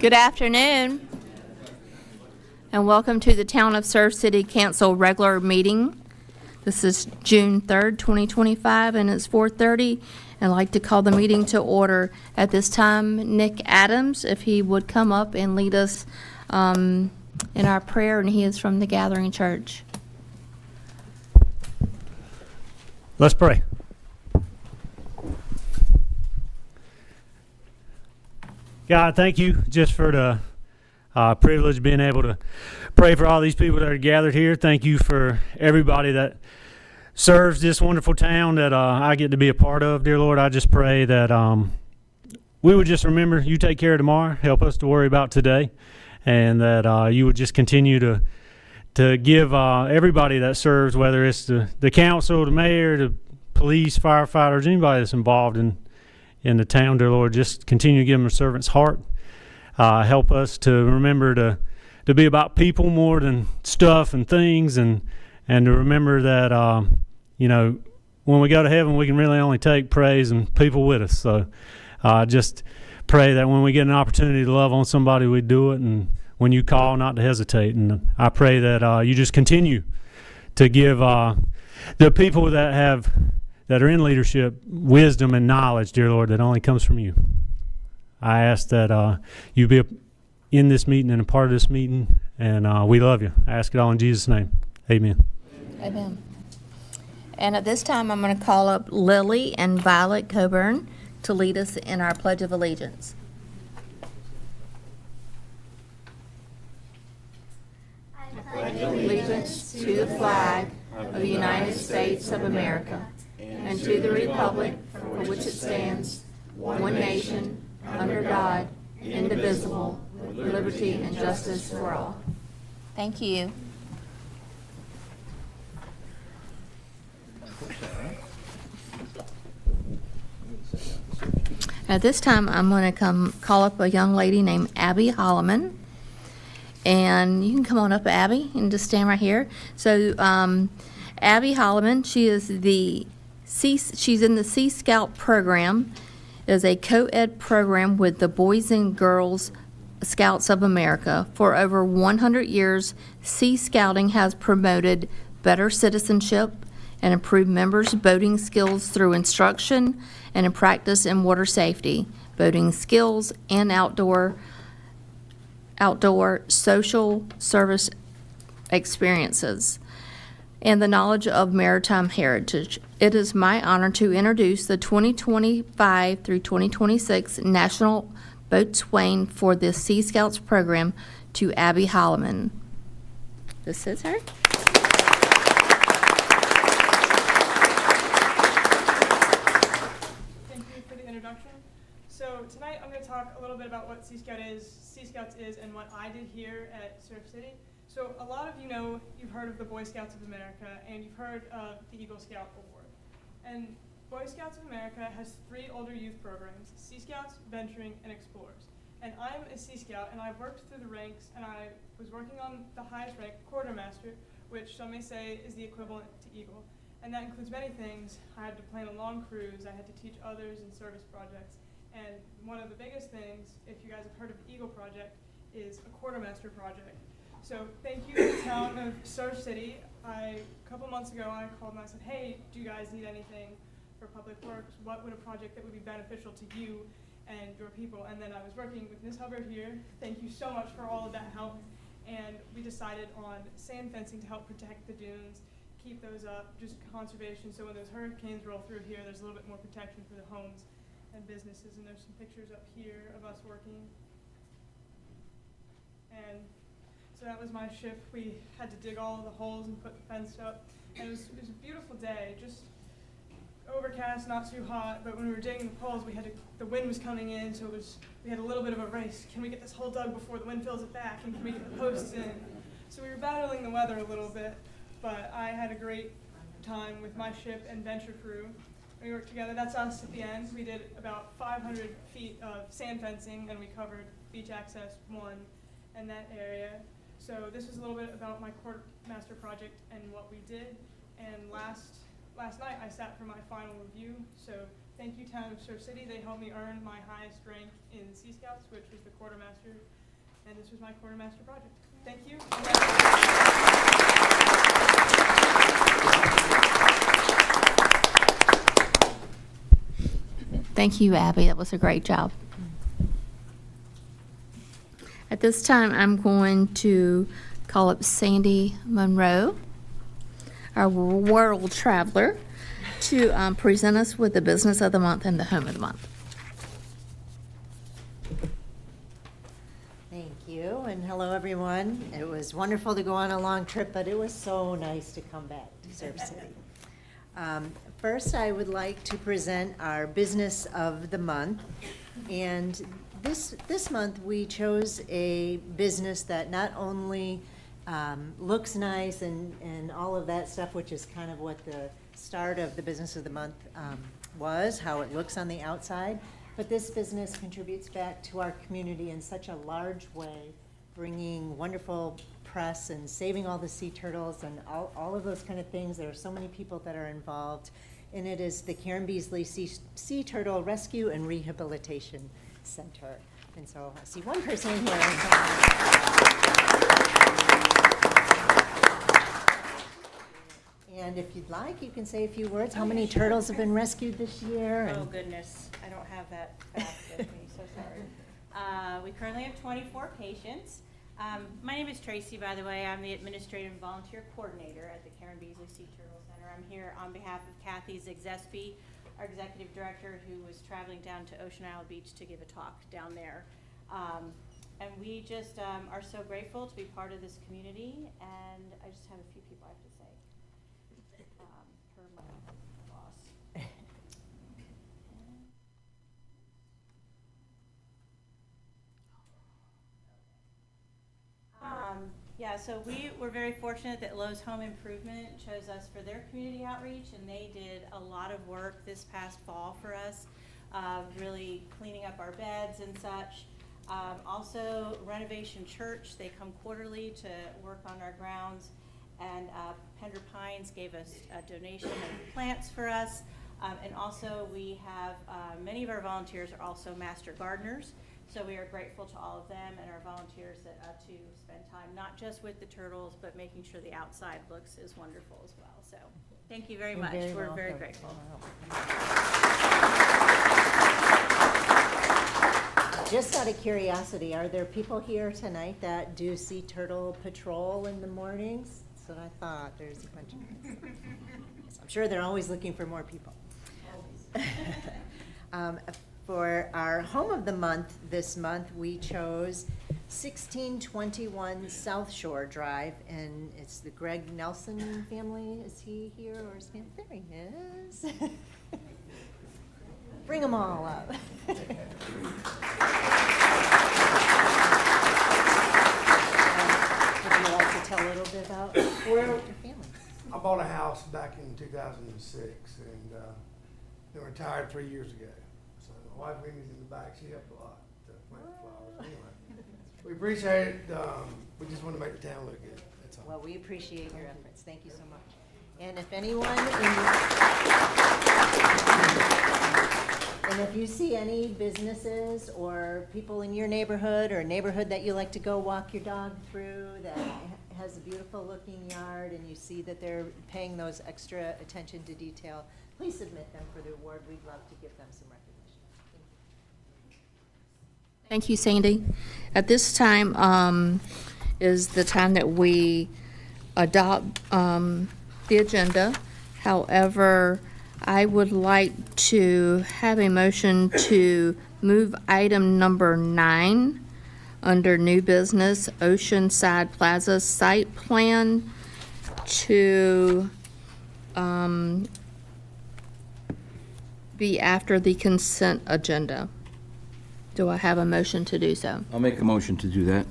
Good afternoon, and welcome to the Town of Surf City Council regular meeting. This is June 3rd, 2025, and it's 4:30. I'd like to call the meeting to order. At this time, Nick Adams, if he would come up and lead us in our prayer, and he is from the Gathering Church. Let's pray. God, thank you just for the privilege of being able to pray for all these people that are gathered here. Thank you for everybody that serves this wonderful town that I get to be a part of. Dear Lord, I just pray that we would just remember you take care of tomorrow, help us to worry about today, and that you would just continue to give everybody that serves, whether it's the council, the mayor, the police, firefighters, anybody that's involved in the town, dear Lord, just continue to give them a servant's heart. Help us to remember to be about people more than stuff and things, and to remember that, when we go to heaven, we can really only take praise and people with us. So just pray that when we get an opportunity to love on somebody, we do it, and when you call, not to hesitate. And I pray that you just continue to give the people that are in leadership wisdom and knowledge, dear Lord, that only comes from you. I ask that you be in this meeting and a part of this meeting, and we love you. I ask it all in Jesus' name. Amen. Amen. And at this time, I'm going to call up Lily and Violet Coburn to lead us in our Pledge of Allegiance. I pledge allegiance to the flag of the United States of America and to the republic for which it stands, one nation, under God, indivisible, with liberty and justice for all. Thank you. At this time, I'm going to call up a young lady named Abby Holloman. And you can come on up, Abby, and just stand right here. So Abby Holloman, she's in the Sea Scout program. It is a co-ed program with the Boys and Girls Scouts of America. For over 100 years, Sea Scouting has promoted better citizenship and improved members' boating skills through instruction and in practice in water safety, boating skills, and outdoor social service experiences, and the knowledge of maritime heritage. It is my honor to introduce the 2025 through 2026 National Boatswain for the Sea Scouts program to Abby Holloman. This is her. Thank you for the introduction. So tonight I'm going to talk a little bit about what Sea Scouts is, and what I did here at Surf City. So a lot of you know, you've heard of the Boy Scouts of America, and you've heard of the Eagle Scout Award. And Boy Scouts of America has 3 older youth programs: Sea Scouts, Venturing, and Explorers. And I'm a Sea Scout, and I've worked through the ranks, and I was working on the highest rank, Quartermaster, which some may say is the equivalent to Eagle. And that includes many things. I had to plan a long cruise, I had to teach others in service projects, and one of the biggest things, if you guys have heard of the Eagle Project, is a Quartermaster project. So thank you to the town of Surf City. A couple months ago, I called and I said, hey, do you guys need anything for public works? What would a project that would be beneficial to you and your people? And then I was working with Ms. Hubbard here. Thank you so much for all of that help. And we decided on sand fencing to help protect the dunes, keep those up, just conservation. So when those hurricanes roll through here, there's a little bit more protection for the homes and businesses. And there's some pictures up here of us working. And so that was my ship. We had to dig all of the holes and put the fence up. And it was a beautiful day, just overcast, not too hot. But when we were digging the poles, the wind was coming in, so we had a little bit of a race. Can we get this hole dug before the wind fills it back? And can we get the posts in? So we were battling the weather a little bit, but I had a great time with my ship and venture crew. We worked together. That's us at the end. We did about 500 feet of sand fencing, and we covered beach access 1 and that area. So this was a little bit about my Quartermaster project and what we did. And last last night I sat for my final review, so thank you, Town of Surf City. They helped me earn my highest rank in Sea Scouts, which was the quartermaster, and this was my quartermaster project. Thank you. Thank you, Abby. That was a great job. At this time, I'm going to call up Sandy Monroe, our world traveler, to present us with the business of the month and the home of the month. Thank you, and hello, everyone. It was wonderful to go on a long trip, but it was so nice to come back to Surf City. First, I would like to present our business of the month. And this month, we chose a business that not only looks nice and all of that stuff, which is kind of what the start of the business of the month was, how it looks on the outside, but this business contributes back to our community in such a large way, bringing wonderful press and saving all the sea turtles and all of those kind of things. There are so many people that are involved, and it is the Karen Beasley Sea Turtle Rescue and Rehabilitation Center. And so I see one person in here. And if you'd like, you can say a few words. How many turtles have been rescued this year? Oh, and- goodness, I don't have that fast with me, so sorry. We currently have 24 patients. My name is Tracy, by the way. I'm the Administrative and Volunteer Coordinator at the Karen Beasley Sea Turtle Center. I'm here on behalf of Kathy Zagzesby, our Executive Director, who was traveling down to Ocean Isle Beach to give a talk down there. And we just are so grateful to be part of this community, and I just have a few people I have to say. Per my boss. Yeah, so we were very fortunate that Lowe's Home Improvement chose us for their community outreach, and they did a lot of work this past fall for us, really cleaning up our beds and such. Also, Renovation Church, they come quarterly to work on our grounds, and Pender Pines gave us a donation of plants for us. And also, we have many of our volunteers are also master gardeners. So we are grateful to all of them and our volunteers that to spend time not just with the turtles, but making sure the outside looks as wonderful as well. So thank you very You're much. We're very welcome. grateful. Just out of curiosity, are there people here tonight that do sea turtle patrol in the mornings? That's what I thought. There's a bunch of them. I'm sure they're always looking for more people. For our home of the month this month, we chose 1621 South Shore Drive, and it's the Greg Nelson family. Is he here or is he? There he is. Bring them all up. Would you like to tell a little bit about your family? I bought a house back in 2006 and then retired 3 years ago. So my wife Wendy's in the back. She helped a lot to plant the flowers. Anyway, we appreciate it. We just want to make the town look good. That's all. Well, we appreciate your efforts. Thank you so much. And if anyone and if you see any businesses or people in your neighborhood or a neighborhood that you like to go walk your dog through that has a beautiful looking yard and you see that they're paying those extra attention to detail, please submit them for the award. We'd love to give them some recognition. Thank you, Sandy. At this time is the time that we adopt the agenda. However, I would like to have a motion to move item number 9 under new business, Oceanside Plaza site plan to be after the consent agenda. Do I have a motion to do so? I'll make a motion to do that.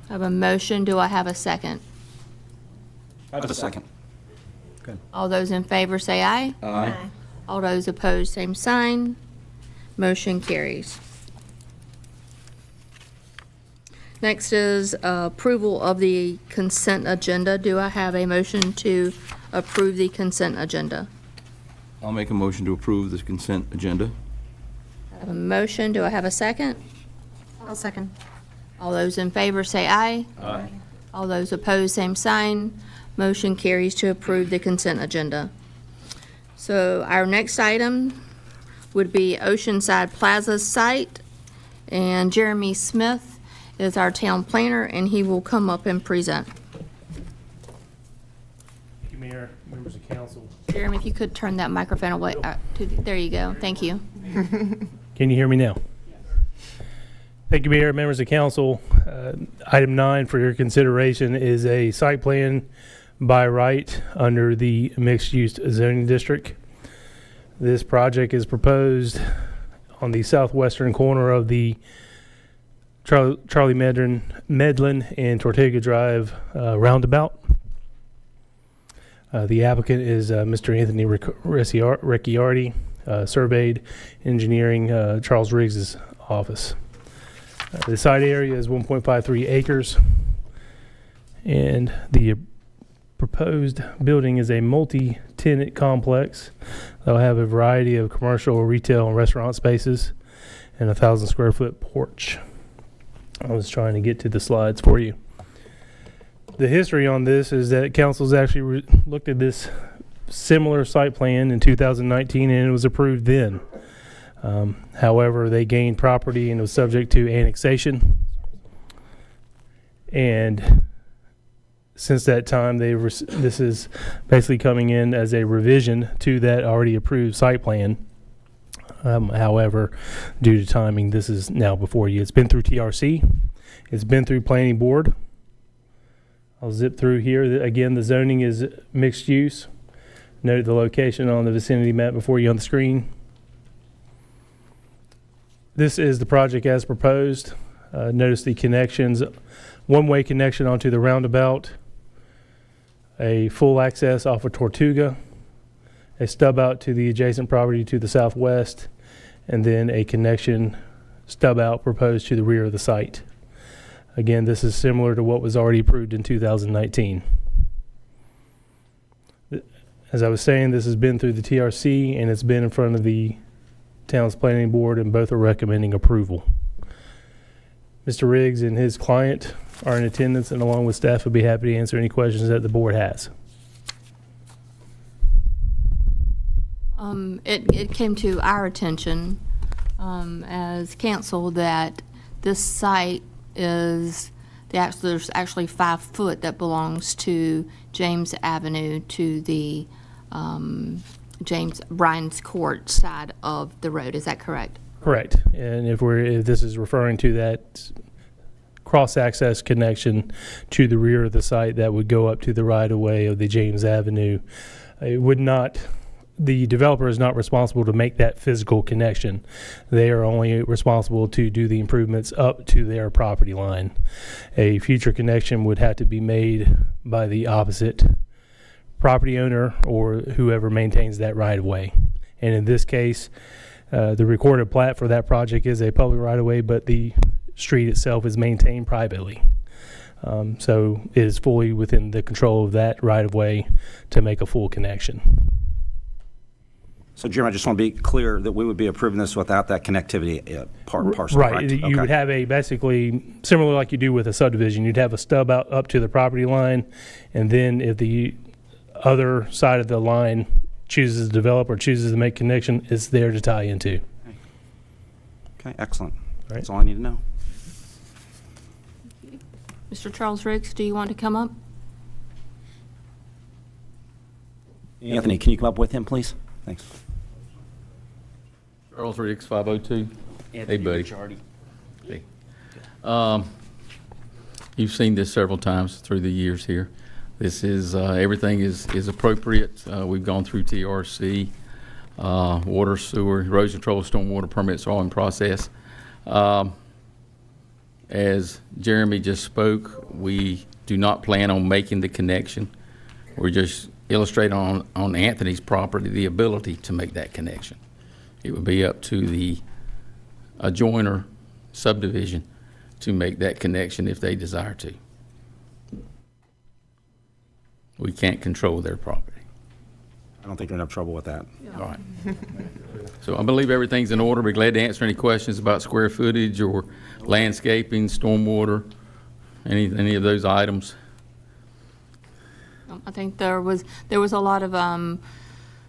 I have a motion. Do I have a second? I have a second. Good. All those in favor say aye. Aye. All those opposed, same sign. Motion carries. Next is approval of the consent agenda. Do I have a motion to approve the consent agenda? I'll make a motion to approve this consent agenda. I have a motion. Do I have a second? I'll second. All those in favor say aye. Aye. All those opposed, same sign. Motion carries to approve the consent agenda. So our next item would be Oceanside Plaza site, and Jeremy Smith is our town planner, and he will come up and present. Thank you, Mayor, members of council. Jeremy, if you could turn that microphone away, there you go. Thank you. Can you hear me now? Thank you, Mayor, members of council. Item 9 for your consideration is a site plan by right under the mixed-use zoning district. This project is proposed on the southwestern corner of the Charlie Medlin and Tortuga Drive roundabout. The applicant is Mr. Anthony Ricciardi, surveyed engineering, Charles Riggs' office. The site area is 1.53 acres, and the proposed building is a multi-tenant complex. They'll have a variety of commercial, retail, and restaurant spaces, and a 1,000 square foot porch. I was trying to get to the slides for you. The history on this is that council's actually looked at this similar site plan in 2019, and it was approved then. However, they gained property and it was subject to annexation. And since that time, this is basically coming in as a revision to that already approved site plan. However, due to timing, this is now before you. It's been through TRC. It's been through Planning Board. I'll zip through here. Again, the zoning is mixed use. Note the location on the vicinity map before you on the screen. This is the project as proposed. Notice the connections, one-way connection onto the roundabout, a full access off of Tortuga, a stub out to the adjacent property to the southwest, and then a connection stub out proposed to the rear of the site. Again, this is similar to what was already approved in 2019. As I was saying, this has been through the TRC and it's been in front of the town's planning board, and both are recommending approval. Mr. Riggs and his client are in attendance, and along with staff, will be happy to answer any questions that the board has. It came to our attention as council that this site is, there's actually 5 foot that belongs to James Avenue to the James Bryan's Court side of the road. Is that correct? Correct. And if this is referring to that cross-access connection to the rear of the site that would go up to the right-of-way of the James Avenue, it would not, the developer is not responsible to make that physical connection. They are only responsible to do the improvements up to their property line. A future connection would have to be made by the opposite property owner or whoever maintains that right-of-way. And in this case, the recorded plat for that project is a public right-of-way, but the street itself is maintained privately. So it is fully within the control of that right-of-way to make a full connection. So, Jim, I just want to be clear that we would be approving this without that connectivity parcel, Right. correct? You would have a basically similar like you do with a subdivision. You'd have a stub out up to the property line, and then if the other side of the line chooses to develop or chooses to make connection, it's there to tie into. Okay, excellent. Right. That's all I need to know. Mr. Charles Riggs, do you want to come up? Anthony, can you come up with him, please? Thanks. Charles Riggs, 502. Hey, buddy. Hey. You've seen this several times through the years here. This is, everything is appropriate. We've gone through TRC, water, sewer, erosion control, stormwater permits are all in process. As Jeremy just spoke, we do not plan on making the connection. We're just illustrating on Anthony's property the ability to make that connection. It would be up to the adjoiner subdivision to make that connection if they desire to. We can't control their property. I don't think you're gonna have trouble with that. All right. So I believe everything's in order. We're glad to answer any questions about square footage or landscaping, stormwater, any of those items. I think there was a lot of,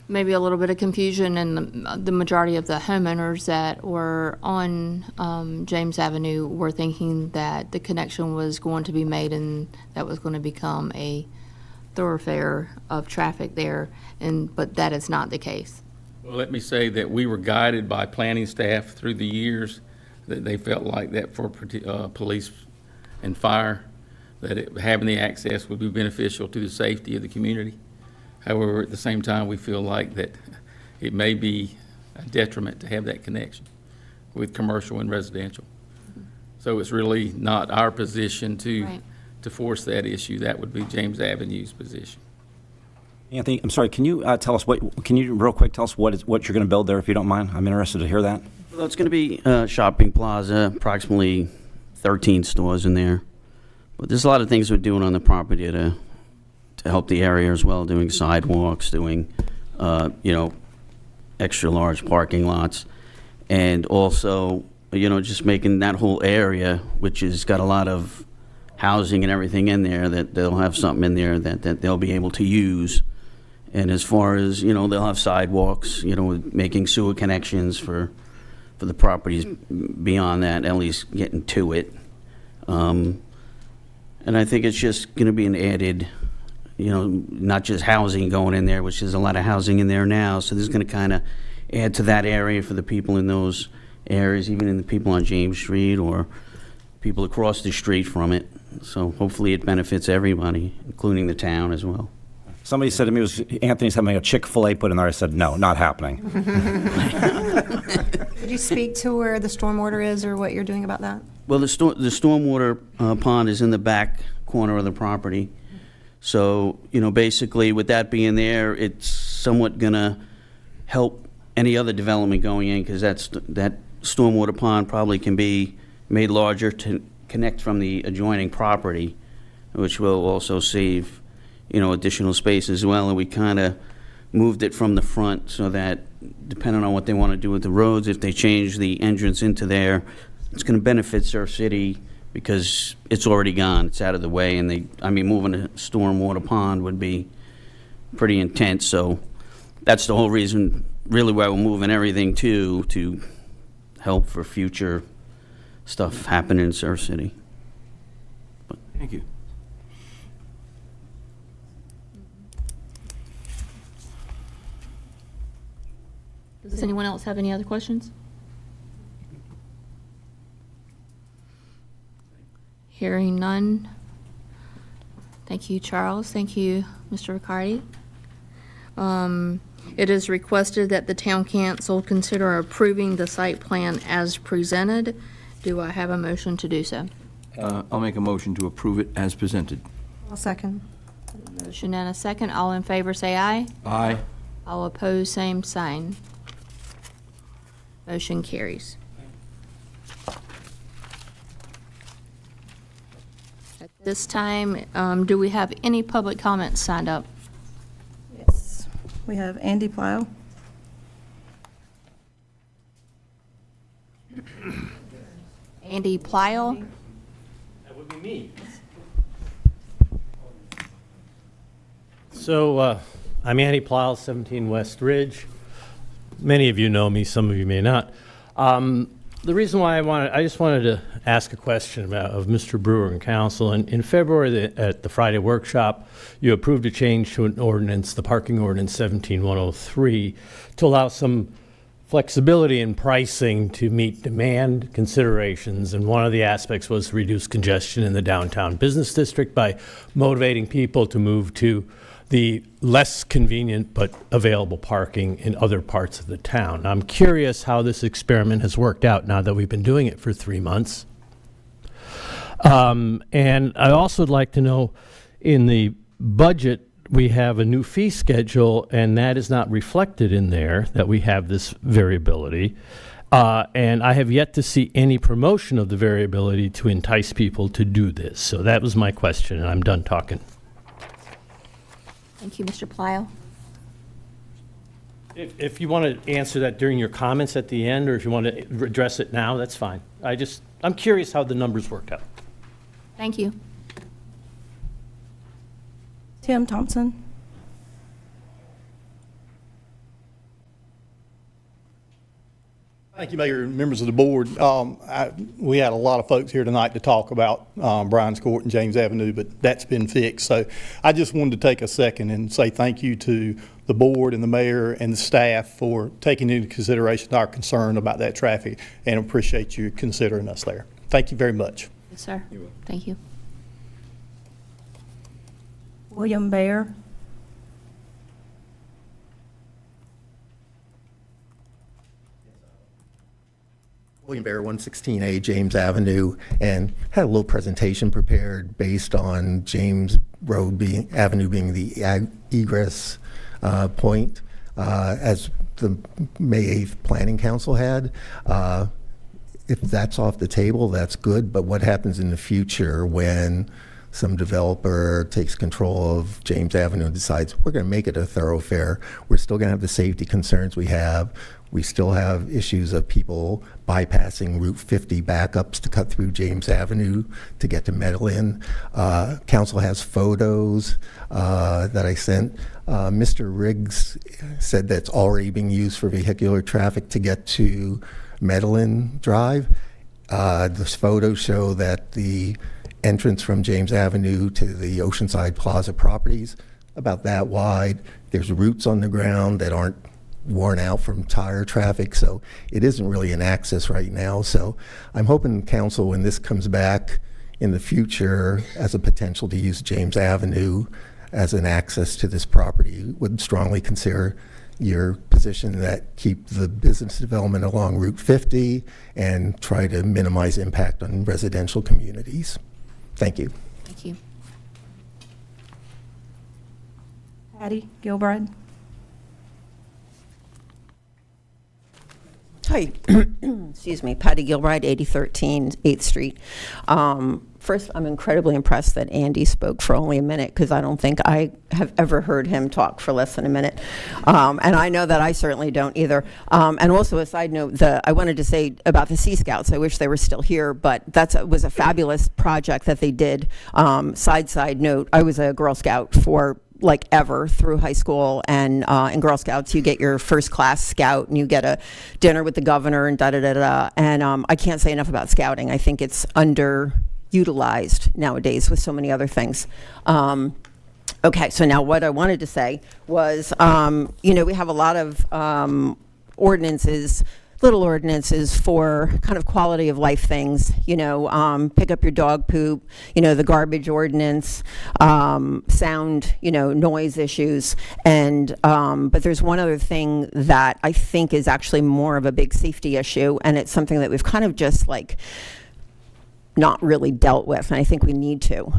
maybe a little bit of confusion in the majority of the homeowners that were on James Avenue were thinking that the connection was going to be made and that was going to become a thoroughfare of traffic there, but that is not the case. Well, let me say that we were guided by planning staff through the years, that they felt like that for police and fire, that having the access would be beneficial to the safety of the community. However, at the same time, we feel like that it may be a detriment to have that connection with commercial and residential. So it's really not our position Right. to force that issue. That would be James Avenue's position. Anthony, I'm sorry, can you tell us can you real quick tell us what you're gonna build there, if you don't mind? I'm interested to hear that. Well, it's going to be a shopping plaza, approximately 13 stores in there. But there's a lot of things we're doing on the property to help the area as well, doing sidewalks, doing, extra large parking lots. And also, just making that whole area, which has got a lot of housing and everything in there, that they'll have something in there that they'll be able to use. And as far as, they'll have sidewalks, making sewer connections for the properties beyond that, at least getting to it. And I think it's just going to be an added, not just housing going in there, which there's a lot of housing in there now. So this is going to kind of add to that area for the people in those areas, even in the people on James Street or people across the street from it. So hopefully it benefits everybody, including the town as well. Somebody said to me, Anthony's having a Chick-fil-A put in there. I said, no, not happening. Could you speak to where the stormwater is or what you're doing about that? Well, the stormwater pond is in the back corner of the property. So, basically with that being there, it's somewhat gonna help any other development going in, because that stormwater pond probably can be made larger to connect from the adjoining property, which will also save, additional space as well. And we kind of moved it from the front so that, depending on what they want to do with the roads, if they change the entrance into there, it's going to benefit Surf City because it's already gone. It's out of the way, and moving a stormwater pond would be pretty intense. So that's the whole reason, really, why we're moving everything to help for future stuff happening in Surf City. Thank you. Does anyone else have any other questions? Hearing none. Thank you, Charles. Thank you, Mr. Riccardi. It is requested that the town council consider approving the site plan as presented. Do I have a motion to do so? I'll make a motion to approve it as presented. I'll second. Motion and a second. All in favor, say aye. Aye. All opposed, same sign. Motion carries. At this time, do we have any public comments signed up? Yes. We have Andy Plow. Andy Plyle? That would be me. So, I'm Andy Plow, 17 West Ridge. Many of you know me, some of you may not. The reason why I just wanted to ask a question of Mr. Brewer and council. In February at the Friday workshop, you approved a change to an ordinance, the parking ordinance 17103, to allow some flexibility in pricing to meet demand considerations. And one of the aspects was to reduce congestion in the downtown business district by motivating people to move to the less convenient but available parking in other parts of the town. I'm curious how this experiment has worked out now that we've been doing it for 3 months. And I also would like to know, in the budget, we have a new fee schedule, and that is not reflected in there, that we have this variability. And I have yet to see any promotion of the variability to entice people to do this. So that was my question, and I'm done talking. Thank you, Mr. Plyle. If you want to answer that during your comments at the end, or if you want to address it now, that's fine. I'm curious how the numbers worked out. Thank you. Tim Thompson. Thank you, Mayor and members of the board. We had a lot of folks here tonight to talk about Bryan's Court and James Avenue, but that's been fixed. So I just wanted to take a second and say thank you to the board and the mayor and the staff for taking into consideration our concern about that traffic, and appreciate you considering us there. Thank you very much. Yes, sir. Thank you. William Bayer. William Bayer, 116A James Avenue, and had a little presentation prepared based on James Avenue being the egress point, as the May 8th Planning Council had. If that's off the table, that's good, but what happens in the future when some developer takes control of James Avenue and decides we're going to make it a thoroughfare? We're still going to have the safety concerns we have. We still have issues of people bypassing Route 50 backups to cut through James Avenue to get to Medellin. Council has photos that I sent. Mr. Riggs said that's already being used for vehicular traffic to get to Medellin Drive. Those photos show that the entrance from James Avenue to the Oceanside Plaza properties about that wide. There's roots on the ground that aren't worn out from tire traffic, so it isn't really an access right now. So I'm hoping council, when this comes back in the future as a potential to use James Avenue as an access to this property, would strongly consider your position that keep the business development along Route 50 and try to minimize impact on residential communities. Thank you. Thank you. Patty Gilbride. Hi, excuse me, Patty Gilbride, 8013 8th Street. First, I'm incredibly impressed that Andy spoke for only a minute, because I don't think I have ever heard him talk for less than a minute. And I know that I certainly don't either. And also, a side note, I wanted to say about the Sea Scouts, I wish they were still here, but that was a fabulous project that they did. Side note, I was a Girl Scout for like ever through high school, and in Girl Scouts you get your first class scout and you get a dinner with the governor and da-da-da-da. And I can't say enough about scouting. I think it's underutilized nowadays with so many other things. Okay, so now what I wanted to say was, we have a lot of little ordinances for kind of quality of life things, pick up your dog poop, the garbage ordinance, sound, noise issues. And, but there's one other thing that I think is actually more of a big safety issue, and it's something that we've kind of just not really dealt with, and I think we need to.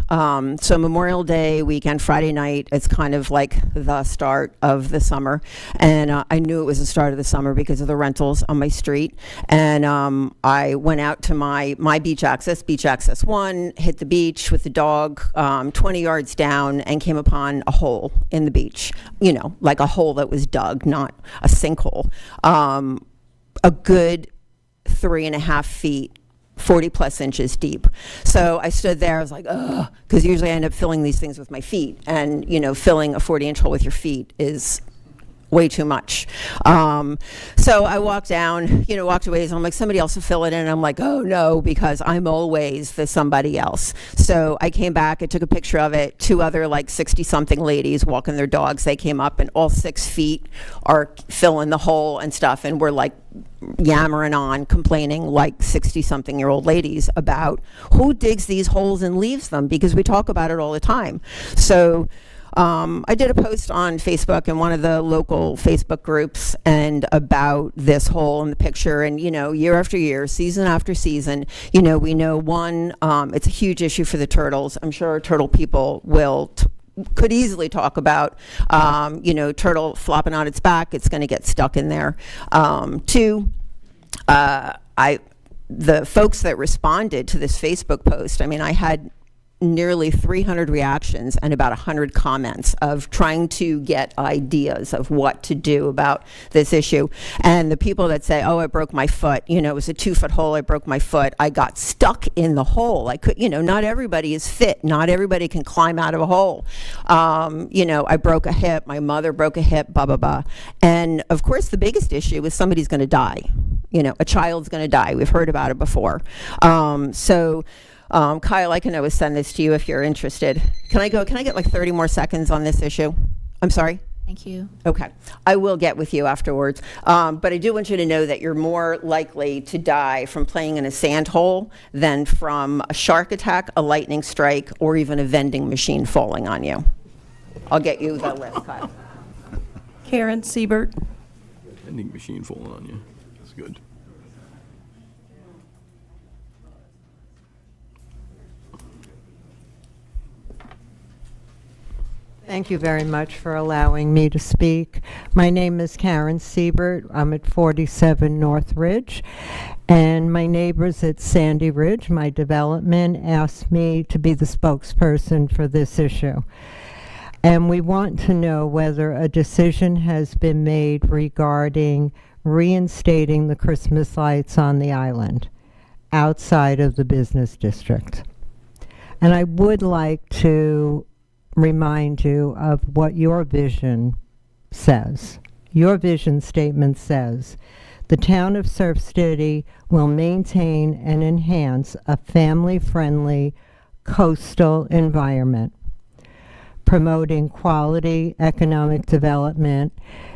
So Memorial Day weekend, Friday night, it's kind of like the start of the summer, and I knew it was the start of the summer because of the rentals on my street. And I went out to my beach access 1, hit the beach with the dog 20 yards down, and came upon a hole in the beach, like a hole that was dug, not a sinkhole. A good 3.5 feet, 40 plus inches deep. So I stood there, I was like, ugh, because usually I end up filling these things with my feet, and filling a 40-inch hole with your feet is way too much. So I walked down, walked away, and I'm like, somebody else will fill it in. And I'm like, oh no, because I'm always the somebody else. So I came back, I took a picture of it. 2 other 60-something ladies walking their dogs, they came up, and all 6 feet are filling the hole and stuff, and we're yammering on, complaining like 60-something-year-old ladies about who digs these holes and leaves them, because we talk about it all the time. So I did a post on Facebook in one of the local Facebook groups and about this hole in the picture, and year after year, season after season, we know it's a huge issue for the turtles. I'm sure turtle people could easily talk about, turtle flopping on its back, it's going to get stuck in there. 2, the folks that responded to this Facebook post, I had nearly 300 reactions and about 100 comments of trying to get ideas of what to do about this issue. And the people that say, oh, I broke my foot, it was a 2-foot hole, I broke my foot, I got stuck in the hole. I could, not everybody is fit, not everybody can climb out of a hole. I broke a hip, my mother broke a hip, blah, blah, blah. And of course, the biggest issue is somebody's going to die. A child's going to die. We've heard about it before. Kyle, I can always send this to you if you're interested. Can I get like 30 more seconds on this issue? I'm sorry? Thank you. Okay. I will get with you afterwards. But I do want you to know that you're more likely to die from playing in a sand hole than from a shark attack, a lightning strike, or even a vending machine falling on you. I'll get you the list, Kyle. Karen Siebert. Vending machine falling on you. That's good. Thank you very much for allowing me to speak. My name is Karen Siebert. I'm at 47 North Ridge, and my neighbors at Sandy Ridge, my development, asked me to be the spokesperson for this issue. And we want to know whether a decision has been made regarding reinstating the Christmas lights on the island outside of the business district. And I would like to remind you of what your vision says. Your vision statement says, the town of Surf City will maintain and enhance a family-friendly coastal environment, promoting quality economic development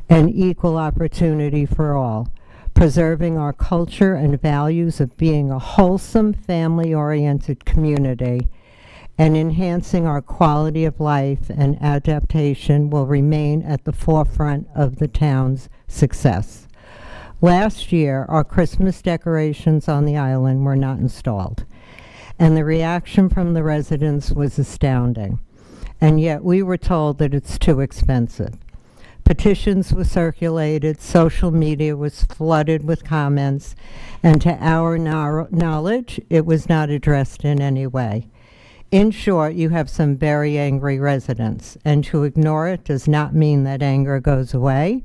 and equal opportunity for all, preserving our culture and values of being a wholesome, family-oriented community, and enhancing our quality of life and adaptation will remain at the forefront of the town's success. Last year, our Christmas decorations on the island were not installed, and the reaction from the residents was astounding. And yet we were told that it's too expensive. Petitions were circulated, social media was flooded with comments, and to our knowledge, it was not addressed in any way. In short, you have some very angry residents, and to ignore it does not mean that anger goes away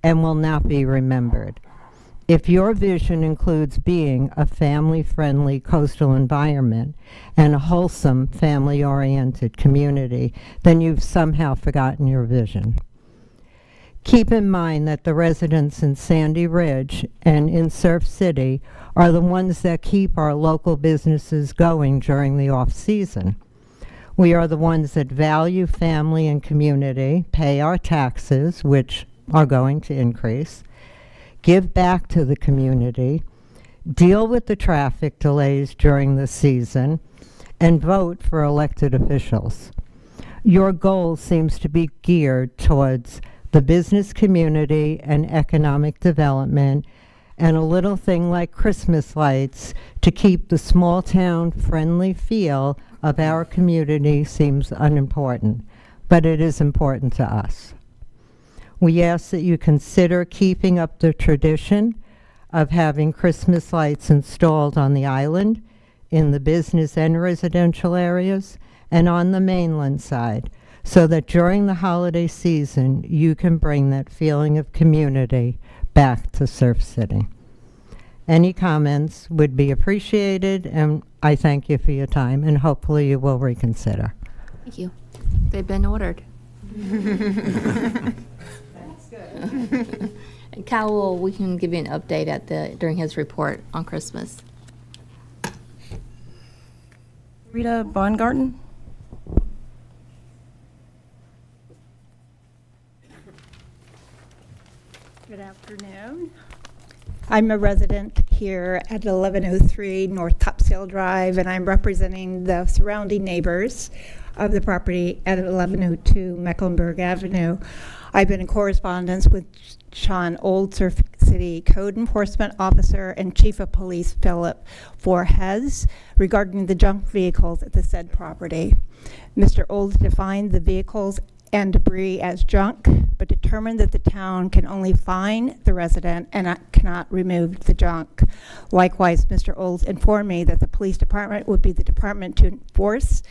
and will not be remembered. If your vision includes being a family-friendly coastal environment and a wholesome, family-oriented community, then you've somehow forgotten your vision. Keep in mind that the residents in Sandy Ridge and in Surf City are the ones that keep our local businesses going during the off-season. We are the ones that value family and community, pay our taxes, which are going to increase, give back to the community, deal with the traffic delays during the season, and vote for elected officials. Your goal seems to be geared towards the business community and economic development, and a little thing like Christmas lights to keep the small town friendly feel of our community seems unimportant, but it is important to us. We ask that you consider keeping up the tradition of having Christmas lights installed on the island, in the business and residential areas, and on the mainland side, so that during the holiday season, you can bring that feeling of community back to Surf City. Any comments would be appreciated, and I thank you for your time, and hopefully you will reconsider. Thank you. They've been ordered. That's good. And Kyle, we can give you an update during his report on Christmas. Rita Baumgarten. Good afternoon. I'm a resident here at 1103 North Topsail Drive, and I'm representing the surrounding neighbors of the property at 1102 Mecklenburg Avenue. I've been in correspondence with Sean Old, Surf City Code Enforcement Officer, and Chief of Police Philip Voorhees regarding the junk vehicles at the said property. Mr. Old defined the vehicles and debris as junk, but determined that the town can only fine the resident and cannot remove the junk. Likewise, Mr. Olds informed me that the police department would be the department to enforce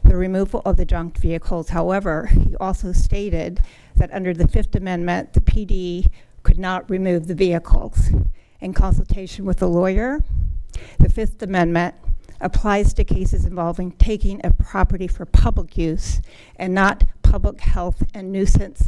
the removal of the junked vehicles. However, he also stated that under the Fifth Amendment, the PD could not remove the vehicles. In consultation with a lawyer, the Fifth Amendment applies to cases involving taking a property for public use and not public health and nuisance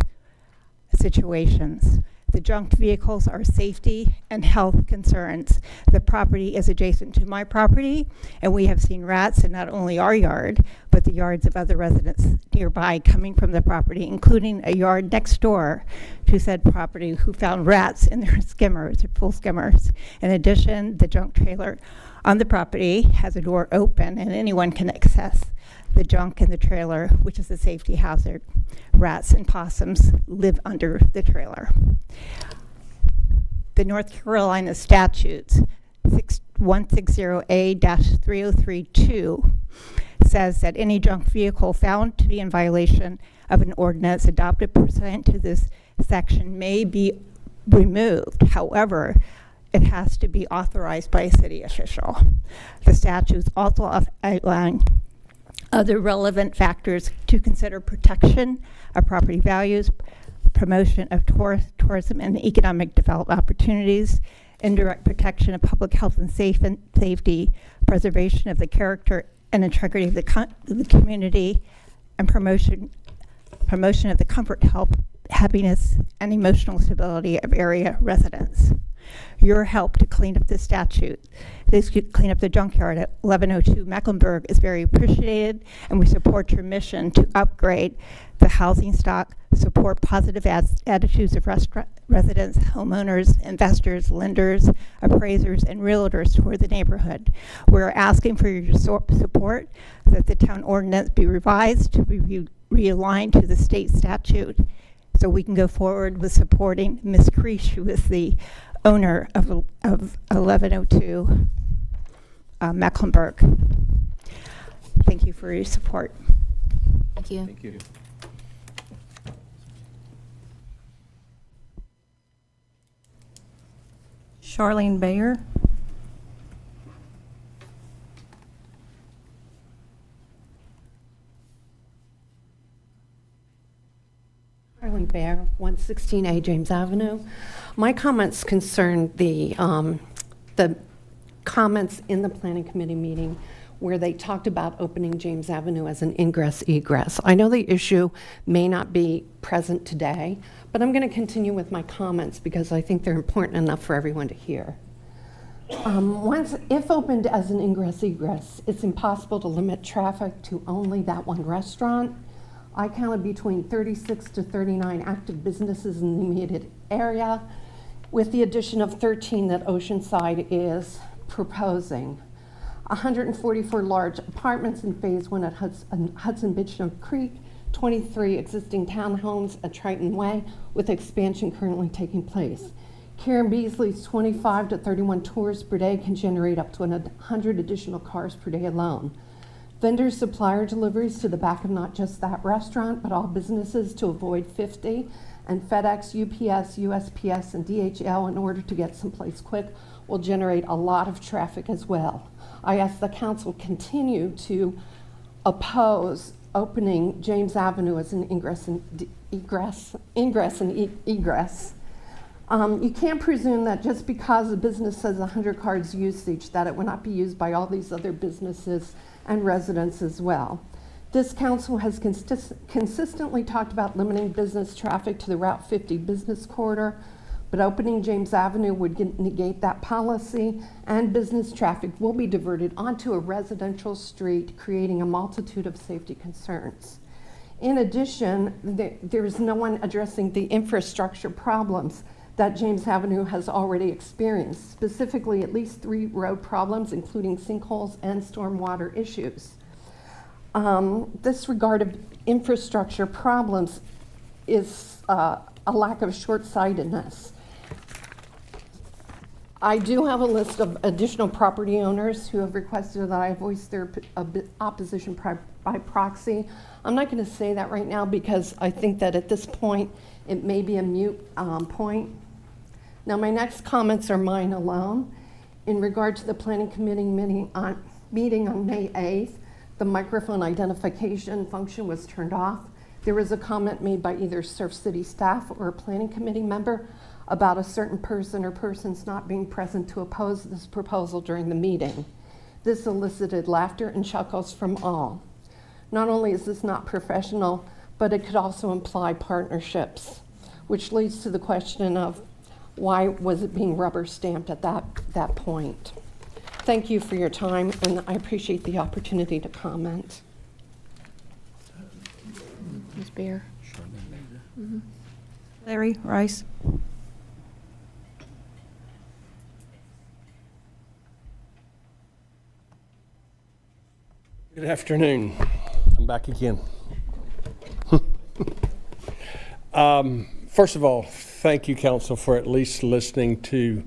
situations. The junked vehicles are safety and health concerns. The property is adjacent to my property, and we have seen rats in not only our yard, but the yards of other residents nearby coming from the property, including a yard next door to said property who found rats in their skimmers, their full skimmers. In addition, the junk trailer on the property has a door open, and anyone can access the junk in the trailer, which is a safety hazard. Rats and possums live under the trailer. The North Carolina statutes 160A-3032 says that any junk vehicle found to be in violation of an ordinance adopted pursuant to this section may be removed. However, it has to be authorized by a city official. The statutes also outline other relevant factors to consider: protection of property values, promotion of tourism and economic development opportunities, indirect protection of public health and safety, preservation of the character and integrity of the community, and promotion of the comfort, health, happiness, and emotional stability of area residents. Your help to clean up the clean up the junkyard at 1102 Mecklenburg is very appreciated, and we support your mission to upgrade the housing stock, support positive attitudes of residents, homeowners, investors, lenders, appraisers, and realtors toward the neighborhood. We're asking for your support that the town ordinance be revised to be realigned to the state statute so we can go forward with supporting Ms. Creech, who is the owner of 1102 Mecklenburg. Thank you for your support. Thank you. Thank you. Charlene Bayer. Charlene Bayer, 116A James Avenue. My comments concern the comments in the Planning Committee meeting where they talked about opening James Avenue as an ingress-egress. I know the issue may not be present today, but I'm going to continue with my comments because I think they're important enough for everyone to hear. If opened as an ingress-egress, it's impossible to limit traffic to only that one restaurant. I counted between 36 to 39 active businesses in the immediate area, with the addition of 13 that Oceanside is proposing. 144 large apartments in Phase 1 at Hudson Bishop Creek, 23 existing townhomes at Triton Way, with expansion currently taking place. Karen Beasley's 25 to 31 tours per day can generate up to 100 additional cars per day alone. Vendor supplier deliveries to the back of not just that restaurant, but all businesses to avoid 50, and FedEx, UPS, USPS, and DHL in order to get someplace quick will generate a lot of traffic as well. I ask the council continue to oppose opening James Avenue as an ingress and egress. You can't presume that just because a business says 100 cars usage that it will not be used by all these other businesses and residents as well. This council has consistently talked about limiting business traffic to the Route 50 business corridor, but opening James Avenue would negate that policy, and business traffic will be diverted onto a residential street, creating a multitude of safety concerns. In addition, there is no one addressing the infrastructure problems that James Avenue has already experienced, specifically at least 3 road problems, including sinkholes and stormwater issues. This regard of infrastructure problems is a lack of short-sightedness. I do have a list of additional property owners who have requested that I voice their opposition by proxy. I'm not going to say that right now because I think that at this point it may be a mute point. Now, my next comments are mine alone. In regard to the Planning Committee meeting on May 8th, the microphone identification function was turned off. There was a comment made by either Surf City staff or a Planning Committee member about a certain person or persons not being present to oppose this proposal during the meeting. This elicited laughter and chuckles from all. Not only is this not professional, but it could also imply partnerships, which leads to the question of why was it being rubber stamped at that point? Thank you for your time, and I appreciate the opportunity to comment. Ms. Beer. Larry Rice. Good afternoon. I'm back again. First of all, thank you, Council, for at least listening to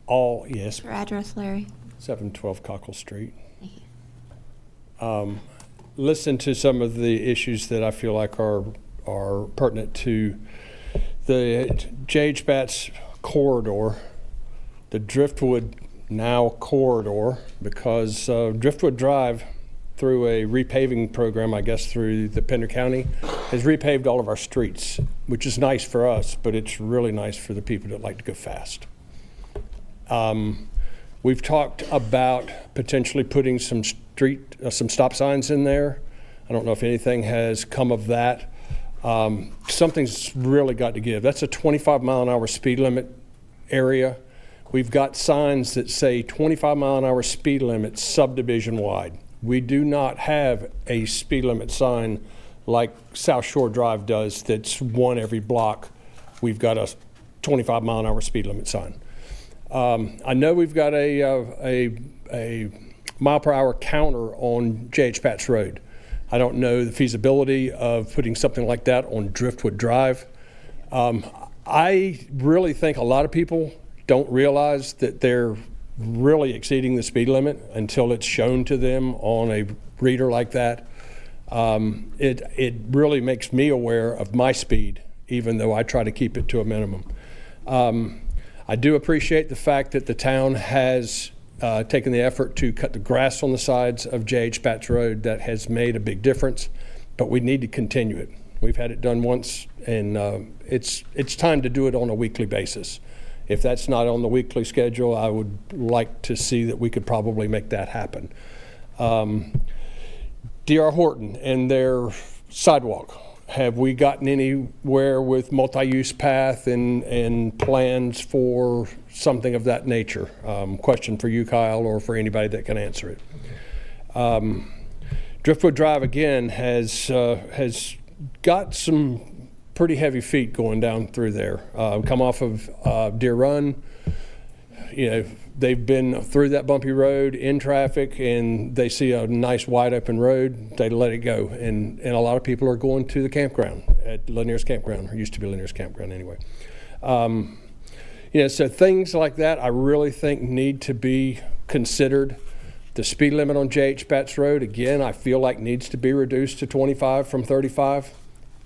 all, yes. Your address, Larry? 712 Cockle Street. Listen to some of the issues that I feel like are pertinent to the J.H. Batts corridor, the Driftwood now corridor, because Driftwood Drive, through a repaving program, I guess through the Pender County, has repaved all of our streets, which is nice for us, but it's really nice for the people that like to go fast. We've talked about potentially putting some stop signs in there. I don't know if anything has come of that. Something's really got to give. That's a 25-mile-an-hour speed limit area. We've got signs that say 25-mile-an-hour speed limit subdivision wide. We do not have a speed limit sign like South Shore Drive does that's one every block. We've got a 25-mile-an-hour speed limit sign. I know we've got a mile-per-hour counter on J.H. Batts Road. I don't know the feasibility of putting something like that on Driftwood Drive. I really think a lot of people don't realize that they're really exceeding the speed limit until it's shown to them on a reader like that. It really makes me aware of my speed, even though I try to keep it to a minimum. I do appreciate the fact that the town has taken the effort to cut the grass on the sides of J.H. Batts Road. That has made a big difference, but we need to continue it. We've had it done once, and it's time to do it on a weekly basis. If that's not on the weekly schedule, I would like to see that we could probably make that happen. D.R. Horton and their sidewalk. Have we gotten anywhere with multi-use path and plans for something of that nature? Question for you, Kyle, or for anybody that can answer it. Driftwood Drive, again, has got some pretty heavy feet going down through there. Come off of Deer Run, you know, they've been through that bumpy road in traffic, and they see a nice wide open road, they let it go. And a lot of people are going to the campground at Lanier's Campground, or used to be Lanier's Campground anyway. You know, so things like that I really think need to be considered. The speed limit on J.H. Batts Road, again, I feel like needs to be reduced to 25 from 35.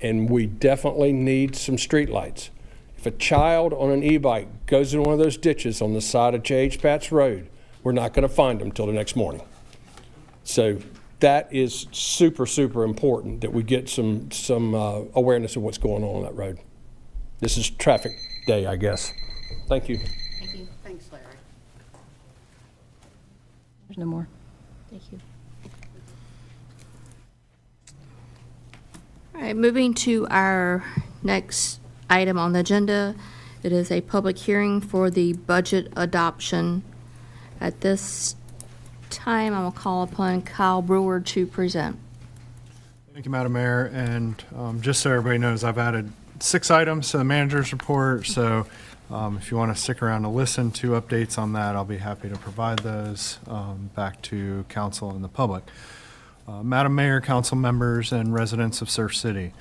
And we definitely need some street lights. If a child on an e-bike goes in one of those ditches on the side of J.H. Batts Road, we're not going to find them till the next morning. So that is super, super important that we get some awareness of what's going on that road. This is traffic day, I guess. Thank you. Thank you. Thanks, Larry. There's no more. Thank you. All right, moving to our next item on the agenda. It is a public hearing for the budget adoption. At this time, I will call upon Kyle Brewer to present. Thank you, Madam Mayor. And just so everybody knows, I've added 6 items to the manager's report. So if you want to stick around to listen to updates on that, I'll be happy to provide those back to council and the public. Madam Mayor, council members, and residents of Surf City,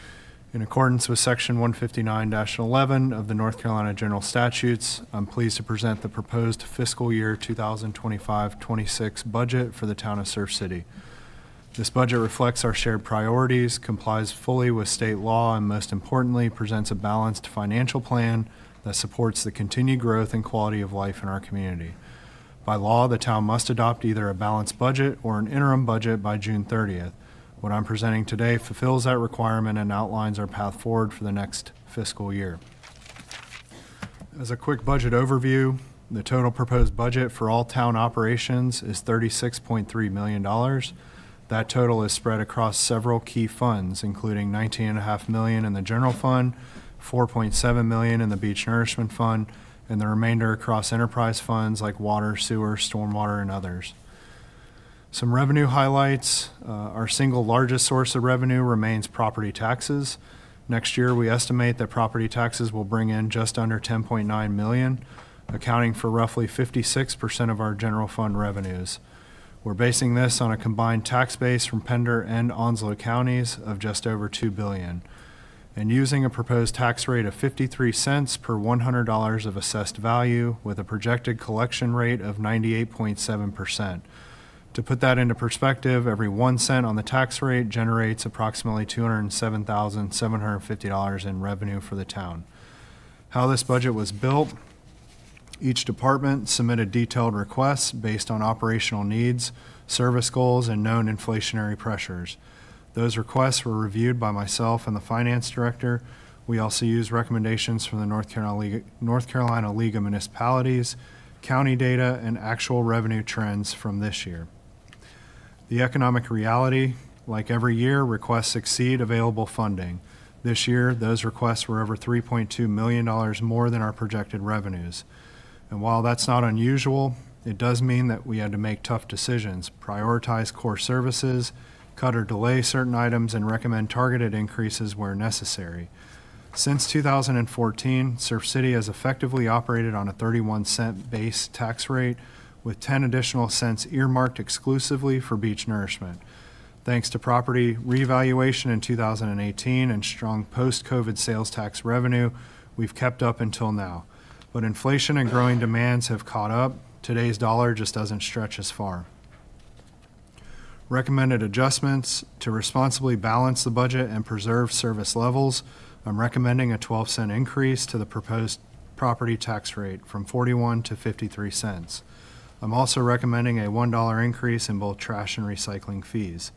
In accordance with Section 159-11 of the North Carolina General Statutes, I'm pleased to present the proposed fiscal year 2025-26 budget for the town of Surf City. This budget reflects our shared priorities, complies fully with state law, and most importantly, presents a balanced financial plan that supports the continued growth and quality of life in our community. By law, the town must adopt either a balanced budget or an interim budget by June 30th. What I'm presenting today fulfills that requirement and outlines our path forward for the next fiscal year. As a quick budget overview, the total proposed budget for all town operations is $36.3 million. That total is spread across several key funds, including $19.5 million in the general fund, $4.7 million in the beach nourishment fund, and the remainder across enterprise funds like water, sewer, stormwater, and others. Some revenue highlights. Our single largest source of revenue remains property taxes. Next year, we estimate that property taxes will bring in just under $10.9 million, accounting for roughly 56% of our general fund revenues. We're basing this on a combined tax base from Pender and Onslow counties of just over $2 billion, and using a proposed tax rate of 53 cents per $100 of assessed value with a projected collection rate of 98.7%. To put that into perspective, every 1 cent on the tax rate generates approximately $207,750 in revenue for the town. How this budget was built: each department submitted detailed requests based on operational needs, service goals, and known inflationary pressures. Those requests were reviewed by myself and the finance director. We also used recommendations from the North Carolina League of Municipalities, county data, and actual revenue trends from this year. The economic reality: like every year, requests exceed available funding. This year, those requests were over $3.2 million more than our projected revenues. And while that's not unusual, it does mean that we had to make tough decisions, prioritize core services, cut or delay certain items, and recommend targeted increases where necessary. Since 2014, Surf City has effectively operated on a 31-cent base tax rate, with 10 additional cents earmarked exclusively for beach nourishment. Thanks to property revaluation in 2018 and strong post-COVID sales tax revenue, we've kept up until now. But inflation and growing demands have caught up. Today's dollar just doesn't stretch as far. Recommended adjustments: to responsibly balance the budget and preserve service levels, I'm recommending a 12-cent increase to the proposed property tax rate from 41 to 53 cents. I'm also recommending a $1 increase in both trash and recycling fees.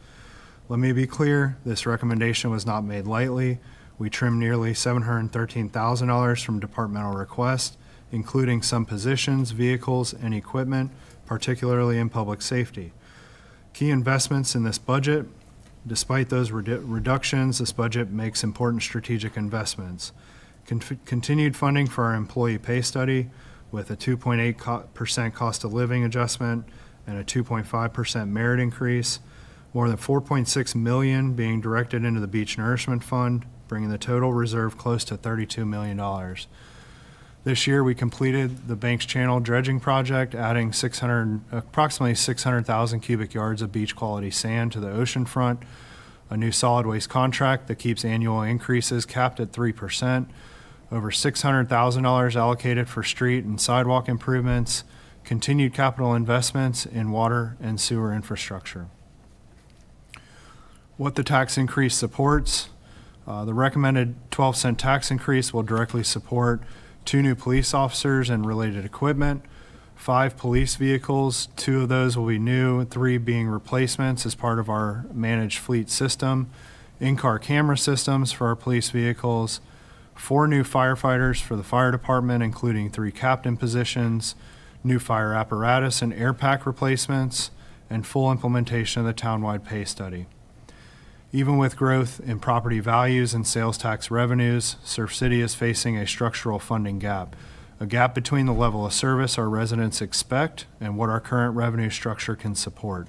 Let me be clear, this recommendation was not made lightly. We trimmed nearly $713,000 from departmental requests, including some positions, vehicles, and equipment, particularly in public safety. Key investments in this budget: despite those reductions, this budget makes important strategic investments. Continued funding for our employee pay study, with a 2.8% cost of living adjustment and a 2.5% merit increase. More than $4.6 million being directed into the Beach Nourishment Fund, bringing the total reserve close to $32 million. This year, we completed the Banks Channel dredging project, adding approximately 600,000 cubic yards of beach quality sand to the ocean front, a new solid waste contract that keeps annual increases capped at 3%, over $600,000 allocated for street and sidewalk improvements, continued capital investments in water and sewer infrastructure. What the tax increase supports: the recommended 12-cent tax increase will directly support 2 new police officers and related equipment, 5 police vehicles. 2 of those will be new, 3 being replacements as part of our managed fleet system, in-car camera systems for our police vehicles, 4 new firefighters for the fire department, including 3 captain positions, new fire apparatus and air pack replacements, and full implementation of the townwide pay study. Even with growth in property values and sales tax revenues, Surf City is facing a structural funding gap, a gap between the level of service our residents expect and what our current revenue structure can support.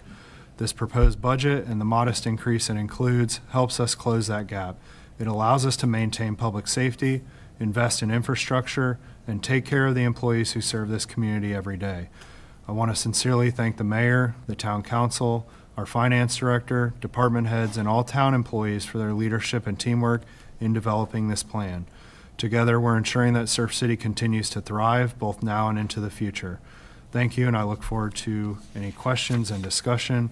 This proposed budget and the modest increase it includes helps us close that gap. It allows us to maintain public safety, invest in infrastructure, and take care of the employees who serve this community every day. I want to sincerely thank the mayor, the town council, our finance director, department heads, and all town employees for their leadership and teamwork in developing this plan. Together, we're ensuring that Surf City continues to thrive both now and into the future. Thank you, and I look forward to any questions and discussion.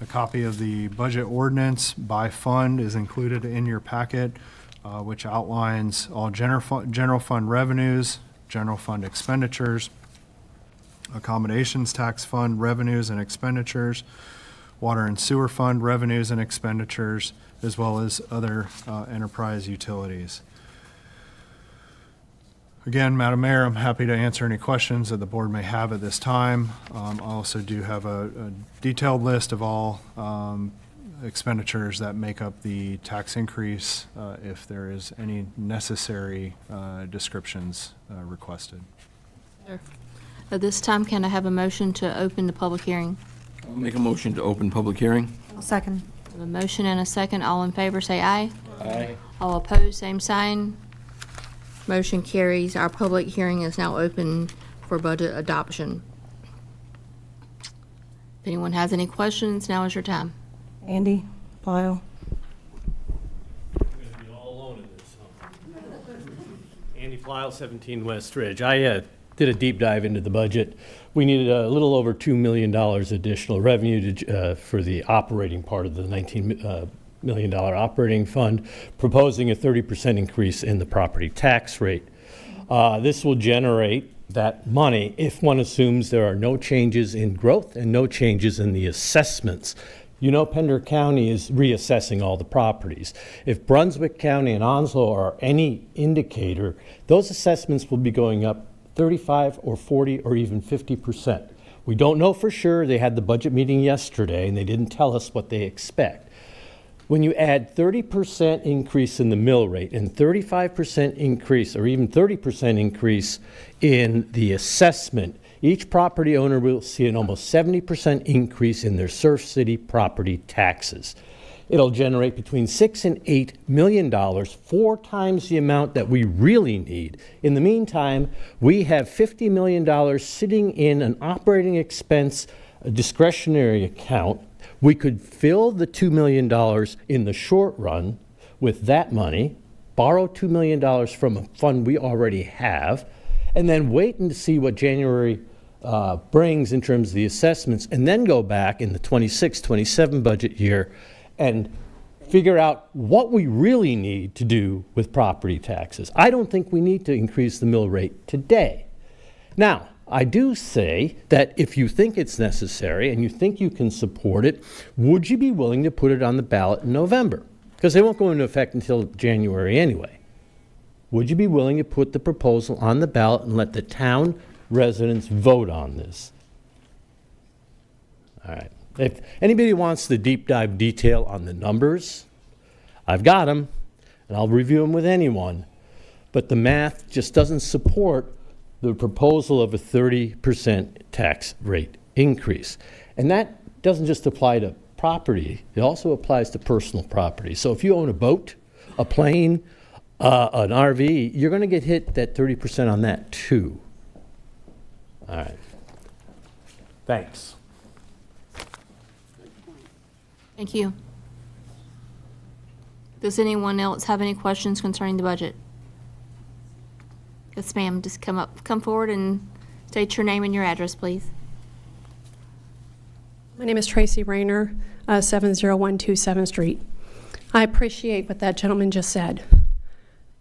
A copy of the budget ordinance by fund is included in your packet, which outlines all general fund revenues, general fund expenditures, accommodations tax fund revenues and expenditures, water and sewer fund revenues and expenditures, as well as other enterprise utilities. Again, Madam Mayor, I'm happy to answer any questions that the board may have at this time. I also do have a detailed list of all expenditures that make up the tax increase, if there is any necessary descriptions requested. At this time, can I have a motion to open the public hearing? I'll make a motion to open public hearing. I'll second. I have a motion and a second. All in favor, say aye. Aye. All opposed, same sign. Motion carries. Our public hearing is now open for budget adoption. If anyone has any questions, now is your time. Andy, Lyle. Andy Plisle, 17 West Ridge. I did a deep dive into the budget. We needed a little over $2 million additional revenue for the operating part of the $19 million operating fund, proposing a 30% increase in the property tax rate. This will generate that money if one assumes there are no changes in growth and no changes in the assessments. You know, Pender County is reassessing all the properties. If Brunswick County and Onslow are any indicator, those assessments will be going up 35 or 40 or even 50%. We don't know for sure. They had the budget meeting yesterday and they didn't tell us what they expect. When you add 30% increase in the mill rate and 35% increase or even 30% increase in the assessment, each property owner will see an almost 70% increase in their Surf City property taxes. It'll generate between $6 and $8 million, 4 times the amount that we really need. In the meantime, we have $50 million sitting in an operating expense discretionary account. We could fill the $2 million in the short run with that money, borrow $2 million from a fund we already have, and then wait and see what January brings in terms of the assessments, and then go back in the 26-27 budget year and figure out what we really need to do with property taxes. I don't think we need to increase the mill rate today. Now, I do say that if you think it's necessary and you think you can support it, would you be willing to put it on the ballot in November? Because they won't go into effect until January anyway. Would you be willing to put the proposal on the ballot and let the town residents vote on this? All right. If anybody wants the deep dive detail on the numbers, I've got them, and I'll review them with anyone. But the math just doesn't support the proposal of a 30% tax rate increase. And that doesn't just apply to property, it also applies to personal property. So if you own a boat, a plane, an RV, you're going to get hit that 30% on that too. All right. Thanks. Thank you. Does anyone else have any questions concerning the budget? Yes, ma'am. Just come forward and state your name and your address, please. My name is Tracy Rayner, 70127 7th Street. I appreciate what that gentleman just said.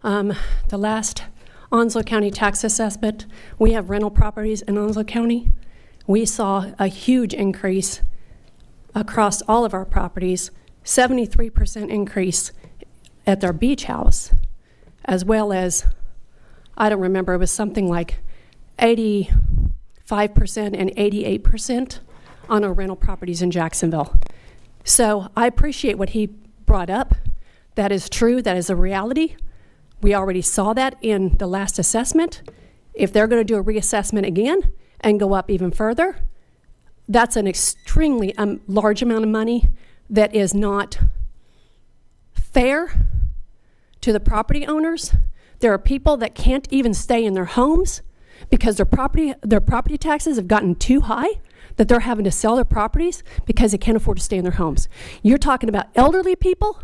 The last Onslow County tax assessment, we have rental properties in Onslow County. We saw a huge increase across all of our properties, 73% increase at their beach house, as well as, I don't remember, it was something like 85% and 88% on our rental properties in Jacksonville. So I appreciate what he brought up. That is true, that is a reality. We already saw that in the last assessment. If they're going to do a reassessment again and go up even further, that's an extremely large amount of money that is not fair to the property owners. There are people that can't even stay in their homes because their property taxes have gotten too high that they're having to sell their properties because they can't afford to stay in their homes. You're talking about elderly people.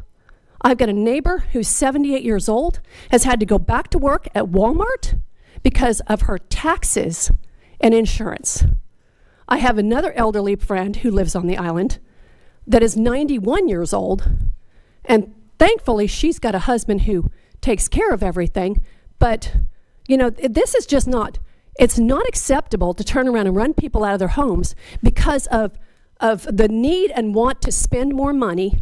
I've got a neighbor who's 78 years old, has had to go back to work at Walmart because of her taxes and insurance. I have another elderly friend who lives on the island that is 91 years old, and thankfully she's got a husband who takes care of everything. But, you know, this is just not, it's not acceptable to turn around and run people out of their homes because of the need and want to spend more money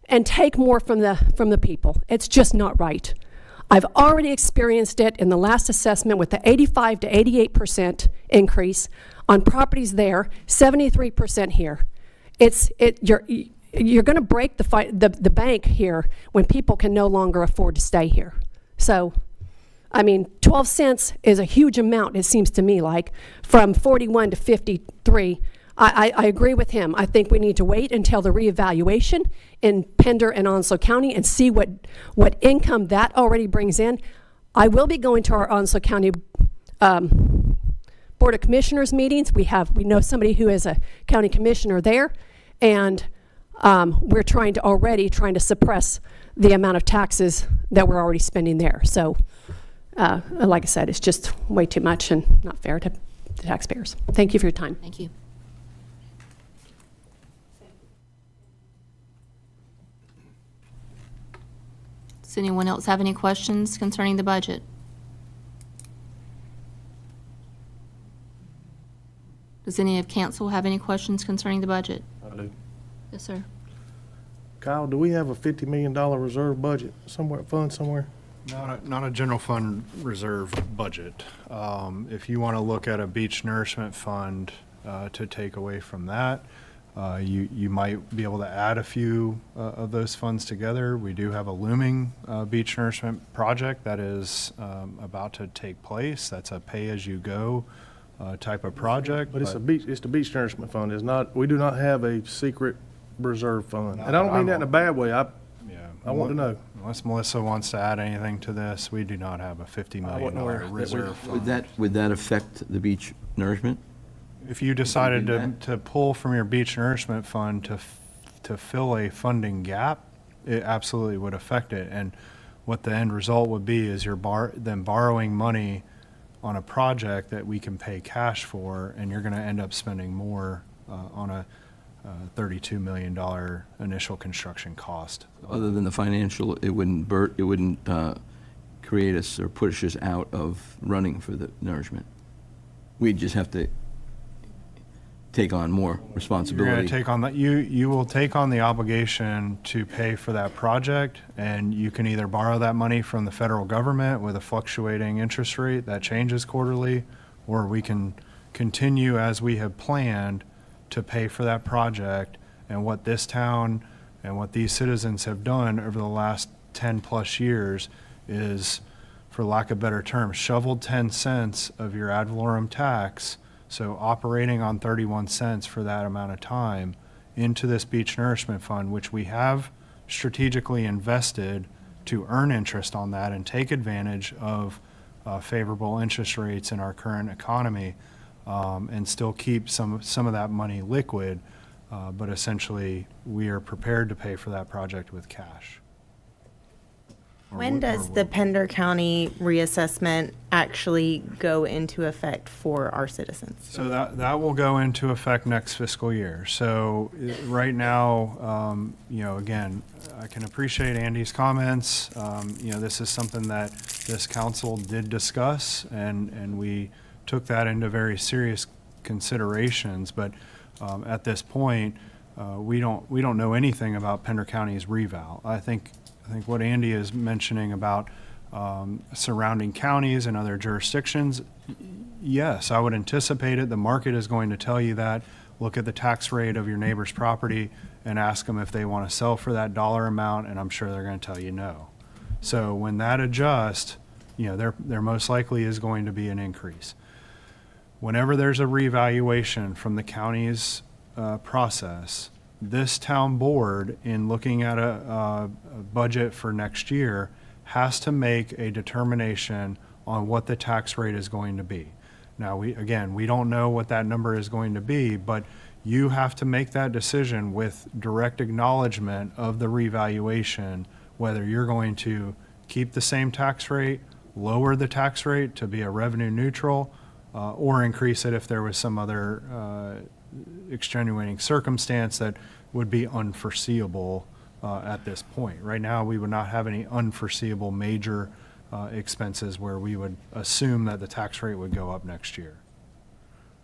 and take more from the people. It's just not right. I've already experienced it in the last assessment with the 85 to 88% increase on properties there, 73% here. You're going to break the bank here when people can no longer afford to stay here. So, I mean, 12 cents is a huge amount, it seems to me like, from 41 to 53. I agree with him. I think we need to wait until the reevaluation in Pender and Onslow County and see what income that already brings in. I will be going to our Onslow County Board of Commissioners meetings. We know somebody who is a county commissioner there, and we're trying to suppress the amount of taxes that we're already spending there. So, like I said, it's just way too much and not fair to the taxpayers. Thank you for your time. Thank you. Does anyone else have any questions concerning the budget? Does any of council have any questions concerning the budget? I do. Yes, sir. Kyle, do we have a $50 million reserve budget fund somewhere? Not a general fund reserve budget. If you want to look at a beach nourishment fund to take away from that, you might be able to add a few of those funds together. We do have a looming beach nourishment project that is about to take place. That's a pay-as-you-go type of project. But it's the beach nourishment fund. It's not. We do not have a secret reserve fund. And I don't mean that in a bad way. I want to know. Unless Melissa wants to add anything to this, we do not have a $50 million reserve fund. Would that affect the beach nourishment? If you decided to pull from your beach nourishment fund to fill a funding gap, it absolutely would affect it. And what the end result would be is you're then borrowing money on a project that we can pay cash for, and you're going to end up spending more on a $32 million initial construction cost. Other than the financial, it wouldn't create us or push us out of running for the nourishment. We'd just have to take on more responsibility. You're going to take on that. You will take on the obligation to pay for that project, and you can either borrow that money from the federal government with a fluctuating interest rate that changes quarterly, or we can continue as we have planned to pay for that project. And what this town and what these citizens have done over the last 10 plus years is, for lack of better terms, shoveled 10 cents of your ad valorem tax, so operating on 31 cents for that amount of time, into this beach nourishment fund, which we have strategically invested to earn interest on that and take advantage of favorable interest rates in our current economy, and still keep some of that money liquid, but essentially we are prepared to pay for that project with cash. When does the Pender County reassessment actually go into effect for our citizens? So that will go into effect next fiscal year. So right now, again, I can appreciate Andy's comments. This is something that this council did discuss, and we took that into very serious considerations. But at this point, we don't know anything about Pender County's reval. I think what Andy is mentioning about surrounding counties and other jurisdictions, yes, I would anticipate it. The market is going to tell you that. Look at the tax rate of your neighbor's property and ask them if they want to sell for that dollar amount, and I'm sure they're going to tell you no. So when that adjusts, there most likely is going to be an increase. Whenever there's a revaluation from the county's process, this town board, in looking at a budget for next year, has to make a determination on what the tax rate is going to be. Now, we don't know what that number is going to be, but you have to make that decision with direct acknowledgement of the revaluation whether you're going to keep the same tax rate, lower the tax rate to be a revenue neutral, or increase it if there was some other extenuating circumstance that would be unforeseeable at this point. Right now, we would not have any unforeseeable major expenses where we would assume that the tax rate would go up next year.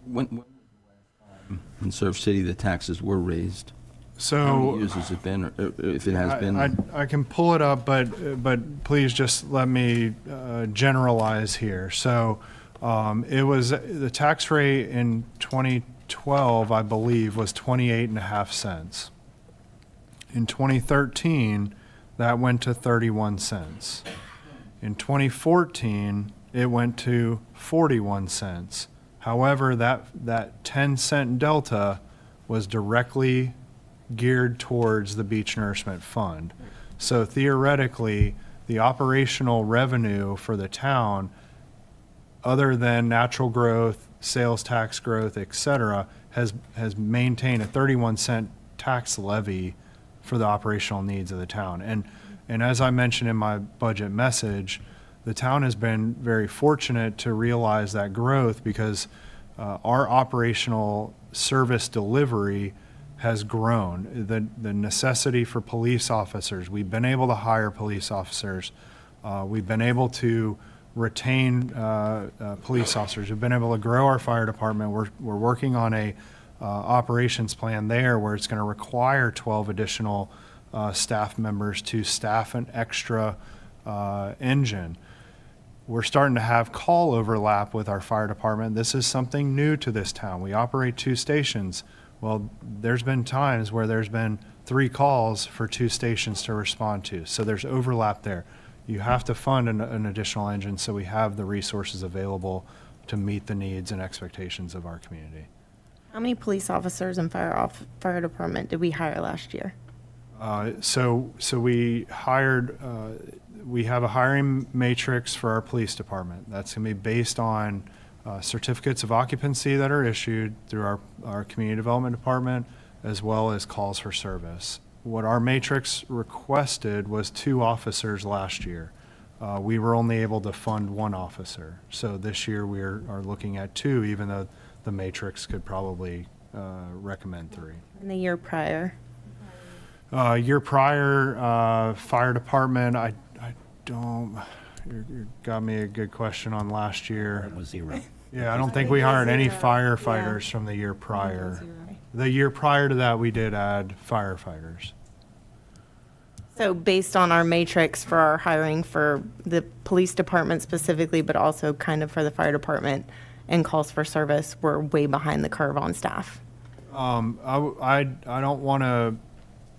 When was the last time in Surf City the taxes were raised? So how many years has it been, or if it has been? I can pull it up, but please just let me generalize here. So it was the tax rate in 2012, I believe, was 28.5 cents. In 2013, that went to 31 cents. In 2014, it went to 41 cents. However, that 10-cent delta was directly geared towards the beach nourishment fund. So theoretically, the operational revenue for the town, other than natural growth, sales tax growth, et cetera, has maintained a 31-cent tax levy for the operational needs of the town. And as I mentioned in my budget message, the town has been very fortunate to realize that growth because our operational service delivery has grown. The necessity for police officers, we've been able to hire police officers. We've been able to retain police officers. We've been able to grow our fire department. We're working on a operations plan there where it's going to require 12 additional staff members to staff an extra engine. We're starting to have call overlap with our fire department. This is something new to this town. We operate 2 stations. Well, there's been times where there's been 3 calls for 2 stations to respond to. So there's overlap there. You have to fund an additional engine so we have the resources available to meet the needs and expectations of our community. How many police officers and fire department did we hire last year? So we hired, we have a hiring matrix for our police department. That's going to be based on certificates of occupancy that are issued through our community development department, as well as calls for service. What our matrix requested was 2 officers last year. We were only able to fund 1 officer. So this year we are looking at 2, even though the matrix could probably recommend 3. In the year prior? Year prior, fire department, I don't, you got me a good question on last year. It was 0. Yeah, I don't think we hired any firefighters from the year prior. The year prior to that, we did add firefighters. So based on our matrix for our hiring for the police department specifically, but also kind of for the fire department and calls for service, we're way behind the curve on staff. I don't want to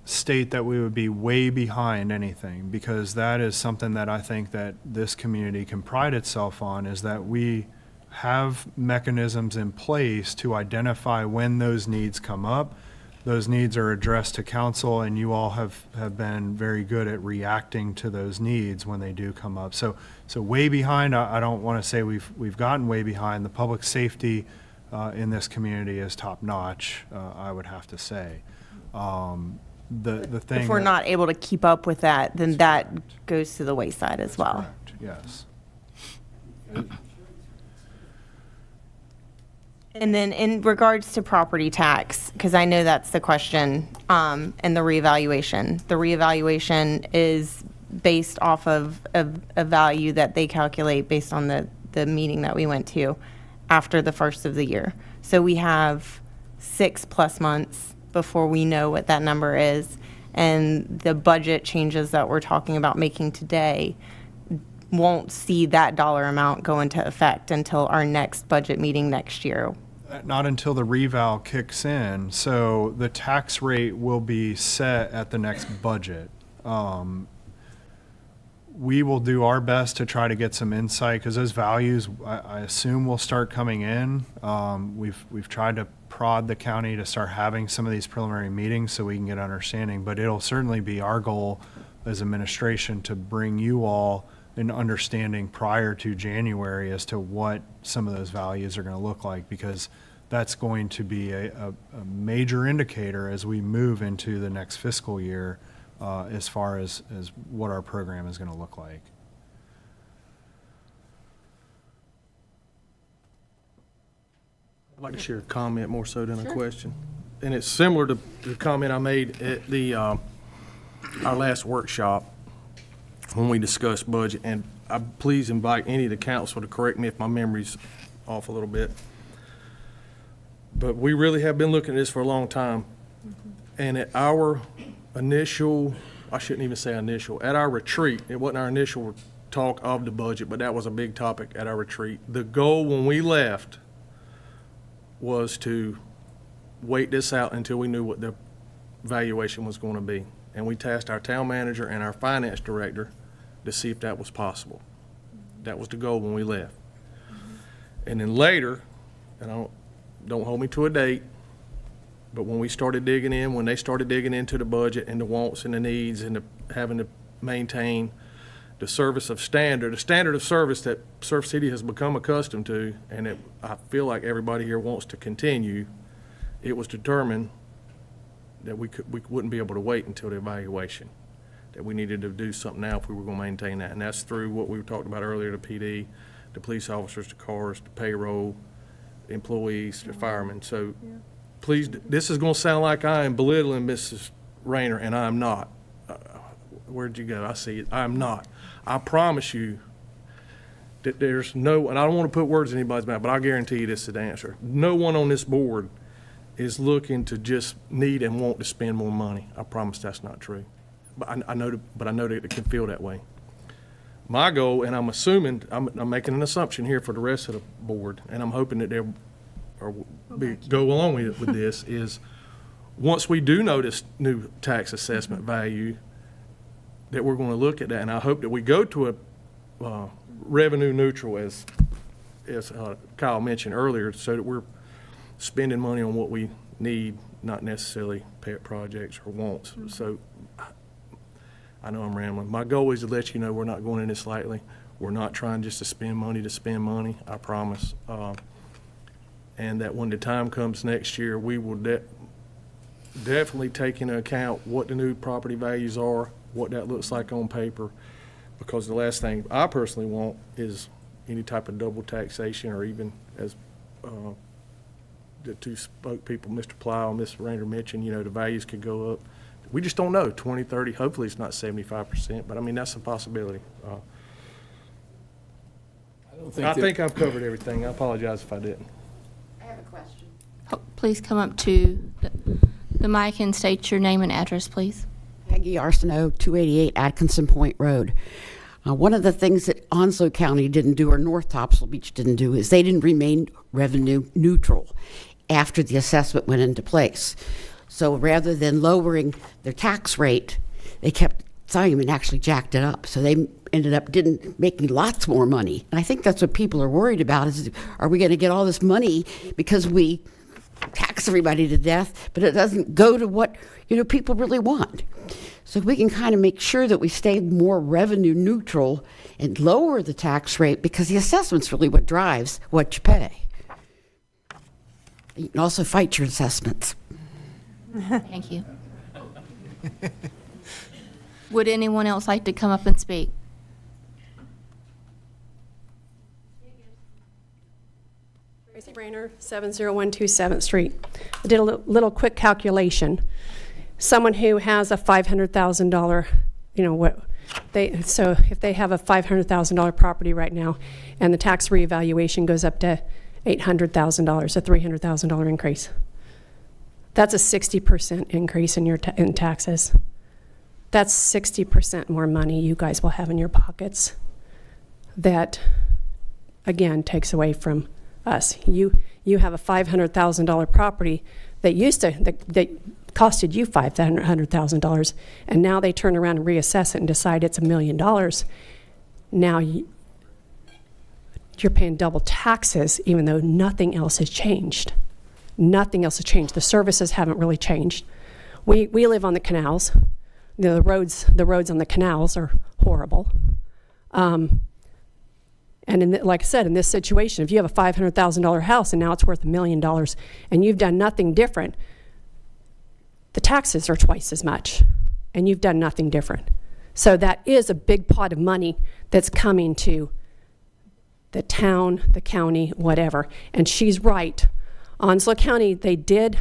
state that we would be way behind anything, because that is something that I think that this community can pride itself on, is that we have mechanisms in place to identify when those needs come up. Those needs are addressed to council, and you all have been very good at reacting to those needs when they do come up. So way behind, I don't want to say we've gotten way behind. The public safety in this community is top notch, I would have to say. The thing If we're not able to keep up with that, then that goes to the wayside as well. Correct, yes. And then in regards to property tax, because I know that's the question, and the reevaluation. The reevaluation is based off of a value that they calculate based on the meeting that we went to after the first of the year. So we have 6+ months before we know what that number is. And the budget changes that we're talking about making today won't see that dollar amount go into effect until our next budget meeting next year. Not until the reval kicks in. So the tax rate will be set at the next budget. We will do our best to try to get some insight, because those values, I assume, will start coming in. We've tried to prod the county to start having some of these preliminary meetings so we can get understanding, but it'll certainly be our goal as administration to bring you all an understanding prior to January as to what some of those values are going to look like, because that's going to be a major indicator as we move into the next fiscal year as far as what our program is going to look like. I'd like to share a comment more so than a question. And it's similar to the comment I made at the, our last workshop when we discussed budget. And I please invite any of the council to correct me if my memory's off a little bit. But we really have been looking at this for a long time. And at our initial, I shouldn't even say initial, at our retreat, it wasn't our initial talk of the budget, but that was a big topic at our retreat. The goal when we left was to wait this out until we knew what the valuation was going to be. And we tasked our town manager and our finance director to see if that was possible. That was the goal when we left. And then later, and don't hold me to a date, but when we started digging in, when they started digging into the budget and the wants and the needs and the having to maintain the service of standard, the standard of service that Surf City has become accustomed to, and that I feel like everybody here wants to continue, it was determined that we wouldn't be able to wait until the evaluation, that we needed to do something now if we were going to maintain that. And that's through what we talked about earlier, the PD, the police officers, the cars, the payroll, employees, the firemen. So please, this is going to sound like I am belittling Mrs. Rayner, and I'm not. Where'd you go? I see it. I'm not. I promise you that there's no, and I don't want to put words in anybody's mouth, but I guarantee you this is the answer. No one on this board is looking to just need and want to spend more money. I promise that's not true. But I know that it can feel that way. My goal, and I'm assuming, I'm making an assumption here for the rest of the board, and I'm hoping that they'll go along with this, is once we do notice new tax assessment value, that we're going to look at that, and I hope that we go to a revenue neutral, as Kyle mentioned earlier, so that we're spending money on what we need, not necessarily pet projects or wants. So I know I'm rambling. My goal is to let you know we're not going in this lightly. We're not trying just to spend money, I promise. And that when the time comes next year, we will definitely take into account what the new property values are, what that looks like on paper, because the last thing I personally want is any type of double taxation, or even, as the two spoke people, Mr. Plow and Ms. Rayner mentioned, the values could go up. We just don't know, 20, 30, hopefully it's not 75%, but I mean, that's a possibility. I think I've covered everything. I apologize if I didn't. I have a question. Please come up to the mic and state your name and address, please. Peggy Arsenault, 288 Atkinson Point Road. One of the things that Onslow County didn't do, or North Topsail Beach didn't do, is they didn't remain revenue neutral after the assessment went into place. So rather than lowering their tax rate, they kept signing and actually jacked it up. So they ended up making lots more money. And I think that's what people are worried about, is are we going to get all this money because we tax everybody to death, but it doesn't go to what people really want. So we can kind of make sure that we stay more revenue neutral and lower the tax rate, because the assessment's really what drives what you pay. You can also fight your assessments. Thank you. Would anyone else like to come up and speak? Teresa Rayner, 70127 7th Street. I did a little quick calculation. Someone who has a $500,000, so if they have a $500,000 property right now, and the tax reevaluation goes up to $800,000, a $300,000 increase. That's a 60% increase in your in taxes. That's 60% more money you guys will have in your pockets. That, again, takes away from us. You have a $500,000 property that that costed you $500,000, and now they turn around and reassess it and decide it's $1 million. Now you're paying double taxes, even though nothing else has changed. Nothing else has changed. The services haven't really changed. We live on the canals. The roads on the canals are horrible. And like I said, in this situation, if you have a $500,000 house and now it's worth $1 million and you've done nothing different, the taxes are twice as much. and you've done nothing different. So that is a big pot of money that's coming to the town, the county, whatever. And she's right. Onslow County, they did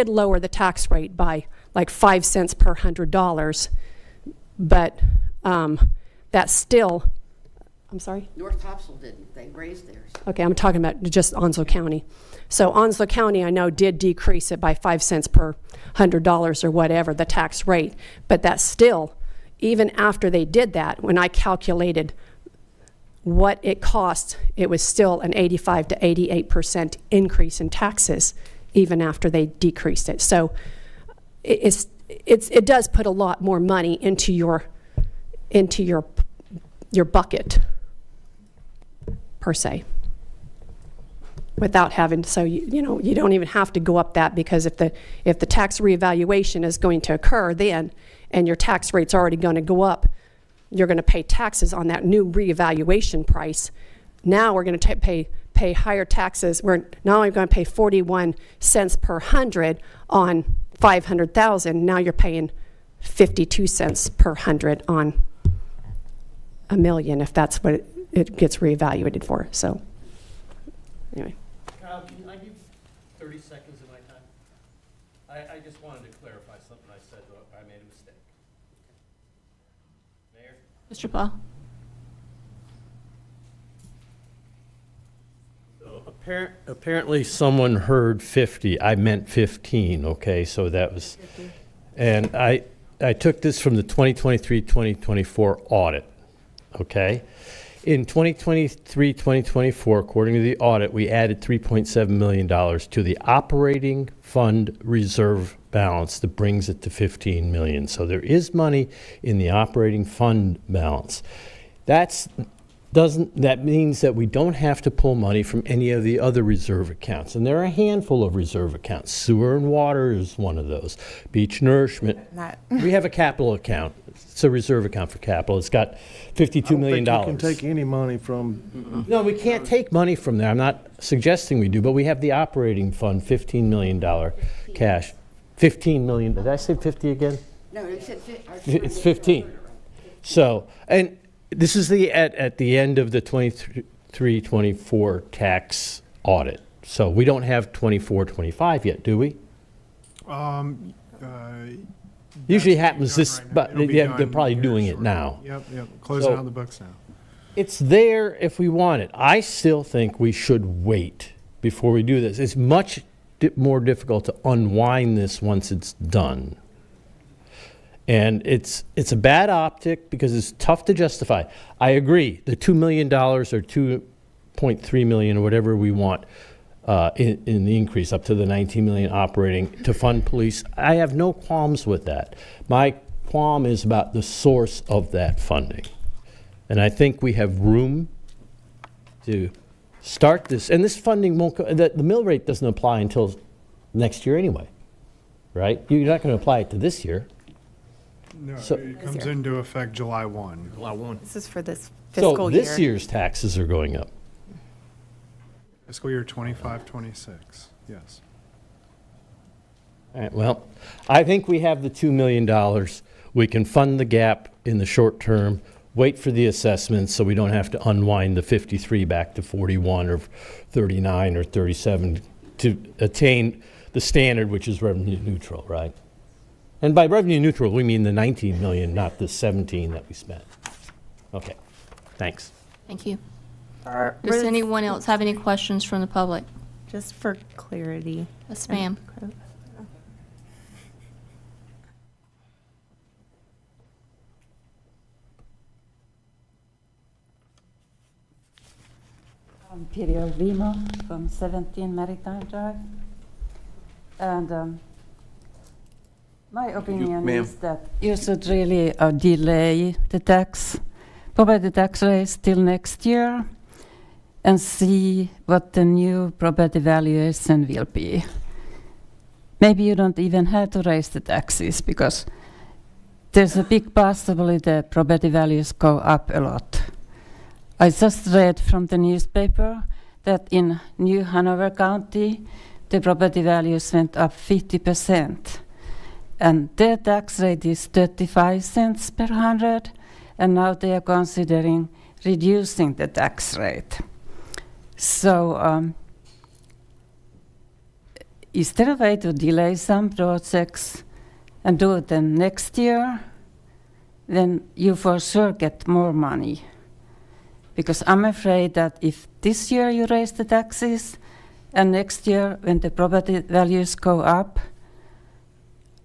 lower the tax rate by like 5 cents per $100, but that's still, I'm sorry? North Topsail didn't. They raised theirs. Okay, I'm talking about just Onslow County. So Onslow County, I know, did decrease it by 5 cents per $100 or whatever, the tax rate. But that's still, even after they did that, when I calculated what it cost, it was still an 85 to 88% increase in taxes, even after they decreased it. So it does put a lot more money into your bucket, per se, without having, so you know, you don't even have to go up that, because if the tax reevaluation is going to occur then, and your tax rate's already going to go up, you're going to pay taxes on that new reevaluation price. Now we're going to pay higher taxes. We're not only going to pay 41 cents per 100 on 500,000. Now you're paying 52 cents per 100 on $1 million, if that's what it gets reevaluated for. So anyway. Kyle, can I give 30 seconds of my time? I just wanted to clarify something I said. I made a mistake. Mayor? Mr. Paul? Apparently someone heard 50. I meant 15, okay? So that was, 50. And I took this from the 2023-2024 audit, okay? In 2023-2024, according to the audit, we added $3.7 million to the operating fund reserve balance that brings it to $15 million. So there is money in the operating fund balance. That means that we don't have to pull money from any of the other reserve accounts. And there are a handful of reserve accounts. Sewer and water is one of those. Beach nourishment. We have a capital account. It's a reserve account for capital. It's got $52 million. I don't think you can take any money from... No, we can't take money from there. I'm not suggesting we do, but we have the operating fund, $15 million cash. 15 million. Did I say 50 again? No, you said it's 15. So, and this is at the end of the 23-24 tax audit. So we don't have 24-25 yet, do we? Usually happens this, right but they're probably doing it now. Yep, closing out the books now. It's there if we want it. I still think we should wait before we do this. It's much more difficult to unwind this once it's done. And it's a bad optic because it's tough to justify. I agree, the $2 million or $2.3 million or whatever we want in the increase up to the $19 million operating to fund police, I have no qualms with that. My qualm is about the source of that funding. And I think we have room to start this. And this funding won't go, the mill rate doesn't apply until next year anyway, right? You're not going to apply it to this year. No, it comes into effect July 1. July 1. This is for this fiscal year. So this year's taxes are going up. Fiscal year 25-26, yes. All right, well, I think we have the $2 million. We can fund the gap in the short term, wait for the assessments so we don't have to unwind the 53 back to 41 or 39 or 37 to attain the standard, which is revenue neutral, right? And by revenue neutral, we mean the 19 million, not the 17 that we spent. Okay, thanks. Thank you. Does anyone else have any questions from the public? Just for clarity. Yes, ma'am. I'm Pirjo Lima from 17 Maritime Drive. And my opinion is that you should really delay the property tax raise till next year and see what the new property valuation will be. Maybe you don't even have to raise the taxes because there's a big possibility that property values go up a lot. I just read from the newspaper that in New Hanover County, the property values went up 50%. and their tax rate is 35 cents per hundred, and now they are considering reducing the tax rate. So is there a way to delay some projects and do it then next year? Then you for sure get more money. Because I'm afraid that if this year you raise the taxes, and next year when the property values go up,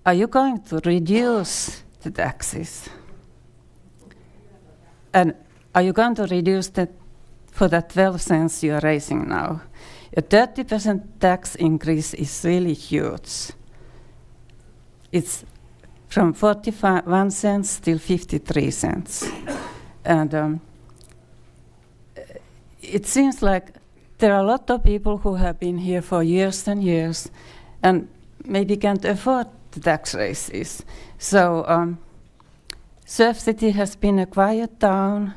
are you going to reduce the taxes? And are you going to reduce that for that 12 cents you are raising now? A 30% tax increase is really huge. It's from 41 cents till 53 cents. And it seems like there are a lot of people who have been here for years and years and maybe can't afford the tax raises. So Surf City has been a quiet town,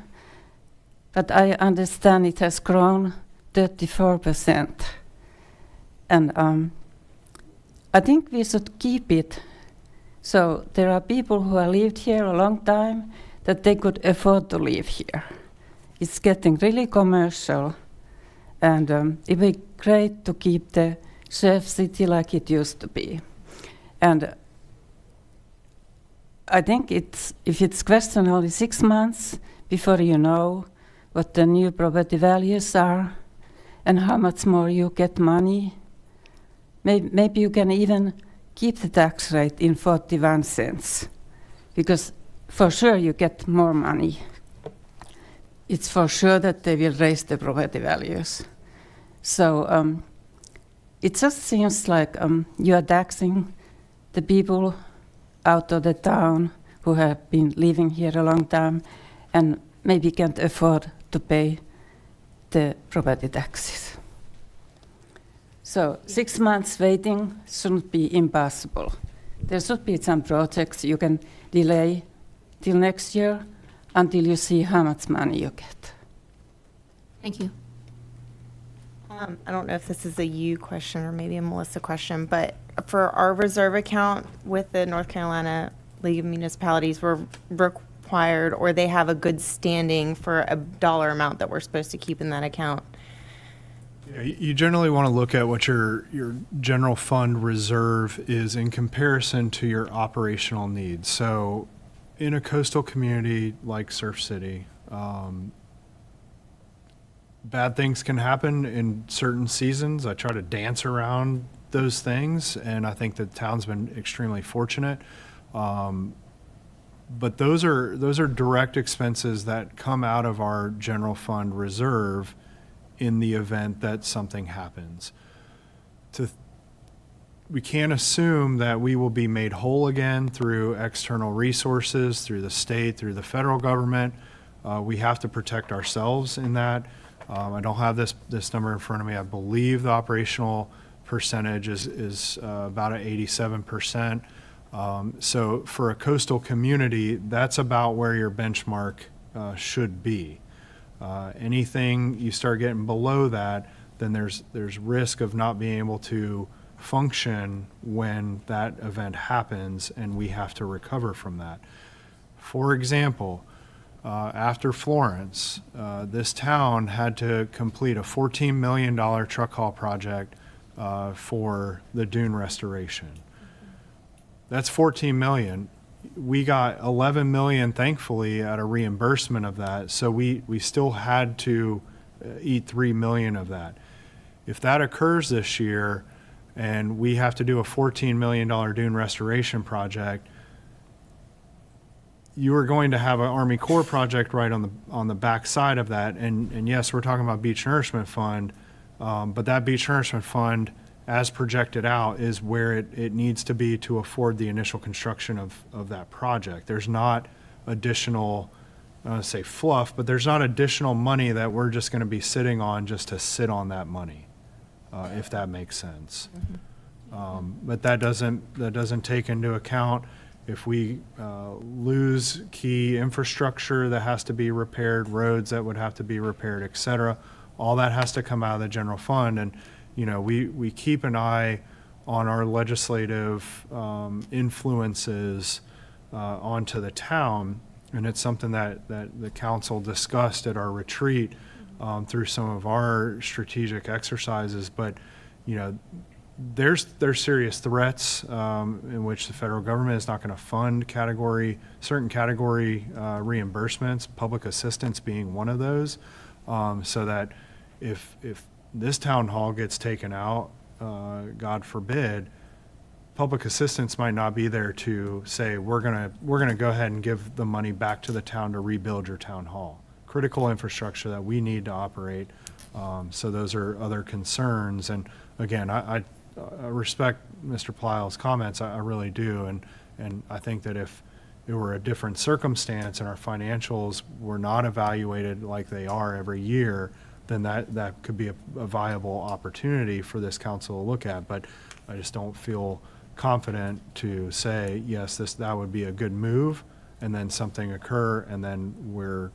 but I understand it has grown 34%. And I think we should keep it. So there are people who have lived here a long time that they could afford to live here. It's getting really commercial, and it would be great to keep the Surf City like it used to be. And I think if it's question only 6 months before you know what the new property values are and how much more you get money, maybe you can even keep the tax rate in 41 cents, because for sure you get more money. It's for sure that they will raise the property values. So it just seems like you are taxing the people out of the town who have been living here a long time and maybe can't afford to pay the property taxes. So 6 months waiting shouldn't be impossible. There should be some projects you can delay till next year until you see how much money you get. Thank you. I don't know if this is a you question or maybe a Melissa question, but for our reserve account with the North Carolina League of Municipalities, we're required, or they have a good standing for a dollar amount that we're supposed to keep in that account. Yeah, you generally want to look at what your general fund reserve is in comparison to your operational needs. So in a coastal community like Surf City, bad things can happen in certain seasons. I try to dance around those things, and I think the town's been extremely fortunate. But those are direct expenses that come out of our general fund reserve in the event that something happens. We can't assume that we will be made whole again through external resources, through the state, through the federal government. We have to protect ourselves in that. I don't have this number in front of me. I believe the operational percentage is about at 87%. So for a coastal community, that's about where your benchmark should be. Anything you start getting below that, then there's risk of not being able to function when that event happens, and we have to recover from that. For example, after Florence, this town had to complete a $14 million truck haul project for the dune restoration. That's $14 million. We got $11 million, thankfully, at a reimbursement of that, so we still had to eat $3 million of that. If that occurs this year and we have to do a $14 million dune restoration project, you are going to have an Army Corps project right on the back side of that. And yes, we're talking about Beach Nourishment Fund, but that Beach Nourishment Fund, as projected out, is where it needs to be to afford the initial construction of that project. There's not additional, I don't want to say fluff, but there's not additional money that we're just going to be sitting on just to sit on that money, if that makes sense. But that doesn't take into account if we lose key infrastructure that has to be repaired, roads that would have to be repaired, et cetera. All that has to come out of the general fund. And you know, we keep an eye on our legislative influences onto the town. And it's something that the council discussed at our retreat through some of our strategic exercises. But, you know, there's serious threats in which the federal government is not going to fund certain category reimbursements, public assistance being one of those, so that if this town hall gets taken out, God forbid, public assistance might not be there to say we're gonna go ahead and give the money back to the town to rebuild your town hall. Critical infrastructure that we need to operate. So those are other concerns. And again, I respect Mr. Plyle's comments. I really do. And I think that if it were a different circumstance and our financials were not evaluated like they are every year, then that could be a viable opportunity for this council to look at. But I just don't feel confident to say, yes, that would be a good move, and then something occur, and then we're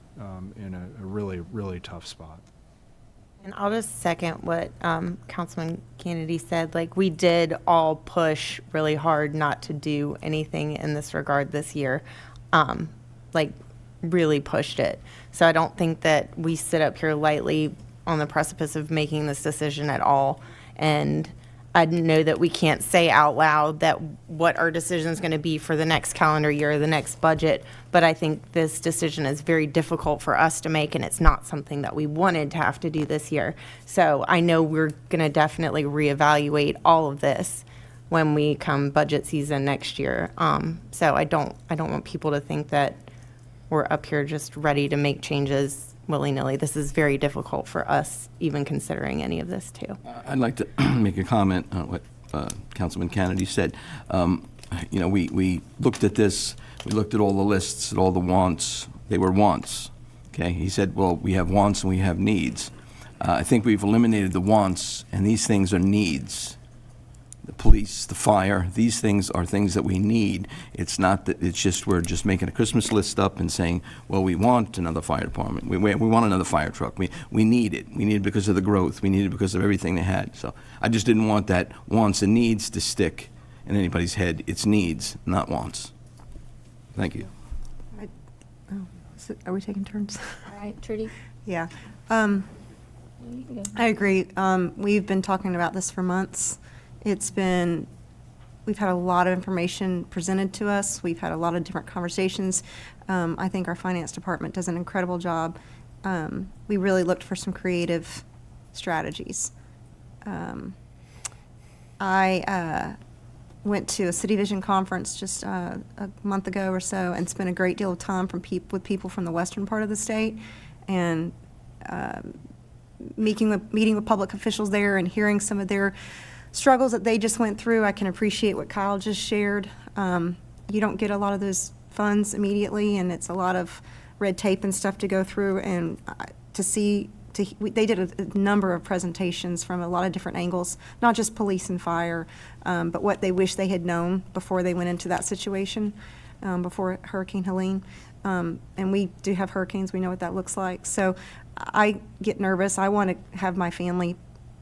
in a really, really tough spot. And I'll just second what Councilman Cannady said. Like, we did all push really hard not to do anything in this regard this year. Like, really pushed it. So I don't think that we sit up here lightly on the precipice of making this decision at all. And I know that we can't say out loud that what our decision is going to be for the next calendar year or the next budget, but I think this decision is very difficult for us to make, and it's not something that we wanted to have to do this year. So I know we're going to definitely reevaluate all of this when we come budget season next year. So I don't want people to think that we're up here just ready to make changes willy-nilly. This is very difficult for us, even considering any of this too. I'd like to make a comment on what Councilman Kennedy said. You know, we looked at this, we looked at all the lists, at all the wants. They were wants, okay? He said, well, we have wants and we have needs. I think we've eliminated the wants, and these things are needs. The police, the fire, these things are things that we need. It's not that it's just we're just making a Christmas list up and saying, well, we want another fire department. We want another fire truck. We need it. We need it because of the growth. We need it because of everything they had. So I just didn't want that wants and needs to stick in anybody's head. It's needs, not wants. Thank you. Are we taking turns? All right, Trudy? Yeah. You can go. I agree. We've been talking about this for months. We've had a lot of information presented to us. We've had a lot of different conversations. I think our finance department does an incredible job. We really looked for some creative strategies. I went to a City Vision conference just a month ago or so and spent a great deal of time with people from the western part of the state, and meeting with public officials there and hearing some of their struggles that they just went through. I can appreciate what Kyle just shared. You don't get a lot of those funds immediately, and it's a lot of red tape and stuff to go through. And they did a number of presentations from a lot of different angles, not just police and fire, but what they wish they had known before they went into that situation, before Hurricane Helene. And we do have hurricanes. We know what that looks like. So I get nervous. I want to have my family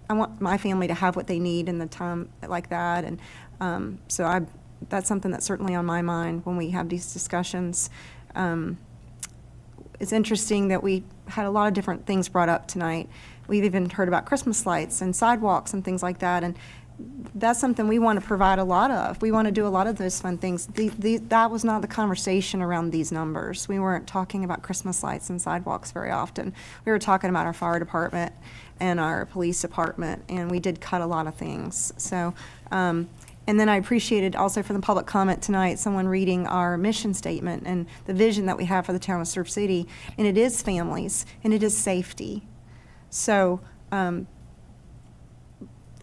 to have what they need in the time like that. And so that's something that's certainly on my mind when we have these discussions. It's interesting that we had a lot of different things brought up tonight. We've even heard about Christmas lights and sidewalks and things like that. And that's something we want to provide a lot of. We want to do a lot of those fun things. That was not the conversation around these numbers. We weren't talking about Christmas lights and sidewalks very often. We were talking about our fire department and our police department, and we did cut a lot of things. So, and then I appreciated also from the public comment tonight, someone reading our mission statement and the vision that we have for the town of Surf City, and it is families, and it is safety. So,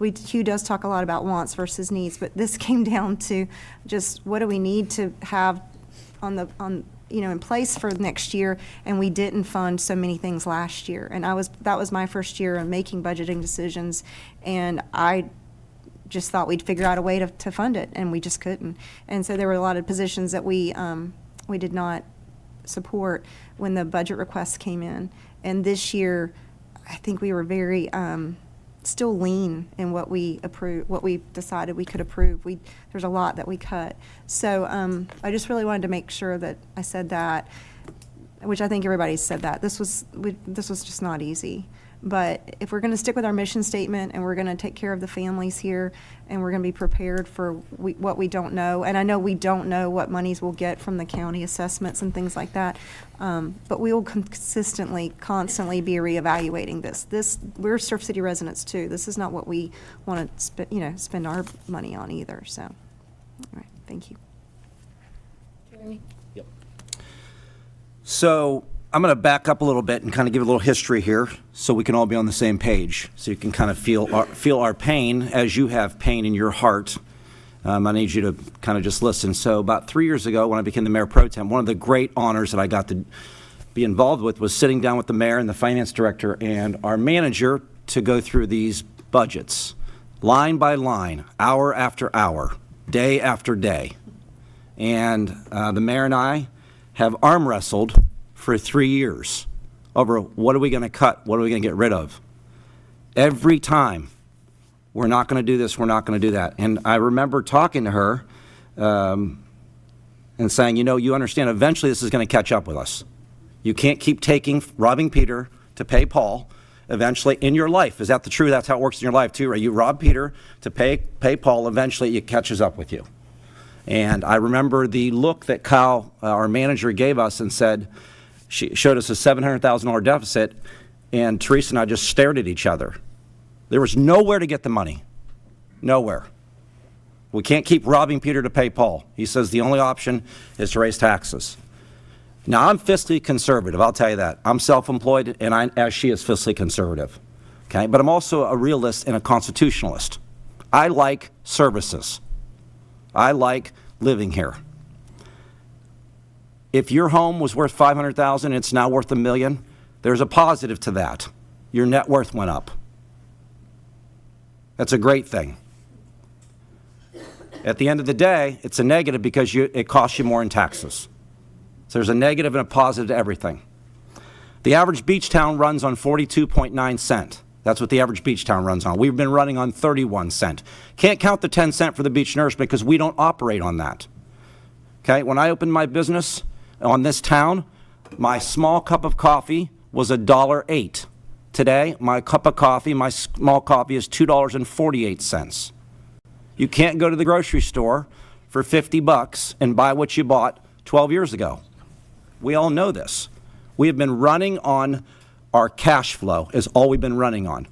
Hugh does talk a lot about wants versus needs, but this came down to just what do we need to have in place for next year, and we didn't fund so many things last year. And that was my first year in making budgeting decisions, and I just thought we'd figure out a way to fund it, and we just couldn't. And so there were a lot of positions that we did not support when the budget requests came in. And this year, I think we were very still lean in what we approve, what we decided we could approve. There's a lot that we cut. So I just really wanted to make sure that I said that, which I think everybody's said that. This was just not easy. But if we're going to stick with our mission statement and we're going to take care of the families here and we're going to be prepared for what we don't know, and I know we don't know what monies we'll get from the county assessments and things like that, but we will constantly be reevaluating this. We're Surf City residents too. This is not what we want to spend our money on either. So, all right, thank you. Jeremy? Yep. So I'm going to back up a little bit and kind of give a little history here so we can all be on the same page, so you can kind of feel our pain as you have pain in your heart. I need you to kind of just listen. So about 3 years ago, when I became the mayor pro-tem, one of the great honors that I got to be involved with was sitting down with the mayor and the finance director and our manager to go through these budgets, line by line, hour after hour, day after day. And the mayor and I have arm wrestled for 3 years over what are we going to cut, what are we going to get rid of. Every time, we're not going to do this, we're not going to do that. And I remember talking to her and saying, you understand, eventually this is going to catch up with us. You can't keep robbing Peter to pay Paul. Eventually, in your life, is that the truth? That's how it works in your life too, right? You rob Peter to pay Paul, eventually it catches up with you. And I remember the look that Kyle, our manager, gave us and said, she showed us a $700,000 deficit, and Teresa and I just stared at each other. There was nowhere to get the money. Nowhere. We can't keep robbing Peter to pay Paul. He says the only option is to raise taxes. Now, I'm fiscally conservative, I'll tell you that. I'm self-employed, and as she is fiscally conservative. Okay? But I'm also a realist and a constitutionalist. I like services. I like living here. If your home was worth $500,000, it's now worth $1 million, there's a positive to that. Your net worth went up. That's a great thing. At the end of the day, it's a negative because it costs you more in taxes. So there's a negative and a positive to everything. The average beach town runs on 42.9 cents. That's what the average beach town runs on. We've been running on 31 cents. Can't count the 10 cents for the beach nourishment because we don't operate on that. Okay, when I opened my business on this town, my small cup of coffee was $1.08. Today, my cup of coffee, my small coffee is $2.48. You can't go to the grocery store for $50 and buy what you bought 12 years ago. We all know this. We have been running on our cash flow is all we've been running on.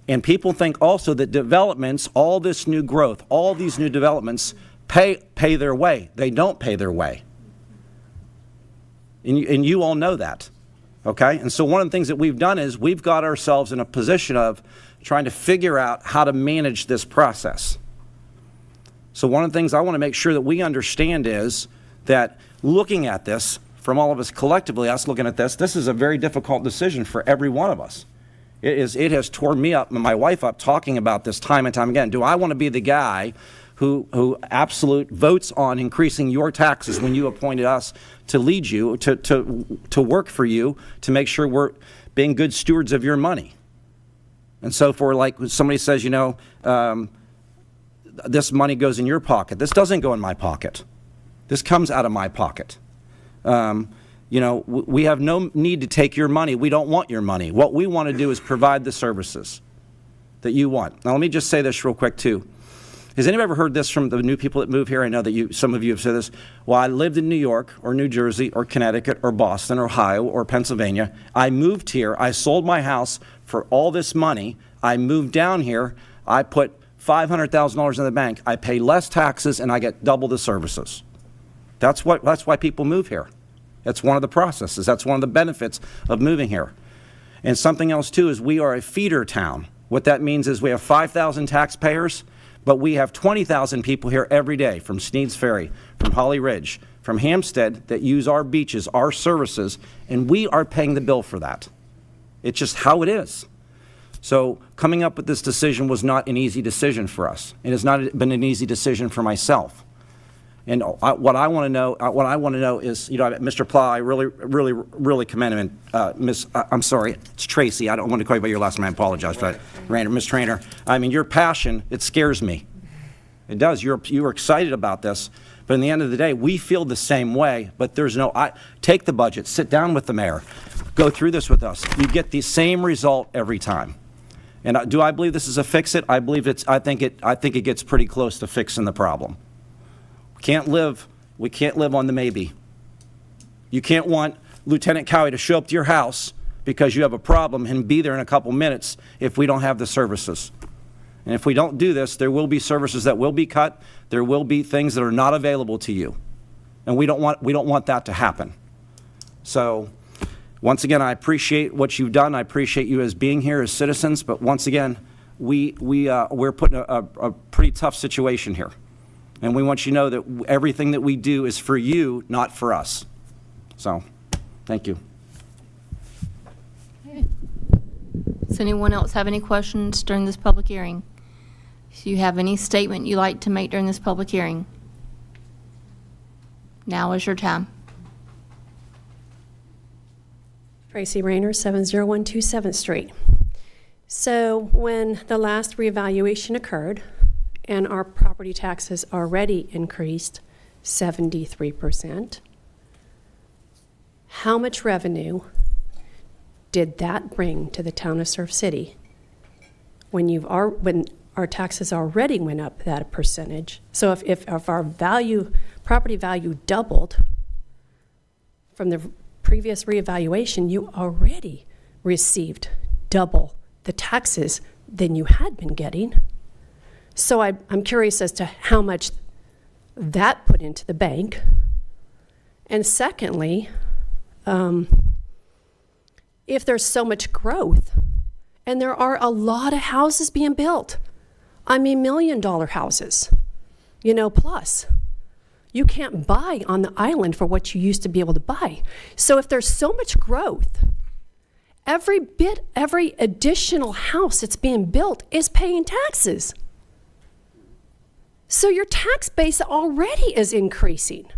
And people think also that developments, all this new growth, all these new developments pay their way. They don't pay their way. And you all know that, okay? And so one of the things that we've done is we've got ourselves in a position of trying to figure out how to manage this process. So one of the things I want to make sure that we understand is that looking at this, from all of us collectively, us looking at this is a very difficult decision for every one of us. It has torn me up and my wife up talking about this time and time again. Do I want to be the guy who absolute votes on increasing your taxes when you appointed us to lead you, to work for you, to make sure we're being good stewards of your money? And so for like somebody says, this money goes in your pocket. This doesn't go in my pocket. This comes out of my pocket. We have no need to take your money. We don't want your money. What we want to do is provide the services that you want. Now, let me just say this real quick, too. Has anybody ever heard this from the new people that move here? I know that some of you have said this. Well, I lived in New York or New Jersey or Connecticut or Boston or Ohio or Pennsylvania. I moved here. I sold my house for all this money. I moved down here. I put $500,000 in the bank. I pay less taxes and I get double the services. That's why people move here. That's one of the processes. That's one of the benefits of moving here. And something else, too, is we are a feeder town. What that means is we have 5,000 taxpayers, but we have 20,000 people here every day from Sneads Ferry, from Hawley Ridge, from Hampstead that use our beaches, our services, and we are paying the bill for that. It's just how it is. So coming up with this decision was not an easy decision for us. It has not been an easy decision for myself. And what I want to know is, Mr. Plow, I really commend him. And I'm sorry, it's Tracy. I don't want to call you by your last name. I apologize for that. Rainer, Ms. Trainer. I mean, your passion, it scares me. It does. You're excited about this. But in the end of the day, we feel the same way. But there's take the budget, sit down with the mayor, go through this with us. You get the same result every time. And do I believe this is a fix-it? I think it gets pretty close to fixing the problem. We can't live on the maybe. You can't want Lieutenant Cowie to show up to your house because you have a problem and be there in a couple minutes if we don't have the services. And if we don't do this, there will be services that will be cut. There will be things that are not available to you. And we don't want that to happen. So once again, I appreciate what you've done. I appreciate you as being here as citizens. But once again, we're put in a pretty tough situation here. And we want you to know that everything that we do is for you, not for us. So, thank you. Does anyone else have any questions during this public hearing? Do you have any statement you'd like to make during this public hearing? Now is your time. Tracy Rayner, 70127 7th Street. So when the last reevaluation occurred, and our property taxes already increased 73%, how much revenue did that bring to the town of Surf City when our taxes already went up that percentage? So if our property value doubled from the previous reevaluation, you already received double the taxes than you had been getting. So I'm curious as to how much that put into the bank. And secondly, if there's so much growth, and there are a lot of houses being built, I mean $1 million houses, plus. You can't buy on the island for what you used to be able to buy. So if there's so much growth, every additional house that's being built is paying taxes. So your tax base already is increasing.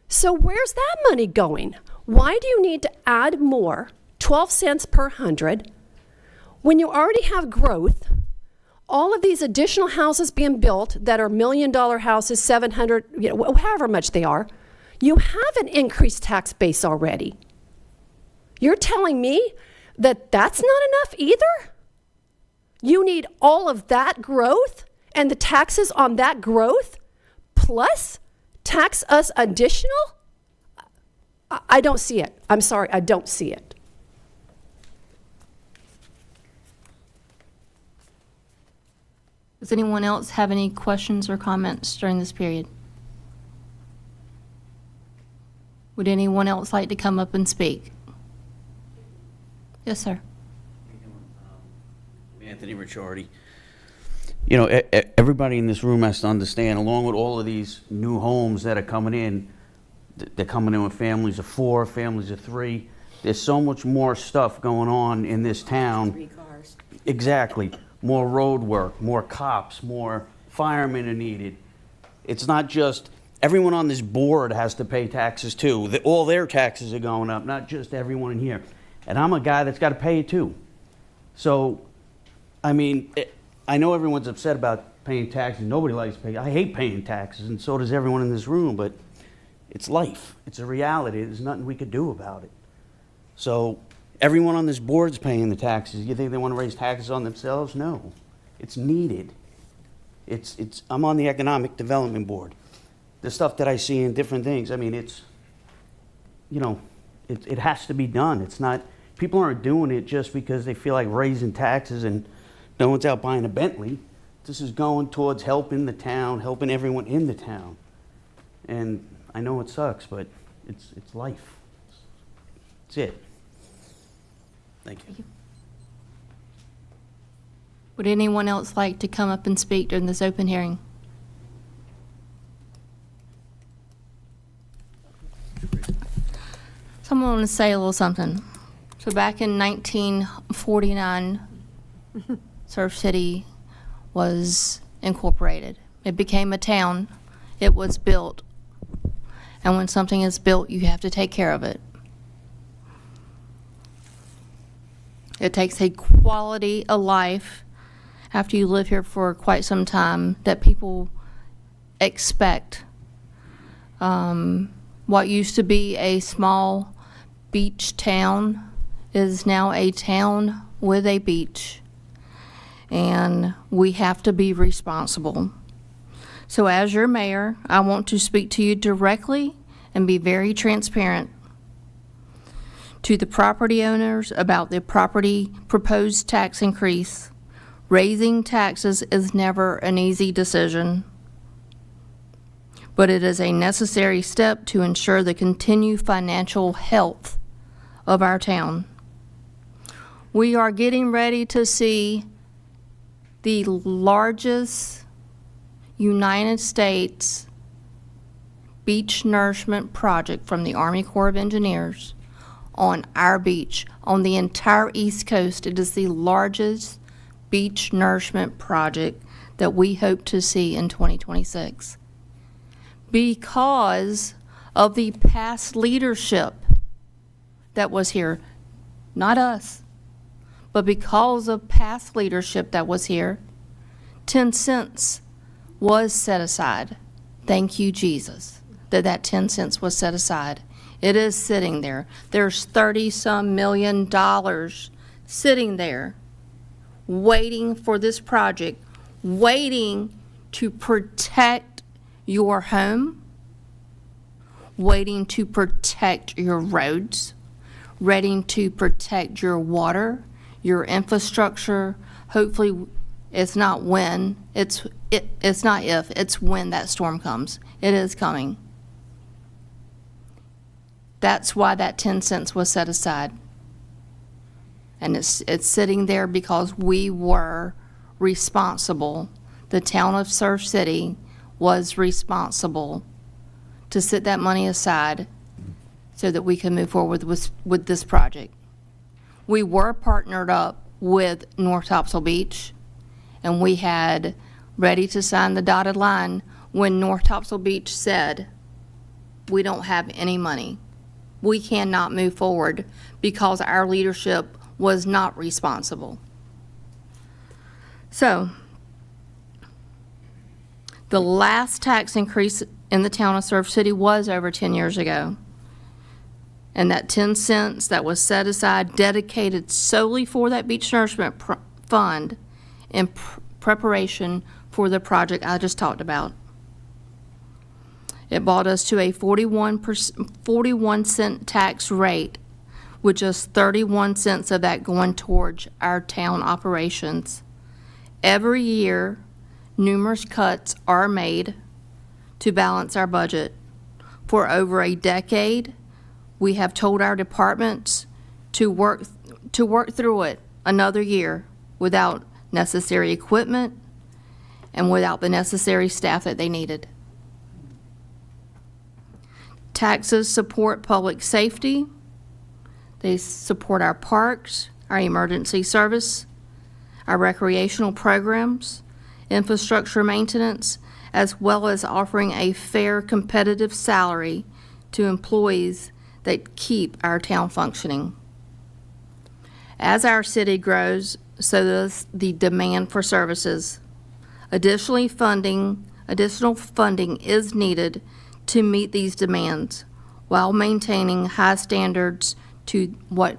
So where's that money going? Why do you need to add more, 12 cents per 100, when you already have growth, all of these additional houses being built that are $1 million houses, 700, however much they are, you have an increased tax base already. You're telling me that that's not enough either? You need all of that growth and the taxes on that growth plus tax us additional? I don't see it. I'm sorry, I don't see it. Does anyone else have any questions or comments during this period? Would anyone else like to come up and speak? Yes, sir. Anthony Ricciardi. Everybody in this room has to understand, along with all of these new homes that are coming in, they're coming in with families of 4, families of 3. There's so much more stuff going on in this town. 3 cars. Exactly. More road work, more cops, more firemen are needed. It's not just, everyone on this board has to pay taxes too. All their taxes are going up, not just everyone in here. And I'm a guy that's got to pay it too. So, I mean, I know everyone's upset about paying taxes. Nobody likes to pay. I hate paying taxes, and so does everyone in this room, but it's life. It's a reality. There's nothing we could do about it. So everyone on this board's paying the taxes. You think they want to raise taxes on themselves? No. It's needed. I'm on the Economic Development Board. The stuff that I see in different things, I mean, it has to be done. It's not, people aren't doing it just because they feel like raising taxes and no one's out buying a Bentley. This is going towards helping the town, helping everyone in the town. And I know it sucks, but it's life. That's it. Thank you. Would anyone else like to come up and speak during this open hearing? Someone want to say a little something. So back in 1949, Surf City was incorporated. It became a town it was built. And when something is built, you have to take care of it. It takes a quality of life after you live here for quite some time that people expect. What used to be a small beach town is now a town with a beach. And we have to be responsible. So as your mayor, I want to speak to you directly and be very transparent to the property owners about the property proposed tax increase. Raising taxes is never an easy decision, but it is a necessary step to ensure the continued financial health of our town. We are getting ready to see the largest United States beach nourishment project from the Army Corps of Engineers on our beach. On the entire East Coast, it is the largest beach nourishment project that we hope to see in 2026. Because of the past leadership that was here, not us, but because of past leadership that was here, 10 cents was set aside. Thank you, Jesus, that 10 cents was set aside. It is sitting there. There's $30-some million sitting there waiting for this project, waiting to protect your home, waiting to protect your roads, waiting to protect your water, your infrastructure. Hopefully, it's not when, it's not if, it's when that storm comes. It is coming. That's why that 10 cents was set aside. And it's sitting there because we were responsible. The town of Surf City was responsible to set that money aside so that we can move forward with this project. We were partnered up with North Topsail Beach, and we had ready to sign the dotted line when North Topsail Beach said, we don't have any money. We cannot move forward because our leadership was not responsible. So, the last tax increase in the town of Surf City was over 10 years ago. And that 10 cents that was set aside, dedicated solely for that beach nourishment fund in preparation for the project I just talked about. It brought us to a 41 cent tax rate, with just 31 cents of that going towards our town operations. Every year, numerous cuts are made to balance our budget. For over a decade, we have told our departments to work through it another year without necessary equipment and without the necessary staff that they needed. Taxes support public safety. They support our parks, our emergency service, our recreational programs, infrastructure maintenance, as well as offering a fair, competitive salary to employees that keep our town functioning. As our city grows, so does the demand for services. Additional funding is needed to meet these demands while maintaining high standards to what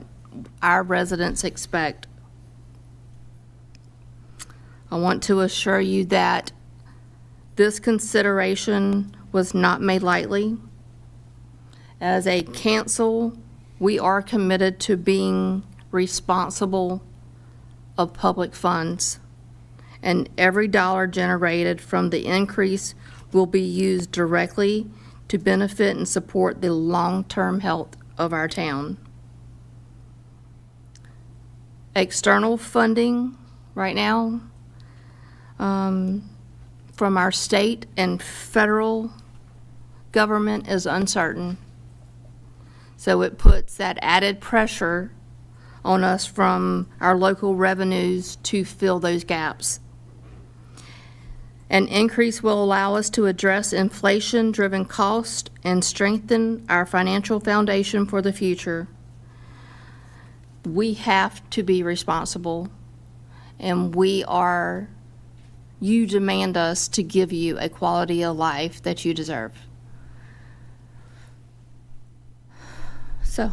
our residents expect. I want to assure you that this consideration was not made lightly. As a council, we are committed to being responsible of public funds, and every dollar generated from the increase will be used directly to benefit and support the long-term health of our town. External funding right now from our state and federal government is uncertain. So it puts that added pressure on us from our local revenues to fill those gaps. An increase will allow us to address inflation-driven cost and strengthen our financial foundation for the future. We have to be responsible, and you demand us to give you a quality of life that you deserve. So,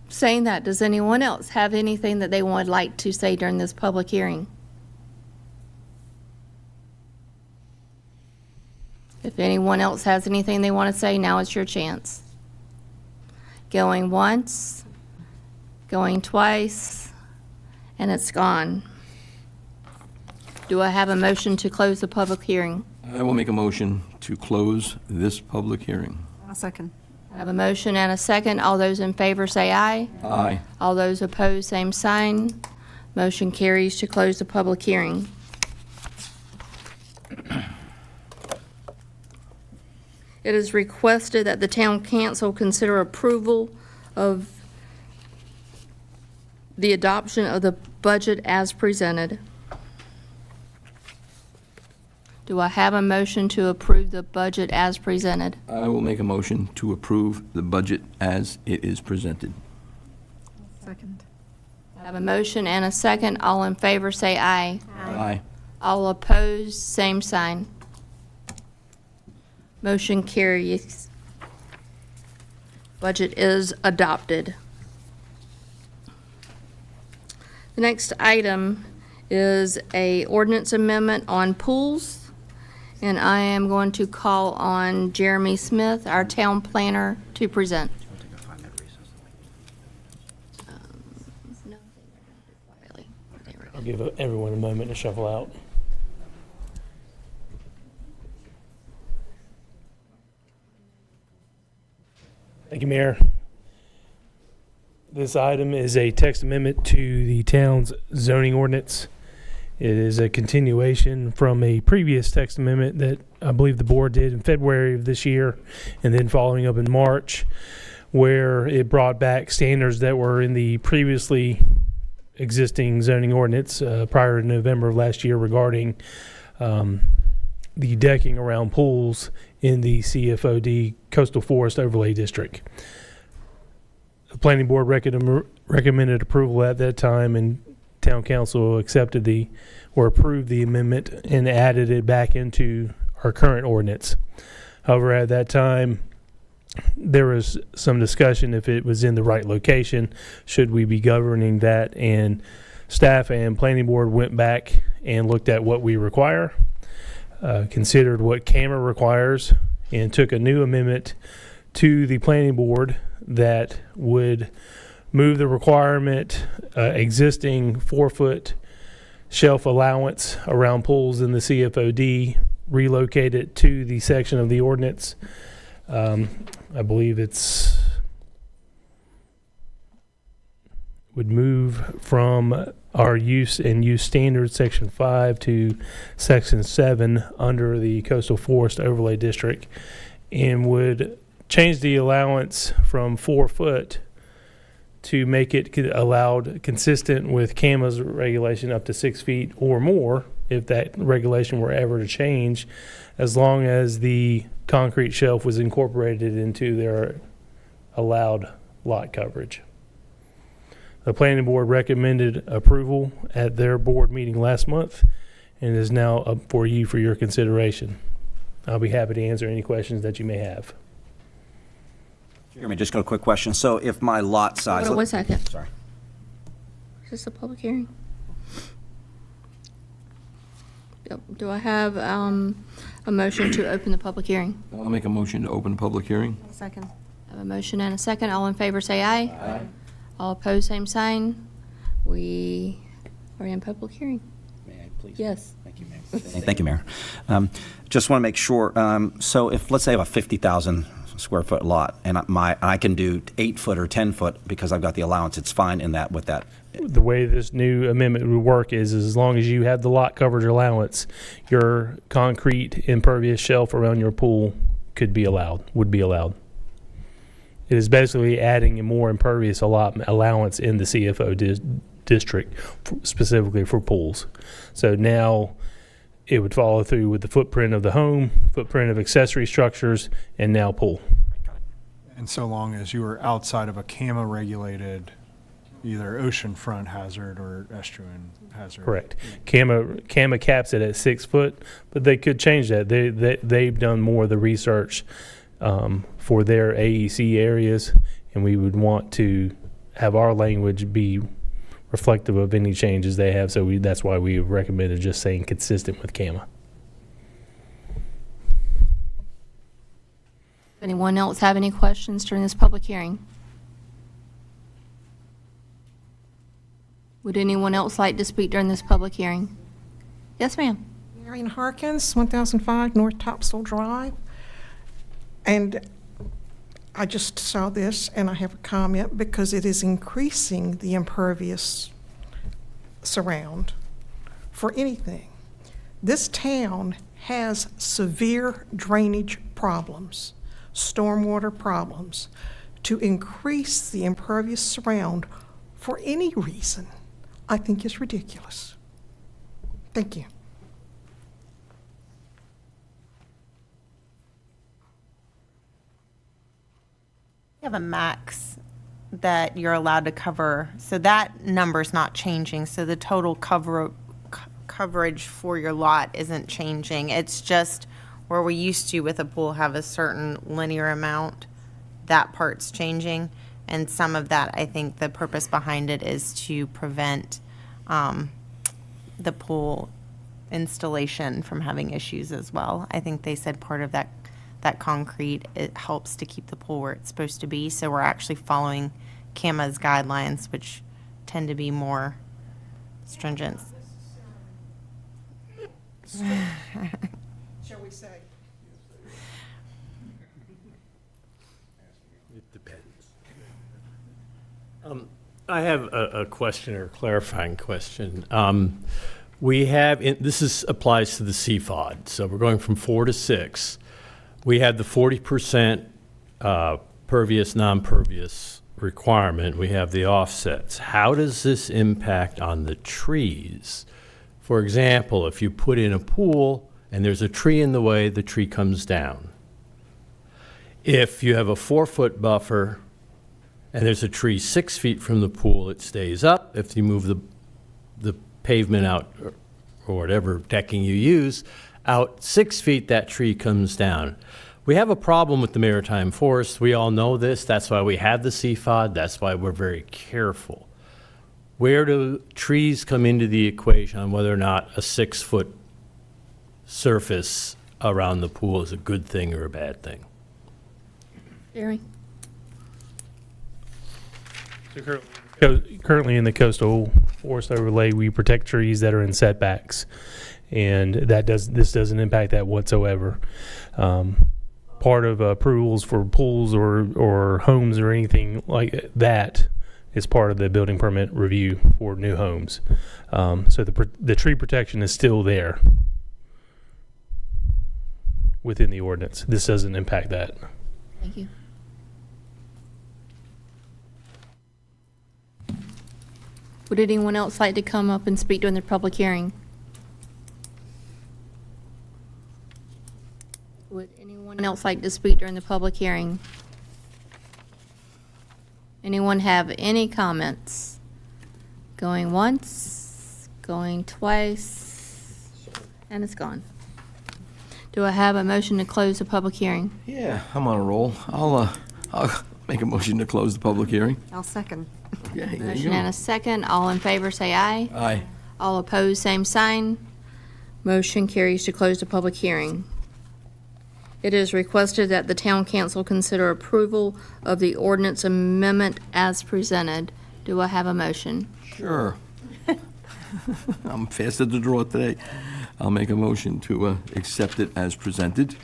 saying that, does anyone else have anything that they would like to say during this public hearing? If anyone else has anything they want to say, now is your chance. Going once, going twice, and it's gone. Do I have a motion to close the public hearing? I will make a motion to close this public hearing. I'll second. I have a motion and a second. All those in favor say aye. Aye. All those opposed, same sign. Motion carries to close the public hearing. It is requested that the town council consider approval of the adoption of the budget as presented. Do I have a motion to approve the budget as presented? I will make a motion to approve the budget as it is presented. Second. I have a motion and a second. All in favor say aye. Aye. All opposed, same sign. Motion carries. Budget is adopted. The next item is a ordinance amendment on pools, and I am going to call on Jeremy Smith, our town planner, to present. I'll give everyone a moment to shuffle out. Thank you, Mayor. This item is a text amendment to the town's zoning ordinance. It is a continuation from a previous text amendment that I believe the board did in February of this year, and then following up in March, where it brought back standards that were in the previously existing zoning ordinance prior to November of last year regarding the decking around pools in the CFOD Coastal Forest Overlay District. The planning board recommended approval at that time, and town council accepted or approved the amendment and added it back into our current ordinance. However, at that time, there was some discussion if it was in the right location, should we be governing that, and staff and planning board went back and looked at what we require, considered what CAMA requires, and took a new amendment to the planning board that would move the requirement existing 4-foot shelf allowance around pools in the CFOD, relocate it to the section of the ordinance. I believe would move from our use and use standards section 5 to section 7 under the Coastal Forest Overlay District, and would change the allowance from 4 foot to make it allowed consistent with CAMA's regulation up to 6 feet or more, if that regulation were ever to change, as long as the concrete shelf was incorporated into their allowed lot coverage. The planning board recommended approval at their board meeting last month and is now up for you for your consideration. I'll be happy to answer any questions that you may have. Jeremy, just got a quick question. So if my lot size... Hold on 1 second. Sorry. Is this a public hearing? Yep. Do I have a motion to open the public hearing? I'll make a motion to open public hearing. Second. I have a motion and a second. All in favor say aye. Aye. All opposed, same sign. We are in public hearing. May I please? Yes. Thank you, Mayor. Thank you, Mayor. Just want to make sure, so if, let's say I have a 50,000 square foot lot, and I can do 8 foot or 10 foot because I've got the allowance, it's fine in that with that. The way this new amendment would work is as long as you have the lot coverage allowance, your concrete impervious shelf around your pool would be allowed. It is basically adding a more impervious allowance in the CFO district, specifically for pools. So now it would follow through with the footprint of the home, footprint of accessory structures, and now pool. And so long as you were outside of a CAMA-regulated, either oceanfront hazard or estuarine hazard. Correct. CAMA caps it at 6 foot, but they could change that. They've done more of the research for their AEC areas, and we would want to have our language be reflective of any changes they have. So that's why we recommended just saying consistent with CAMA. Anyone else have any questions during this public hearing? Would anyone else like to speak during this public hearing? Yes, ma'am. Marion Harkins, 1005 North Topsail Drive. And I just saw this and I have a comment because it is increasing the impervious surround for anything. This town has severe drainage problems, stormwater problems. To increase the impervious surround for any reason, I think is ridiculous. Thank you. You have a max that you're allowed to cover, so that number's not changing, so the total coverage for your lot isn't changing. It's just where we used to with a pool have a certain linear amount, that part's changing. And some of that, I think the purpose behind it is to prevent the pool installation from having issues as well. I think they said part of that concrete, it helps to keep the pool where it's supposed to be. So we're actually following CAMA's guidelines, which tend to be more stringent. Shall we say? It depends. I have a question or a clarifying question. We have, this applies to the CFOD, so we're going from 4 to 6. We have the 40% pervious, non-pervious requirement. We have the offsets. How does this impact on the trees? For example, if you put in a pool and there's a tree in the way, the tree comes down. If you have a 4-foot buffer and there's a tree 6 feet from the pool, it stays up. If you move the pavement out or whatever decking you use out 6 feet, that tree comes down. We have a problem with the maritime forest. We all know this. That's why we have the CFOD. That's why we're very careful. Where do trees come into the equation on whether or not a 6-foot surface around the pool is a good thing or a bad thing? Jerry? Currently in the coastal forest overlay, we protect trees that are in setbacks, and this doesn't impact that whatsoever. Part of approvals for pools or homes or anything like that is part of the building permit review for new homes. So the tree protection is still there within the ordinance. This doesn't impact that. Thank you. Would anyone else like to come up and speak during the public hearing? Would anyone else like to speak during the public hearing? Anyone have any comments? Going once, going twice, and it's gone. Do I have a motion to close the public hearing? Yeah, I'm on a roll. I'll make a motion to close the public hearing. I'll second. Okay, there you Motion go. and a second. All in favor, say aye. Aye. All opposed, same sign. Motion carries to close the public hearing. It is requested that the town council consider approval of the ordinance amendment as presented. Do I have a motion? Sure. I'm fast at the draw today. I'll make a motion to accept it as presented.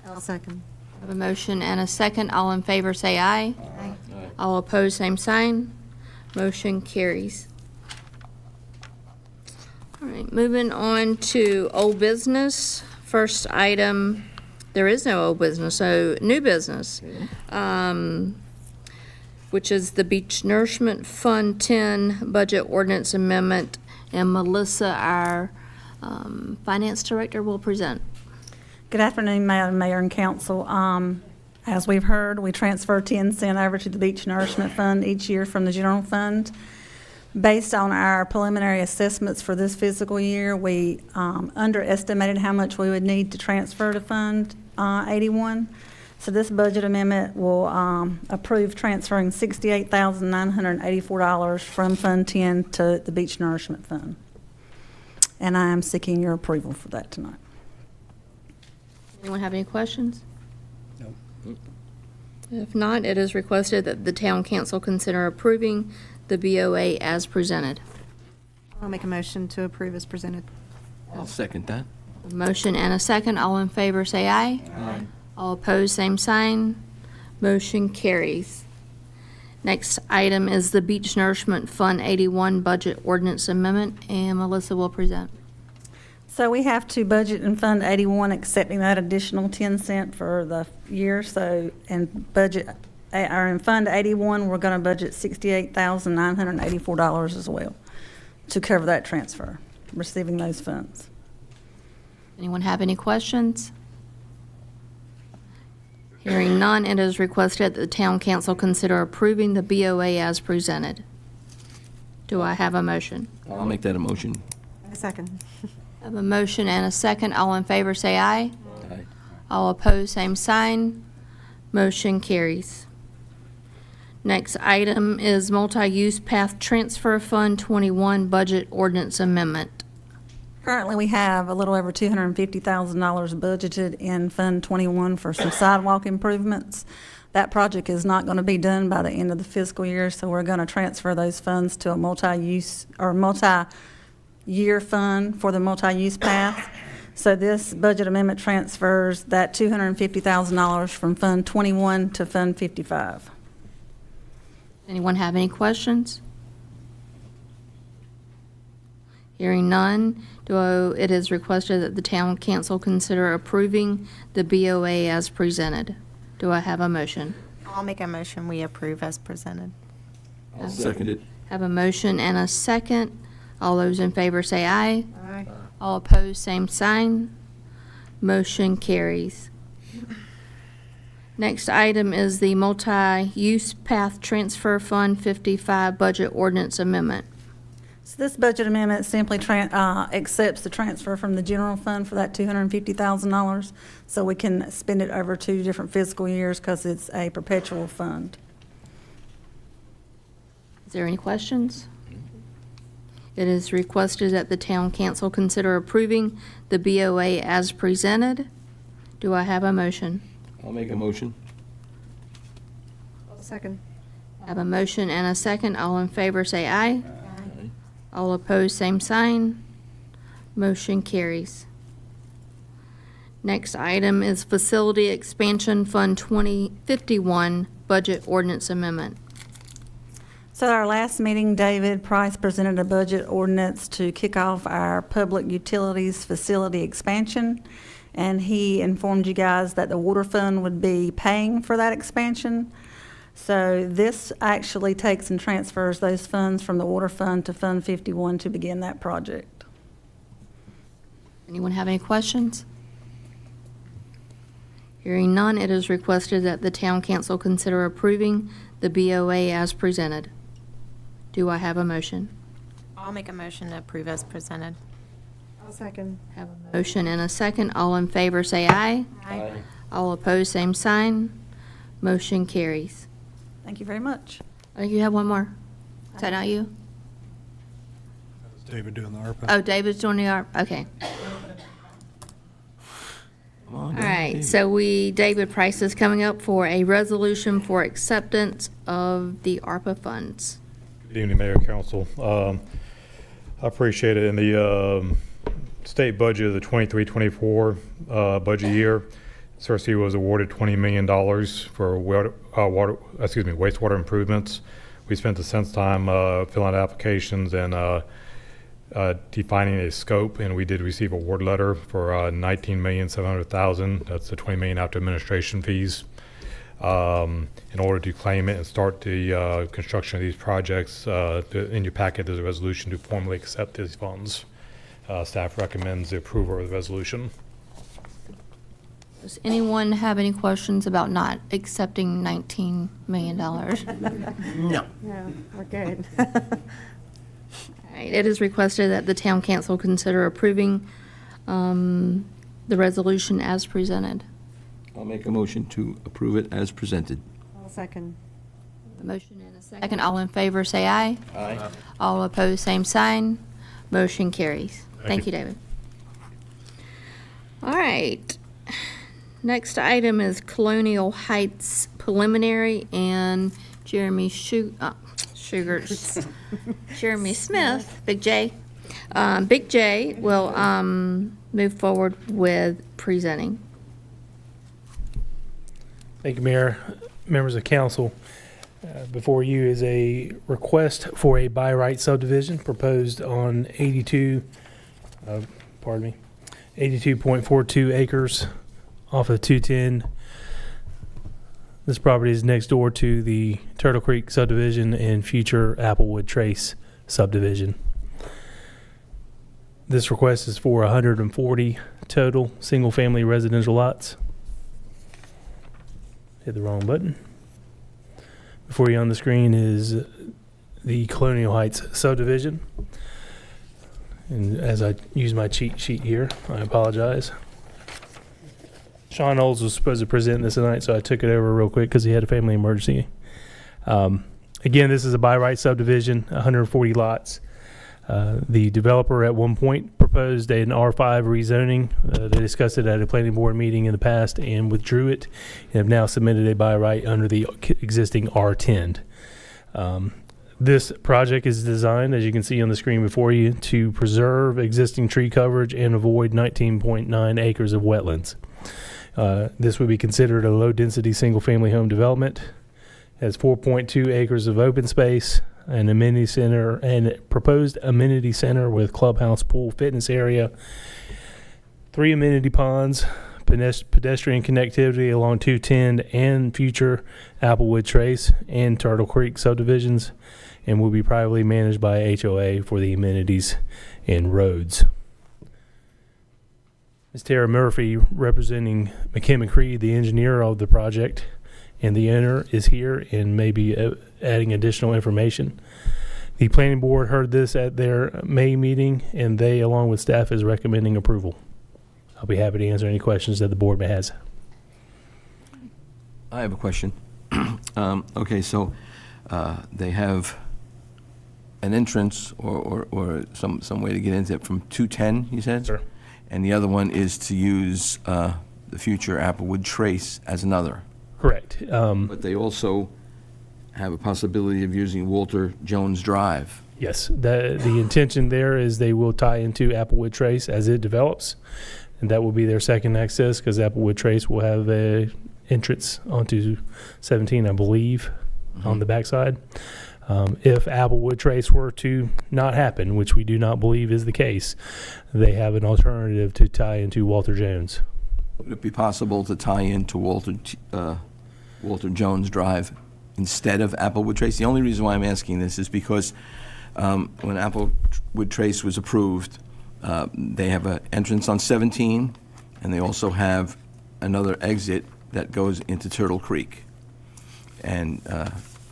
I'll second. I have a motion and a second. All in favor, say aye. Aye. All opposed, same sign. Motion carries. All right, moving on to old business. First item, there is no old business, so new business, which is the Beach Nourishment Fund 10 Budget Ordinance Amendment. And Melissa, our Finance Director will present. Good afternoon, Madam Mayor and Council. As we've heard, we transfer 10 cents over to the Beach Nourishment Fund each year from the general fund. Based on our preliminary assessments for this fiscal year, we underestimated how much we would need to transfer to Fund 81. So this budget amendment will approve transferring $68,984 from Fund 10 to the Beach Nourishment Fund. And I am seeking your approval for that tonight. Anyone have any questions? No. If not, it is requested that the town council consider approving the BOA as presented. I'll make a motion to approve as presented. I'll second that. A motion and a second. All in favor, say aye. Aye. All opposed, same sign. Motion carries. Next item is the Beach Nourishment Fund 81 Budget Ordinance Amendment, and Melissa will present. So we have to budget in Fund 81, accepting that additional 10 cent for the year. So in Fund 81, we're going to budget $68,984 as well to cover that transfer, receiving those funds. Anyone have any questions? Hearing none, it is requested that the town council consider approving the BOA as presented. Do I have a motion? I'll make that a motion. A second. I have a motion and a second. All in favor, say aye. Aye. All opposed, same sign. Motion carries. Next item is Multi-Use Path Transfer Fund 21 Budget Ordinance Amendment. Currently, we have a little over $250,000 budgeted in Fund 21 for some sidewalk improvements. That project is not going to be done by the end of the fiscal year, so we're going to transfer those funds to a multi-use or multi-year fund for the multi-use path. So this budget amendment transfers that $250,000 from Fund 21 to Fund 55. Anyone have any questions? Hearing none, it is requested that the town council consider approving the BOA as presented. Do I have a motion? I'll make a motion we approve as presented. I'll second it. Have a motion and a second. All those in favor say aye. Aye. All opposed, same sign. Motion carries. Next item is the Multi-Use Path Transfer Fund 55 Budget Ordinance Amendment. So this budget amendment simply accepts the transfer from the general fund for that $250,000, so we can spend it over 2 different fiscal years because it's a perpetual fund. Is there any questions? It is requested that the town council consider approving the BOA as presented. Do I have a motion? I'll make a motion. Second. I have a motion and a second. All in favor say aye. All opposed, same sign. Motion carries. Next item is Facility Expansion Fund 2051 Budget Ordinance Amendment. So at our last meeting, David Price presented a budget ordinance to kick off our public utilities facility expansion, and he informed you guys that the water fund would be paying for that expansion. So this actually takes and transfers those funds from the water fund to Fund 51 to begin that project. Anyone have any questions? Hearing none, it is requested that the town council consider approving the BOA as presented. Do I have a motion? I'll make a motion to approve as presented. I'll second. Have a motion and a second. All in favor say aye. Aye. All opposed, same sign. Motion carries. Thank you very much. I think you have one more. Is that not you? David doing the ARPA. Oh, David's doing the ARPA. Okay. All right. So David Price is coming up for a resolution for acceptance of the ARPA funds. Good evening, Mayor, Council. I appreciate it. In the state budget of the 23-24 budget year, CRC was awarded $20 million for wastewater improvements. We spent the since time filling out applications and defining a scope, and we did receive a award letter for $19,700,000. That's the $20 million after administration fees. In order to claim it and start the construction of these projects, in your packet there's a resolution to formally accept these funds. Staff recommends the approval of the resolution. Does anyone have any questions about not accepting $19 million? All No. No, we're good. right, it is requested that the town council consider approving the resolution as presented. I'll make a motion to approve it as presented. I'll second. A motion and a second. All in favor, say aye. Aye. All opposed, same sign. Motion carries. Thank you, David. All right. Next item is Colonial Heights preliminary, and Jeremy Shugarts, Jeremy Smith, Big J. Big J will move forward with presenting. Thank you, Mayor. Members of council, before you is a request for a by right subdivision proposed on 82.42 acres off of 210. This property is next door to the Turtle Creek subdivision and future Applewood Trace subdivision. This request is for 140 total single-family residential lots. Hit the wrong button. Before you on the screen is the Colonial Heights subdivision. And as I use my cheat sheet here, I apologize. Sean Olds was supposed to present this tonight, so I took it over real quick because he had a family emergency. Again, this is a by right subdivision, 140 lots. The developer at one point proposed an R5 rezoning. They discussed it at a planning board meeting in the past and withdrew it, and have now submitted a by right under the existing R10. This project is designed, as you can see on the screen before you, to preserve existing tree coverage and avoid 19.9 acres of wetlands. This would be considered a low-density single-family home development. It has 4.2 acres of open space, an amenity center, and proposed amenity center with clubhouse, pool, fitness area, 3 amenity ponds, pedestrian connectivity along 210 and future Applewood Trace and Turtle Creek subdivisions, and will be privately managed by HOA for the amenities and roads. Ms. Tara Murphy, representing McKim & Creed, the engineer of the project, and the owner, is here and may be adding additional information. The planning board heard this at their May meeting, and they, along with staff, is recommending approval. I'll be happy to answer any questions that the board may have. I have a question. Okay, so they have an entrance or some way to get into it from 210, you said? Sure. And the other one is to use the future Applewood Trace as another. Correct. But they also have a possibility of using Walter Jones Drive. Yes, the intention there is they will tie into Applewood Trace as it develops, and that will be their second access because Applewood Trace will have a entrance onto 17, I believe, on the backside. If Applewood Trace were to not happen, which we do not believe is the case, they have an alternative to tie into Walter Jones. Would it be possible to tie into Walter Jones Drive instead of Applewood Trace? The only reason why I'm asking this is because when Applewood Trace was approved, they have an entrance on 17, and they also have another exit that goes into Turtle Creek. And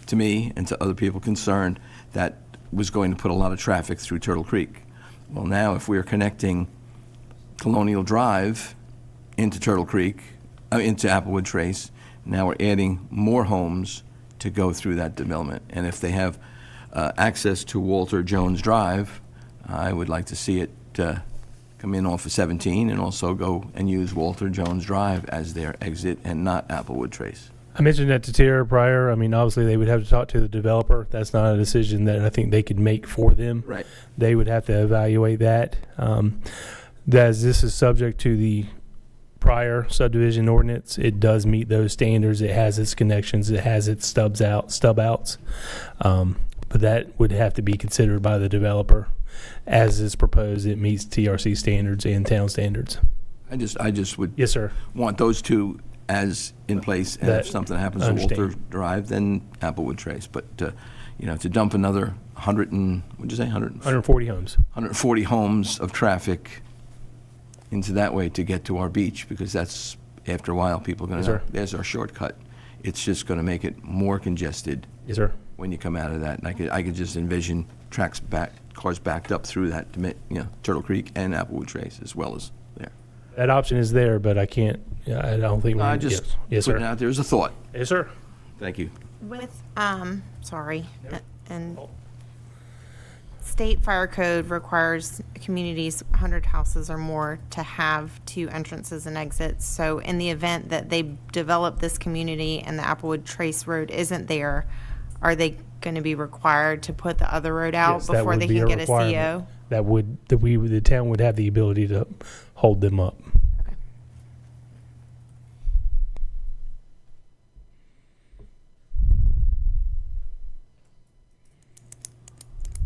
to me and to other people concerned, that was going to put a lot of traffic through Turtle Creek. Well, now if we're connecting Colonial Drive into Turtle Creek, into Applewood Trace, now we're adding more homes to go through that development. And if they have access to Walter Jones Drive, I would like to see it come in off of 17 and also go and use Walter Jones Drive as their exit and not Applewood Trace. I mentioned that to Tara prior. I mean, obviously they would have to talk to the developer. That's not a decision that I think they could make for them. Right. They would have to evaluate that. As this is subject to the prior subdivision ordinance, it does meet those standards. It has its connections. It has its stub outs. But that would have to be considered by the developer. As is proposed, it meets TRC standards and town standards. I just would Yes, sir. want those two as in place, and if something happens to Walter Drive, then Applewood Trace. But to dump another what'd you say, 140 homes. 140 homes of traffic into that way to get to our beach, because that's, after a while, people are going Yes, to sir. know, there's our shortcut. It's just going to make it more congested. Yes, sir. When you come out of that. And I could just envision cars backed up through that, Turtle Creek and Applewood Trace, as well as there. That option is there, but I can't, I don't think. I just yes, putting sir. it out there as a thought. Yes, sir. Thank you. With, sorry, and state fire code requires communities, 100 houses or more, to have 2 entrances and exits. So in the event that they develop this community and the Applewood Trace Road isn't there, are they going to be required to put the other road out Yes, that before would they be can get a requirement. CO? The town would have the ability to hold them up.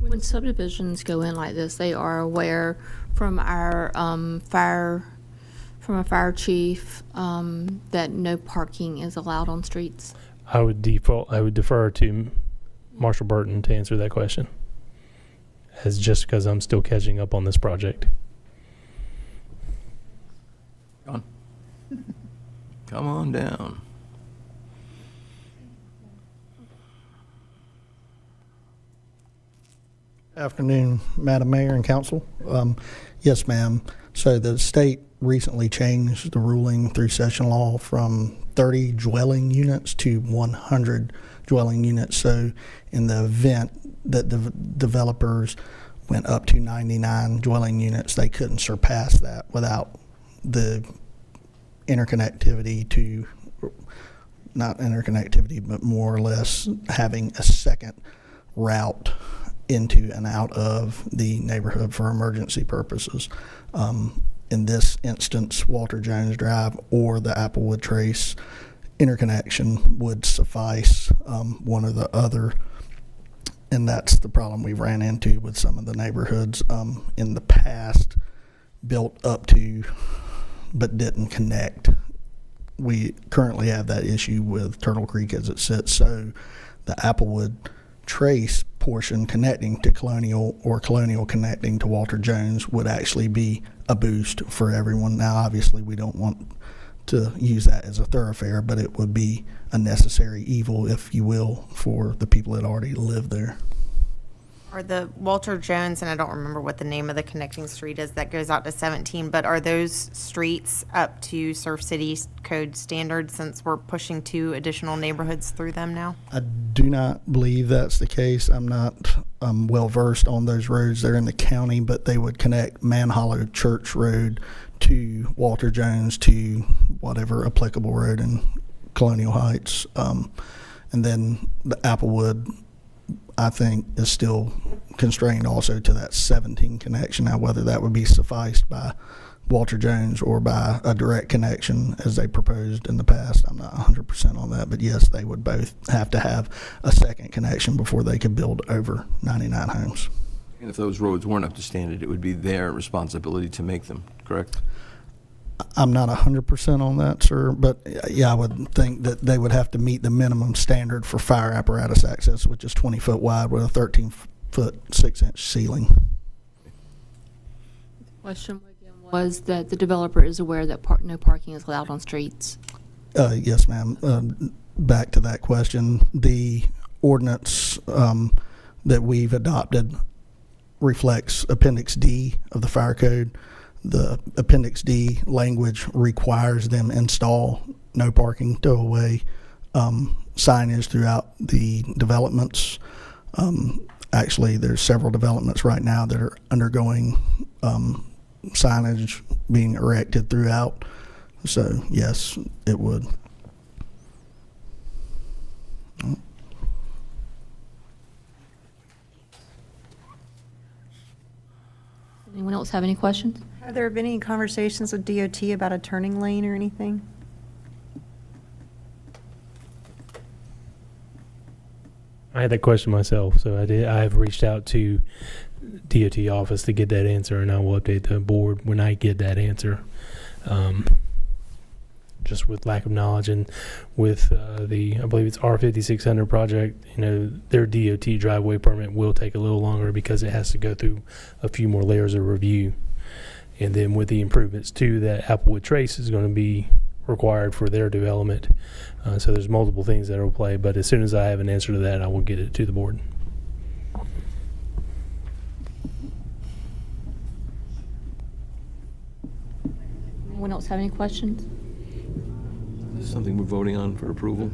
When subdivisions go in like this, they are aware from our fire chief that no parking is allowed on streets. I would defer to Marshall Burton to answer that question, as just because I'm still catching up on this project. Come on down. Afternoon, Madam Mayor and Council. Yes, ma'am. So the state recently changed the ruling through session law from 30 dwelling units to 100 dwelling units. So in the event that the developers went up to 99 dwelling units, they couldn't surpass that without the interconnectivity not interconnectivity, but more or less having a second route into and out of the neighborhood for emergency purposes. In this instance, Walter Jones Drive or the Applewood Trace interconnection would suffice, one or the other. And that's the problem we've ran into with some of the neighborhoods in the past, built up to but didn't connect. We currently have that issue with Turtle Creek as it sits. So the Applewood Trace portion connecting to Colonial or Colonial connecting to Walter Jones would actually be a boost for everyone. Now, obviously, we don't want to use that as a thoroughfare, but it would be a necessary evil, if you will, for the people that already live there. Are the Walter Jones, and I don't remember what the name of the connecting street is that goes out to 17, but are those streets up to Surf City code standards since we're pushing 2 additional neighborhoods through them now? I do not believe that's the case. I'm not well versed on those roads. They're in the county, but they would connect Manhollow Church Road to Walter Jones to whatever applicable road in Colonial Heights. And then the Applewood, I think, is still constrained also to that 17 connection. Now, whether that would be sufficed by Walter Jones or by a direct connection as they proposed in the past, I'm not 100% on that. But yes, they would both have to have a second connection before they could build over 99 homes. And if those roads weren't up to standard, it would be their responsibility to make them, correct? I'm not 100% on that, sir, but yeah, I would think that they would have to meet the minimum standard for fire apparatus access, which is 20 foot wide with a 13-foot 6-inch ceiling. Question was that the developer is aware that no parking is allowed on streets. Yes, ma'am. Back to that question, the ordinance that we've adopted reflects Appendix D of the Fire Code. The Appendix D language requires them install no parking, stowaway signage throughout the developments. Actually, there's several developments right now that are undergoing signage being erected throughout. So, yes, it would. Anyone else have any questions? Have there been any conversations with DOT about a turning lane or anything? I had that question myself, so I have reached out to DOT office to get that answer, and I will update the board when I get that answer. just with lack of knowledge. And with I believe it's R5600 project, their DOT driveway permit will take a little longer because it has to go through a few more layers of review. And then with the improvements too, that Applewood Trace is going to be required for their development. So there's multiple things that will play, but as soon as I have an answer to that, I will get it to the board. Anyone else have any questions? Is this something we're voting on for approval?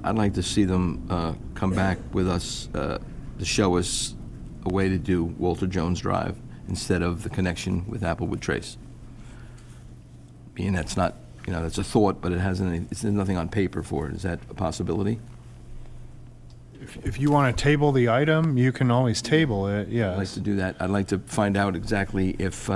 I'd like to see them come back with us to show us a way to do Walter Jones Drive instead of the connection with Applewood Trace. Being that's not, that's a thought, but there's nothing on paper for it. Is that a possibility? If you want to table the item, you can always table it, yes. I'd like to do that. I'd like to find out exactly if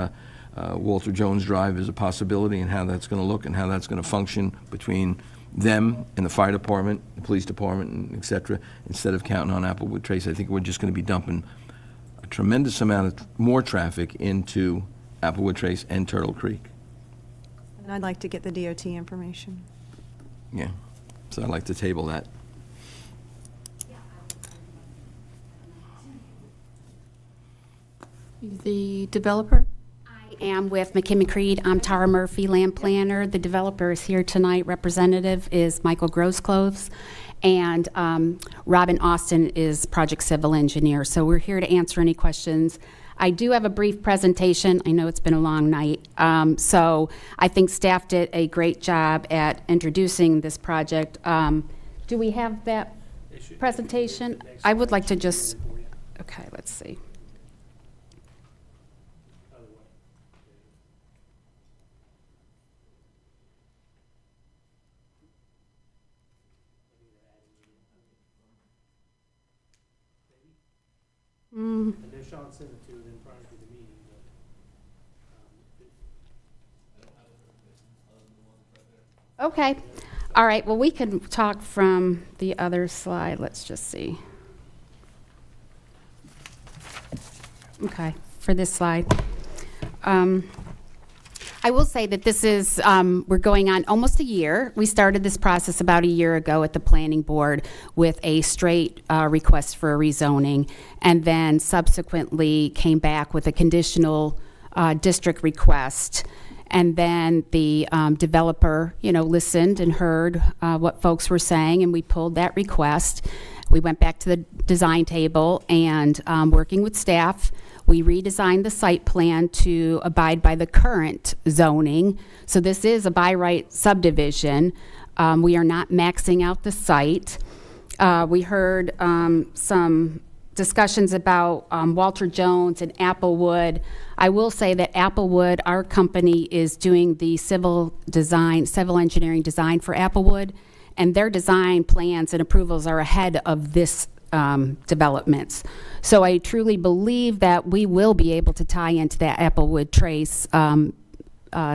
Walter Jones Drive is a possibility and how that's going to look and how that's going to function between them and the fire department, the police department, and et cetera, instead of counting on Applewood Trace. I think we're just going to be dumping a tremendous amount of more traffic into Applewood Trace and Turtle Creek. And I'd like to get the DOT information. Yeah, so I'd like to table that. The developer? I am with McKim Creed. I'm Tara Murphy, land planner. The developer is here tonight. Representative is Michael Groscloves. And Robin Austin is project civil engineer. So we're here to answer any questions. I do have a brief presentation. I know it's been a long night. So I think staff did a great job at introducing this project. Do we have that presentation? I would like to just, okay, let's see. And then Sean sent it to them prior to the meeting. Okay. All right. Well, we can talk from the other slide. Let's just see. Okay. For this slide. I will say that this is, we're going on almost a year. We started this process about a year ago at the planning board with a straight request for a rezoning, and then subsequently came back with a conditional district request. And then the developer, listened and heard what folks were saying, and we pulled that request. We went back to the design table and working with staff, we redesigned the site plan to abide by the current zoning. So this is a by right subdivision. We are not maxing out the site. We heard some discussions about Walter Jones and Applewood. I will say that Applewood, our company, is doing the civil engineering design for Applewood, and their design plans and approvals are ahead of this developments. So I truly believe that we will be able to tie into that Applewood Trace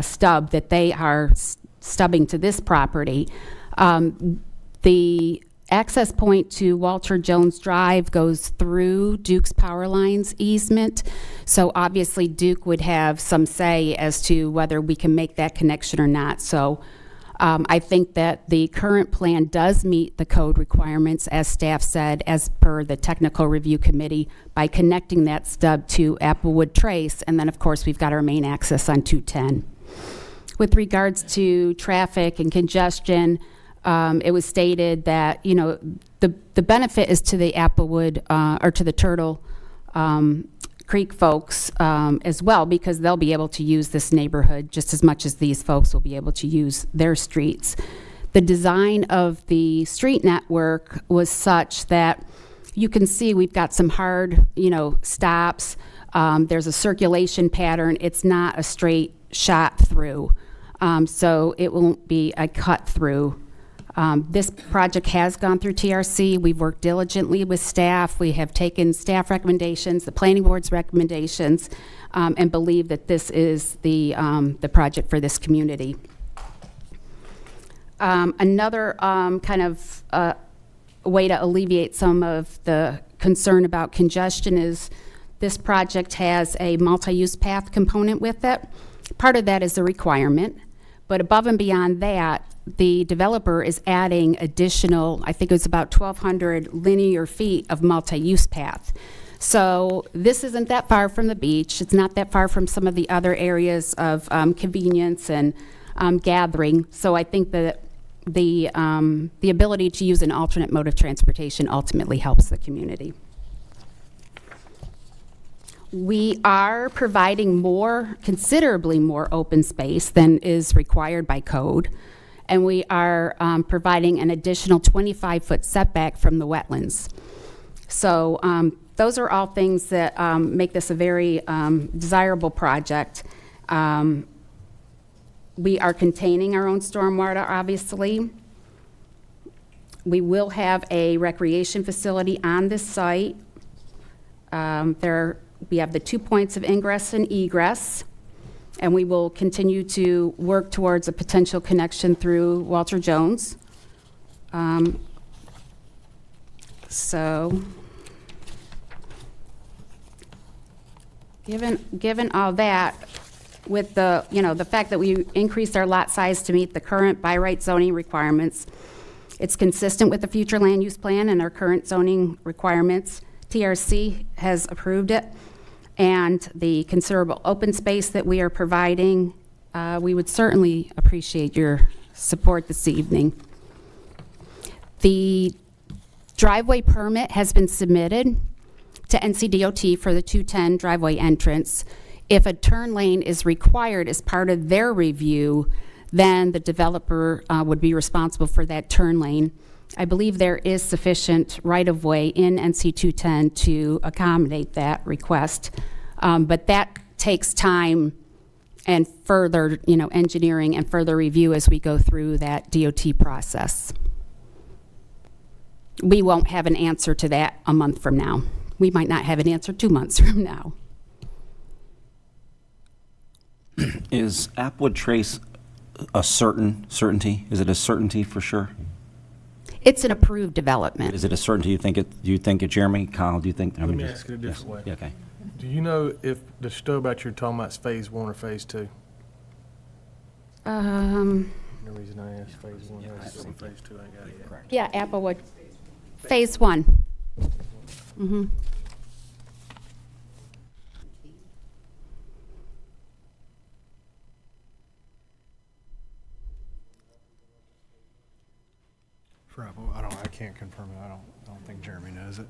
stub that they are stubbing to this property. The access point to Walter Jones Drive goes through Duke's power lines easement. So obviously Duke would have some say as to whether we can make that connection or not. So I think that the current plan does meet the code requirements, as staff said, as per the technical review committee, by connecting that stub to Applewood Trace. And then, of course, we've got our main access on 210. With regards to traffic and congestion, it was stated that, the benefit is to the Applewood or to the Turtle Creek folks as well, because they'll be able to use this neighborhood just as much as these folks will be able to use their streets. The design of the street network was such that you can see we've got some hard, stops. There's a circulation pattern. It's not a straight shot through. So it won't be a cut through. This project has gone through TRC. We've worked diligently with staff. We have taken staff recommendations, the planning board's recommendations, and believe that this is the project for this community. Another kind of way to alleviate some of the concern about congestion is this project has a multi-use path component with it. Part of that is a requirement, But above and beyond that, the developer is adding additional, I think it was about 1,200 linear feet of multi-use path. So this isn't that far from the beach. It's not that far from some of the other areas of convenience and gathering. So I think that the ability to use an alternate mode of transportation ultimately helps the community. We are providing considerably more open space than is required by code. And we are providing an additional 25-foot setback from the wetlands. So those are all things that make this a very desirable project. We are containing our own stormwater, obviously. We will have a recreation facility on this site. We have the 2 points of ingress and egress, and we will continue to work towards a potential connection through Walter Jones. So, given all that, with the fact that we increased our lot size to meet the current by right zoning requirements, it's consistent with the future land use plan and our current zoning requirements. TRC has approved it, and the considerable open space that we are providing, we would certainly appreciate your support this evening. The driveway permit has been submitted to NCDOT for the 210 driveway entrance. If a turn lane is required as part of their review, then the developer would be responsible for that turn lane. I believe there is sufficient right-of-way in NC 210 to accommodate that request, but that takes time and further, engineering and further review as we go through that DOT process. We won't have an answer to that a month from now. We might not have an answer 2 months from now. Is Applewood Trace a certainty? Is it a certainty for sure? It's an approved development. Is it a certainty? Do you think it, Jeremy? Kyle, do you think? Let me ask it a different way. Yeah, okay. Do you know if the stub out you're talking about is phase 1 or phase 2? The reason I asked phase 1 is phase 2 I got it yet. Yeah, Applewood. Phase 1. Mm-hmm. For Apple, I can't confirm it. I don't think Jeremy knows it.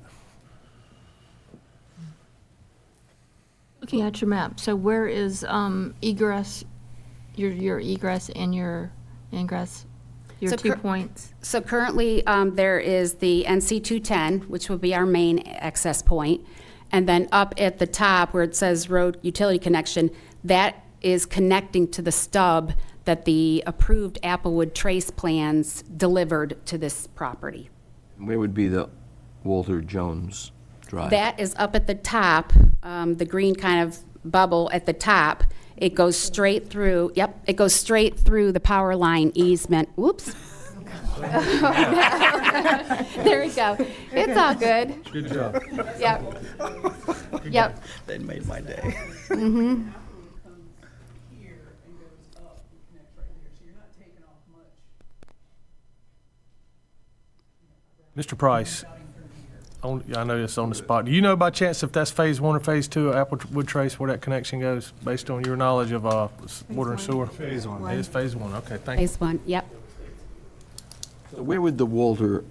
Looking at your map, so where is egress, your egress and your ingress, your 2 points? So currently, there is the NC 210, which will be our main access point, and then up at the top where it says road utility connection, that is connecting to the stub that the approved Applewood Trace plans delivered to this property. Where would be the Walter Jones Drive? That is up at the top, the green kind of bubble at the top. It goes straight through, it goes straight through the power line easement. Whoops. There we go. It's all good. Good job. Yep. That made my day. Mm-hmm. Mr. Price, I know it's on the spot. Do you know by chance if that's phase 1 or phase 2 of Applewood Trace where that connection goes, based on your knowledge of water and sewer? Phase 1. It is phase 1. Okay, thank you. Phase 1, yep. So where would the Walter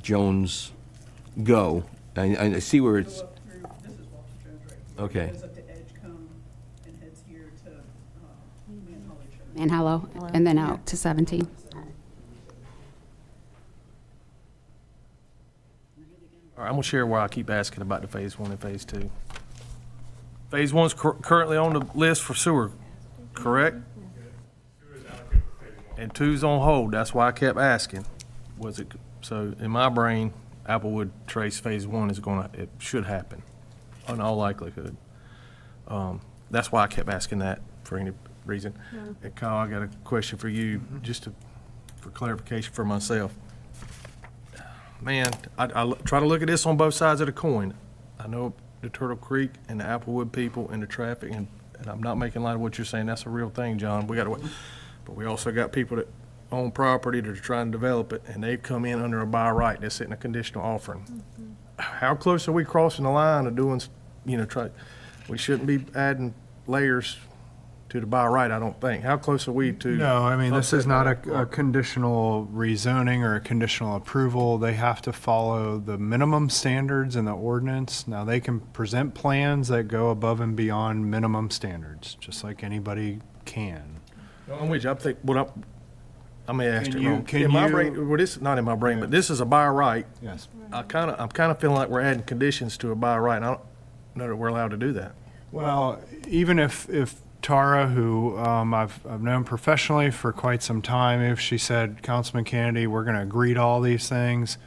Jones go? I see where it's. Okay. And Hollow, and then out to 17. All right, I'm gonna share why I keep asking about the phase 1 and phase 2. Phase 1's currently on the list for sewer, correct? And 2's on hold. That's why I kept asking. So in my brain, Applewood Trace phase 1 it should happen, in all likelihood. That's why I kept asking that for any reason. Yeah. And Kyle, I got a question for you, for clarification for myself. Man, I try to look at this on both sides of the coin. I know the Turtle Creek and the Applewood people and the traffic, and I'm not making light of what you're saying. That's a real thing, John. We got to. But we also got people that own property that are trying to develop it, and they've come in under a buy right. They're sitting a conditional offering. How close are we crossing the line of doing, we shouldn't be adding layers to the buy right, I don't think. How close are we to? No, I mean, this is not a conditional rezoning or a conditional approval. They have to follow the minimum standards in the ordinance. Now, they can present plans that go above and beyond minimum standards, just like anybody can. On which I think, I may ask Can it you- wrong. can In my you- brain, well, this is not in my brain, but this is a buy right. Yes. I'm kind of feeling like we're adding conditions to a buy right, and I don't know that we're allowed to do that. Well, even if Tara, who I've known professionally for quite some time, if she said, Councilman Kennedy, we're going to agree to all these things,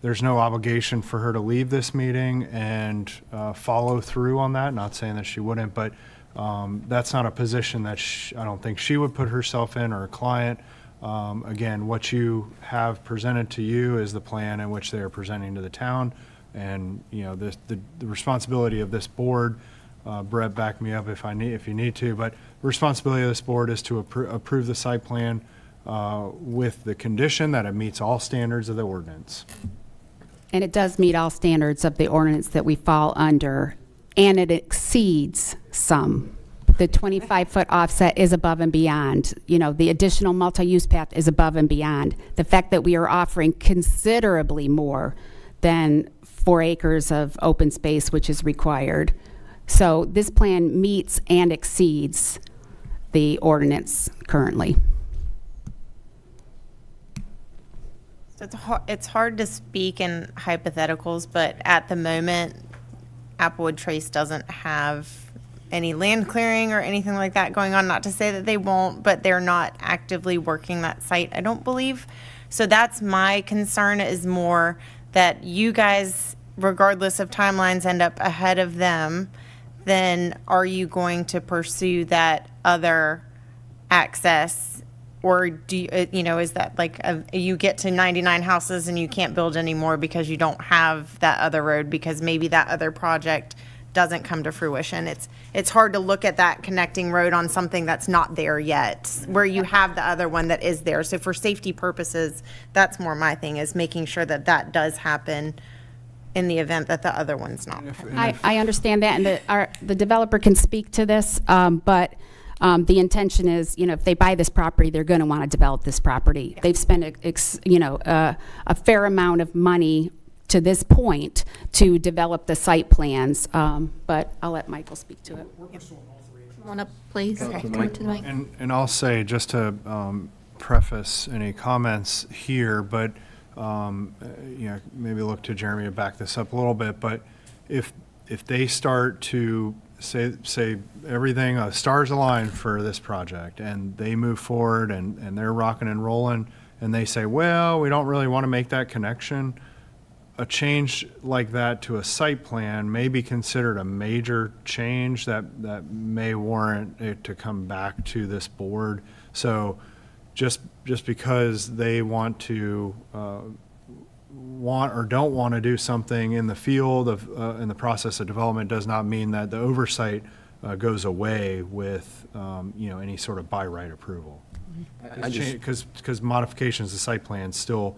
there's no obligation for her to leave this meeting and follow through on that. Not saying that she wouldn't, but that's not a position that I don't think she would put herself in, or a client. Again, what you have presented to you is the plan in which they are presenting to the town. And, the responsibility of this board, Brett, back me up if you need to, but the responsibility of this board is to approve the site plan with the condition that it meets all standards of the ordinance. And it does meet all standards of the ordinance that we fall under, and it exceeds some. The 25-foot offset is above and beyond. The additional multi-use path is above and beyond. The fact that we are offering considerably more than 4 acres of open space, which is required. So this plan meets and exceeds the ordinance currently. It's hard to speak in hypotheticals, but at the moment, Applewood Trace doesn't have any land clearing or anything like that going on. Not to say that they won't, but they're not actively working that site, I don't believe. So that's my concern, is more that you guys, regardless of timelines, end up ahead of them. Then are you going to pursue that other access? Or do you, is that like you get to 99 houses and you can't build anymore because you don't have that other road, because maybe that other project doesn't come to fruition? It's hard to look at that connecting road on something that's not there yet, where you have the other one that is there. So for safety purposes, that's more my thing, is making sure that that does happen in the event that the other one's not. I understand that, and the developer can speak to this, but the intention is, if they buy this property, they're going to want to develop this property. They've spent, a fair amount of money to this point to develop the site plans, but I'll let Michael speak to it. Come on up, please. Okay. Come to the mic. And I'll say, just to preface any comments here, but maybe look to Jeremy to back this up a little bit. But if they start to say everything, stars align for this project, and they move forward and they're rocking and rolling, and they say, well, we don't really want to make that connection, a change like that to a site plan may be considered a major change that may warrant it to come back to this board. So just because they want to want or don't want to do something in the field of in the process of development does not mean that the oversight goes away with any sort of by right approval. Because modifications to site plans still,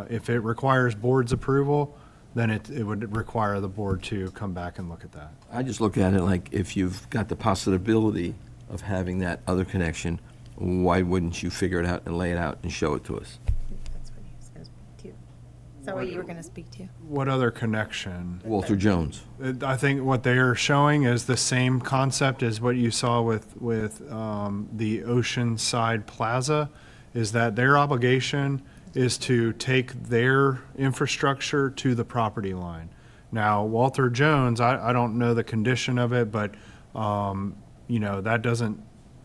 if it requires board's approval, then it would require the board to come back and look at that. I just look at it like, if you've got the possibility of having that other connection, why wouldn't you figure it out and lay it out and show it to us? That's what he was going to speak to. Is that what you were going to speak to? What other connection? Walter Jones. I think what they are showing is the same concept as what you saw with the Oceanside Plaza, is that their obligation is to take their infrastructure to the property line. Now, Walter Jones, I don't know the condition of it, but that doesn't,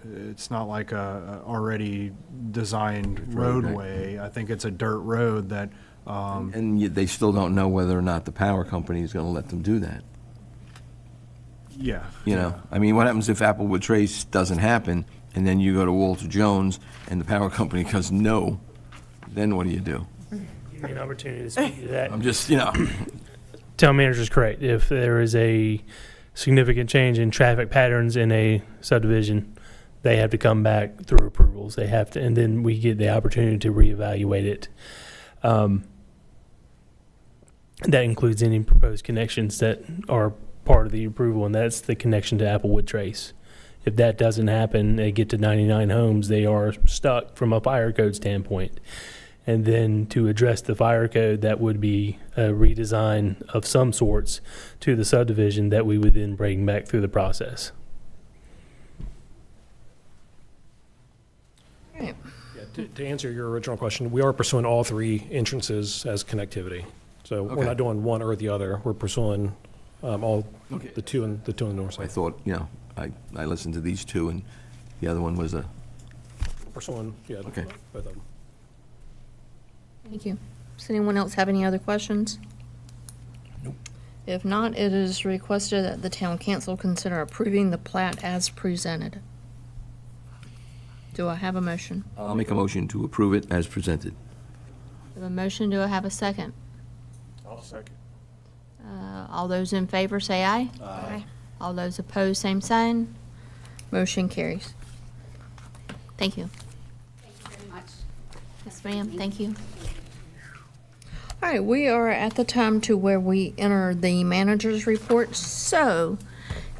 it's not like a already designed roadway. I think it's a dirt road that. And they still don't know whether or not the power company is going to let them do that. Yeah. I mean, what happens if Applewood Trace doesn't happen, and then you go to Walter Jones and the power company goes no? Then what do you do? Give me an opportunity to speak to that. I'm just, Town manager's correct. If there is a significant change in traffic patterns in a subdivision, they have to come back through approvals. They have to, and then we get the opportunity to reevaluate it. That includes any proposed connections that are part of the approval, and that's the connection to Applewood Trace. If that doesn't happen, they get to 99 homes, they are stuck from a fire code standpoint. And then to address the fire code, that would be a redesign of some sorts to the subdivision that we would then bring back through the process. Yeah, to answer your original question, we are pursuing all three entrances as connectivity. So we're not doing one or the other. We're pursuing all the two on the north side. I thought, I listened to these two, and the other one was a... Pursuing, yeah, Okay. both of them. Thank you. Does anyone else have any other questions? Nope. If not, it is requested that the town council consider approving the plat as presented. Do I have a motion? I'll make a motion to approve it as presented. I have a motion. Do I have a second? I'll second. All those in favor say aye. Aye. All those opposed, same sign. Motion carries. Thank you. Thank you very much. Yes, ma'am. Thank you. All right, we are at the time to where we enter the manager's report. So,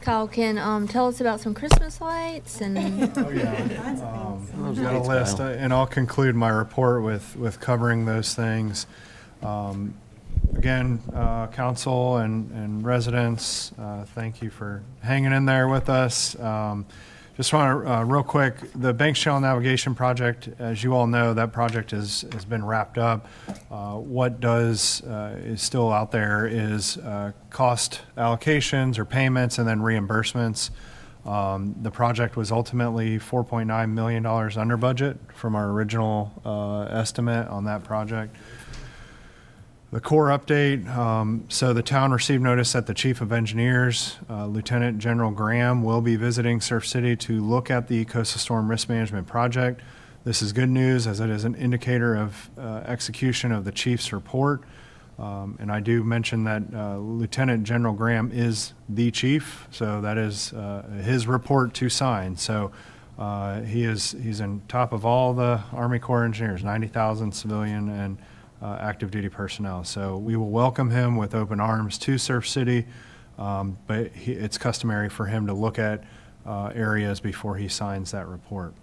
Kyle can tell us about some Christmas lights and. Oh, yeah. I've got a list, and I'll conclude my report with covering those things. Again, council and residents, thank you for hanging in there with us. Just want to, real quick, the Banks Channel Navigation Project, as you all know, that project has been wrapped up. What is still out there is cost allocations or payments and then reimbursements. The project was ultimately $4.9 million under budget from our original estimate on that project. The core update, so the town received notice that the Chief of Engineers, Lieutenant General Graham, will be visiting Surf City to look at the Coastal Storm Risk Management Project. This is good news as it is an indicator of execution of the Chief's report. And I do mention that Lieutenant General Graham is the Chief, so that is his report to sign. So he's on top of all the Army Corps of Engineers, 90,000 civilian and active duty personnel. So we will welcome him with open arms to Surf City, but it's customary for him to look at areas before he signs that report.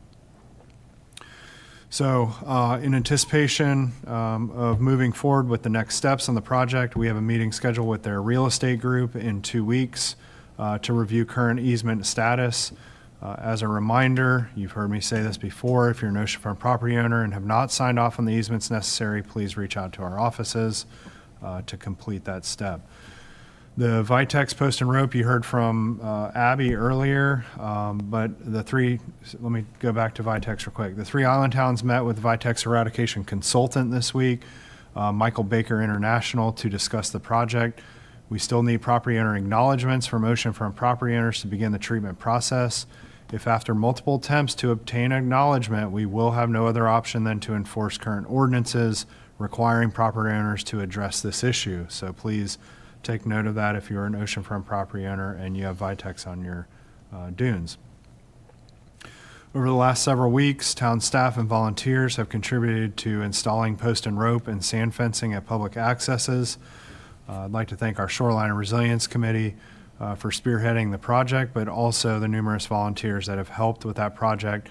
So in anticipation of moving forward with the next steps on the project, we have a meeting scheduled with their real estate group in 2 weeks to review current easement status. As a reminder, you've heard me say this before, if you're an oceanfront property owner and have not signed off on the easements necessary, please reach out to our offices to complete that step. The Vitex post and rope, you heard from Abby earlier, but let me go back to Vitex real quick. The 3 island towns met with Vitex eradication consultant this week, Michael Baker International, to discuss the project. We still need property owner acknowledgements from oceanfront property owners to begin the treatment process. If after multiple attempts to obtain acknowledgement, we will have no other option than to enforce current ordinances requiring property owners to address this issue. So please take note of that if you're an oceanfront property owner and you have Vitex on your dunes. Over the last several weeks, town staff and volunteers have contributed to installing post and rope and sand fencing at public accesses. I'd like to thank our Shoreline and Resilience Committee for spearheading the project, but also the numerous volunteers that have helped with that project.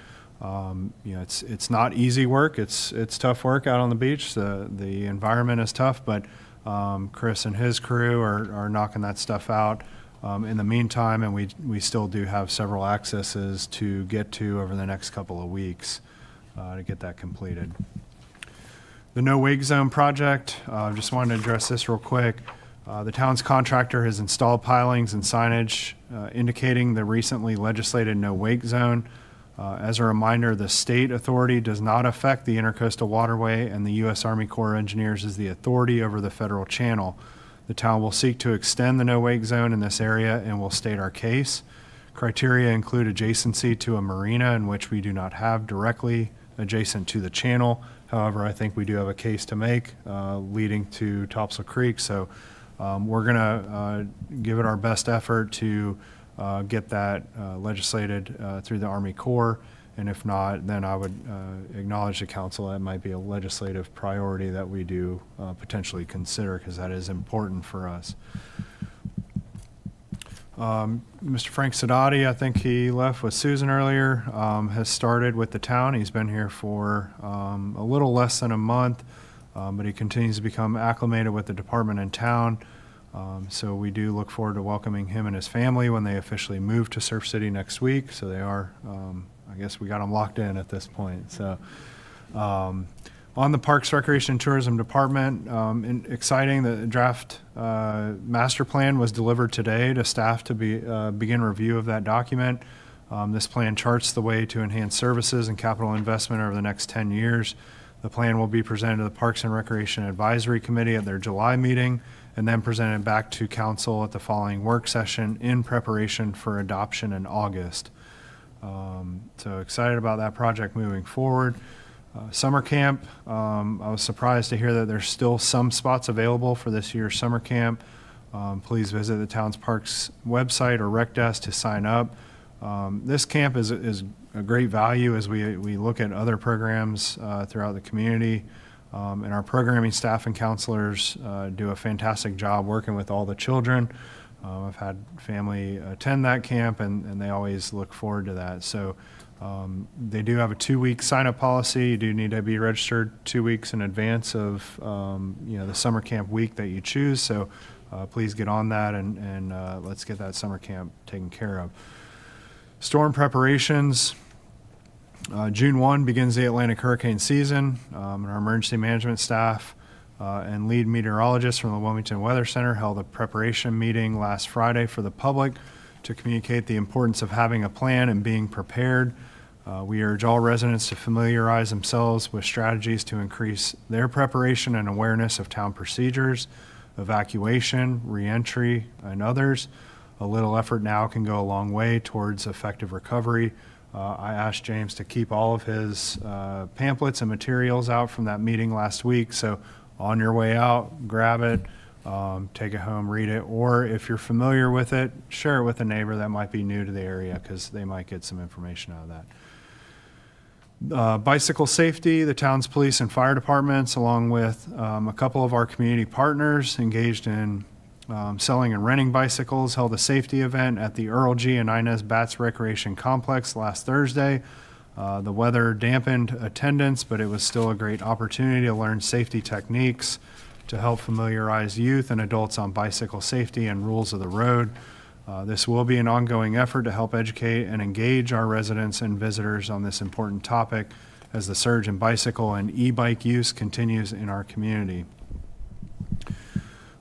It's not easy work. It's tough work out on the beach. The environment is tough, but Chris and his crew are knocking that stuff out in the meantime, and we still do have several accesses to get to over the next couple of weeks to get that completed. The No Wake Zone project, just wanted to address this real quick. The town's contractor has installed pilings and signage indicating the recently legislated no wake zone. As a reminder, the state authority does not affect the Intercoastal Waterway, and the U.S. Army Corps of Engineers is the authority over the federal channel. The town will seek to extend the no wake zone in this area and will state our case. Criteria include adjacency to a marina, in which we do not have directly adjacent to the channel. However, I think we do have a case to make leading to Topsail Creek. So we're going to give it our best effort to get that legislated through the Army Corps. And if not, then I would acknowledge to council that might be a legislative priority that we do potentially consider, because that is important for us. Mr. Frank Sadati, I think he left with Susan earlier, has started with the town. He's been here for a little less than a month, but he continues to become acclimated with the department in town. So we do look forward to welcoming him and his family when they officially move to Surf City next week. So they are, I guess we got them locked in at this point. So on the Parks, Recreation, and Tourism Department, exciting, the draft master plan was delivered today to staff to begin review of that document. This plan charts the way to enhance services and capital investment over the next 10 years. The plan will be presented to the Parks and Recreation Advisory Committee at their July meeting, and then presented back to council at the following work session in preparation for adoption in August. So excited about that project moving forward. Summer camp, I was surprised to hear that there's still some spots available for this year's summer camp. Please visit the town's parks website or rec desk to sign up. This camp is a great value as we look at other programs throughout the community. And our programming staff and counselors do a fantastic job working with all the children. I've had family attend that camp, and they always look forward to that. So they do have a 2-week sign-up policy. You do need to be registered 2 weeks in advance of the summer camp week that you choose. So please get on that, and let's get that summer camp taken care of. Storm preparations. June 1 begins the Atlantic hurricane season. And our emergency management staff and lead meteorologist from the Wilmington Weather Center held a preparation meeting last Friday for the public to communicate the importance of having a plan and being prepared. We urge all residents to familiarize themselves with strategies to increase their preparation and awareness of town procedures, evacuation, reentry, and others. A little effort now can go a long way towards effective recovery. I asked James to keep all of his pamphlets and materials out from that meeting last week. So on your way out, grab it, take it home, read it, or if you're familiar with it, share it with a neighbor that might be new to the area, because they might get some information out of that. Bicycle safety, the town's police and fire departments, along with a couple of our community partners engaged in selling and renting bicycles, held a safety event at the Earl G. and Inez Batts Recreation Complex last Thursday. The weather dampened attendance, but it was still a great opportunity to learn safety techniques to help familiarize youth and adults on bicycle safety and rules of the road. This will be an ongoing effort to help educate and engage our residents and visitors on this important topic as the surge in bicycle and e-bike use continues in our community.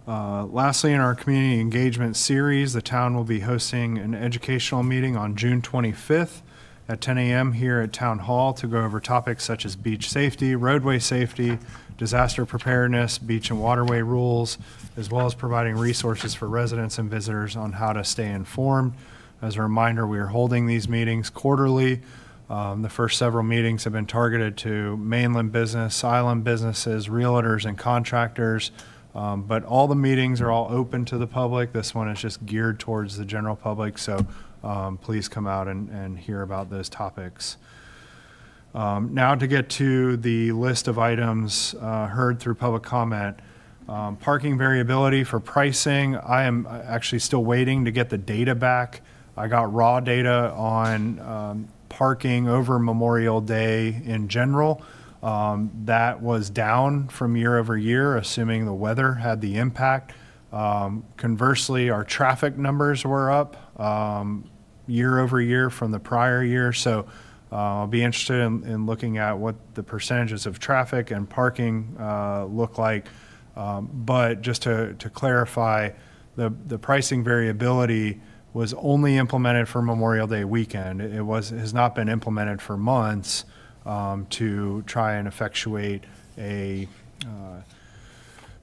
Lastly, in our community engagement series, the town will be hosting an educational meeting on June 25th at 10 a.m. here at Town Hall to go over topics such as beach safety, roadway safety, disaster preparedness, beach and waterway rules, as well as providing resources for residents and visitors on how to stay informed. As a reminder, we are holding these meetings quarterly. The first several meetings have been targeted to mainland business, island businesses, realtors, and contractors. But all the meetings are all open to the public. This one is just geared towards the general public, so please come out and hear about those topics. Now to get to the list of items heard through public comment. Parking variability for pricing. I am actually still waiting to get the data back. I got raw data on parking over Memorial Day in general. That was down from year over year, assuming the weather had the impact. Conversely, our traffic numbers were up year over year from the prior year. So I'll be interested in looking at what the percentages of traffic and parking look like. But just to clarify, the pricing variability was only implemented for Memorial Day weekend. It has not been implemented for months. To try and effectuate a